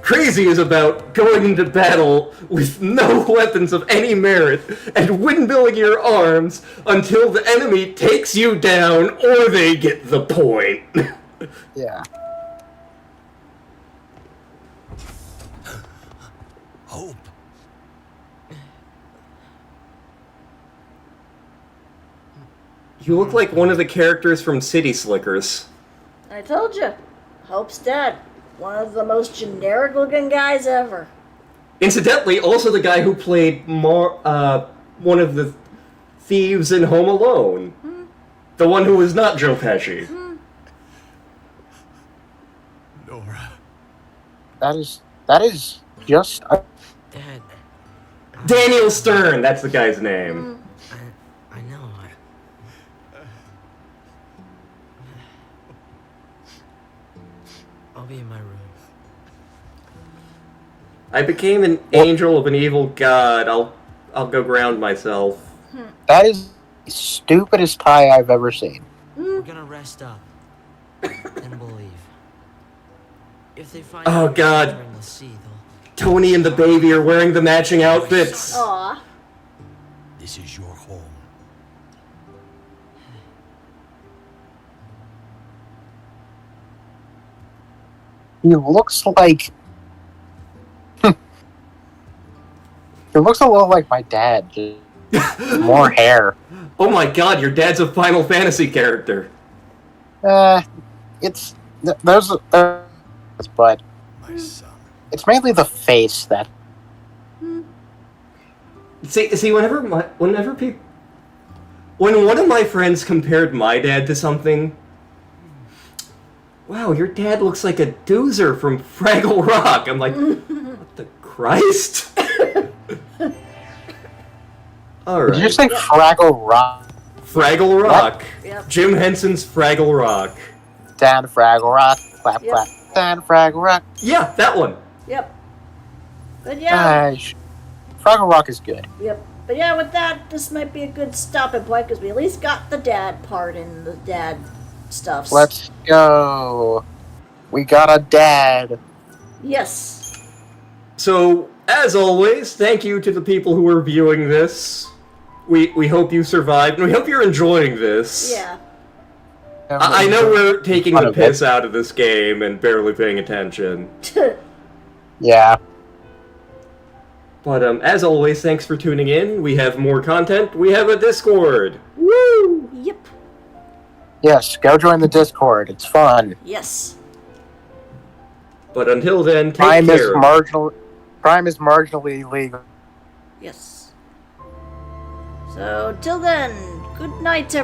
Crazy is about going into battle with no weapons of any merit and windmilling your arms until the enemy takes you down or they get the point. Yeah. Hope. You look like one of the characters from City Slickers. I told you. Hope's dead. One of the most generic-looking guys ever. Incidentally, also the guy who played one of the thieves in Home Alone. The one who was not Joe Pesci. Nora. That is just Dad, Daniel Stern, that's the guy's name. I know. I'll be in my room. I became an angel of an evil god. I'll go ground myself. that is the stupidest pie I've ever seen. We're gonna rest up, and we'll leave. If they find Oh, out God. we're in the sea, they'll... Tony and the baby are wearing the matching outfits. Aw. This is your home. He looks like... He looks a little like my dad. Just more hair. Oh my god, your dad's a Final Fantasy character. It's... There's... But... My son. It's mainly the face that... See, when one of my friends compared my dad to something, wow, your dad looks like a doozer from Fraggle Rock. I'm like, what the Christ? Alright. Did you say Fraggle Rock? Fraggle Rock. Yep. Jim Henson's Fraggle Rock. Dan Fraggle Rock. Clap, Yep. clap. Dan Fraggle Rock. Yeah, that one. Yep. But yeah. Fraggle Rock is good. Yep. But yeah, with that, this might be a good stopping point because we at least got the dad part in the dad stuffs. Let's go. We got a dad. Yes. So, as always, thank you to the people who are viewing this. We hope you survived, and we hope you're enjoying this. Yeah. I know we're taking Fun the of piss out of this game and barely paying attention. Yeah. But as always, thanks for tuning in. We have more content. We have a Discord. Woo! Yep. Yes, go join the Discord. It's fun. Yes. But until then, take Crime care. Crime is marginally legal. Yes. So, till then, good night, everyone.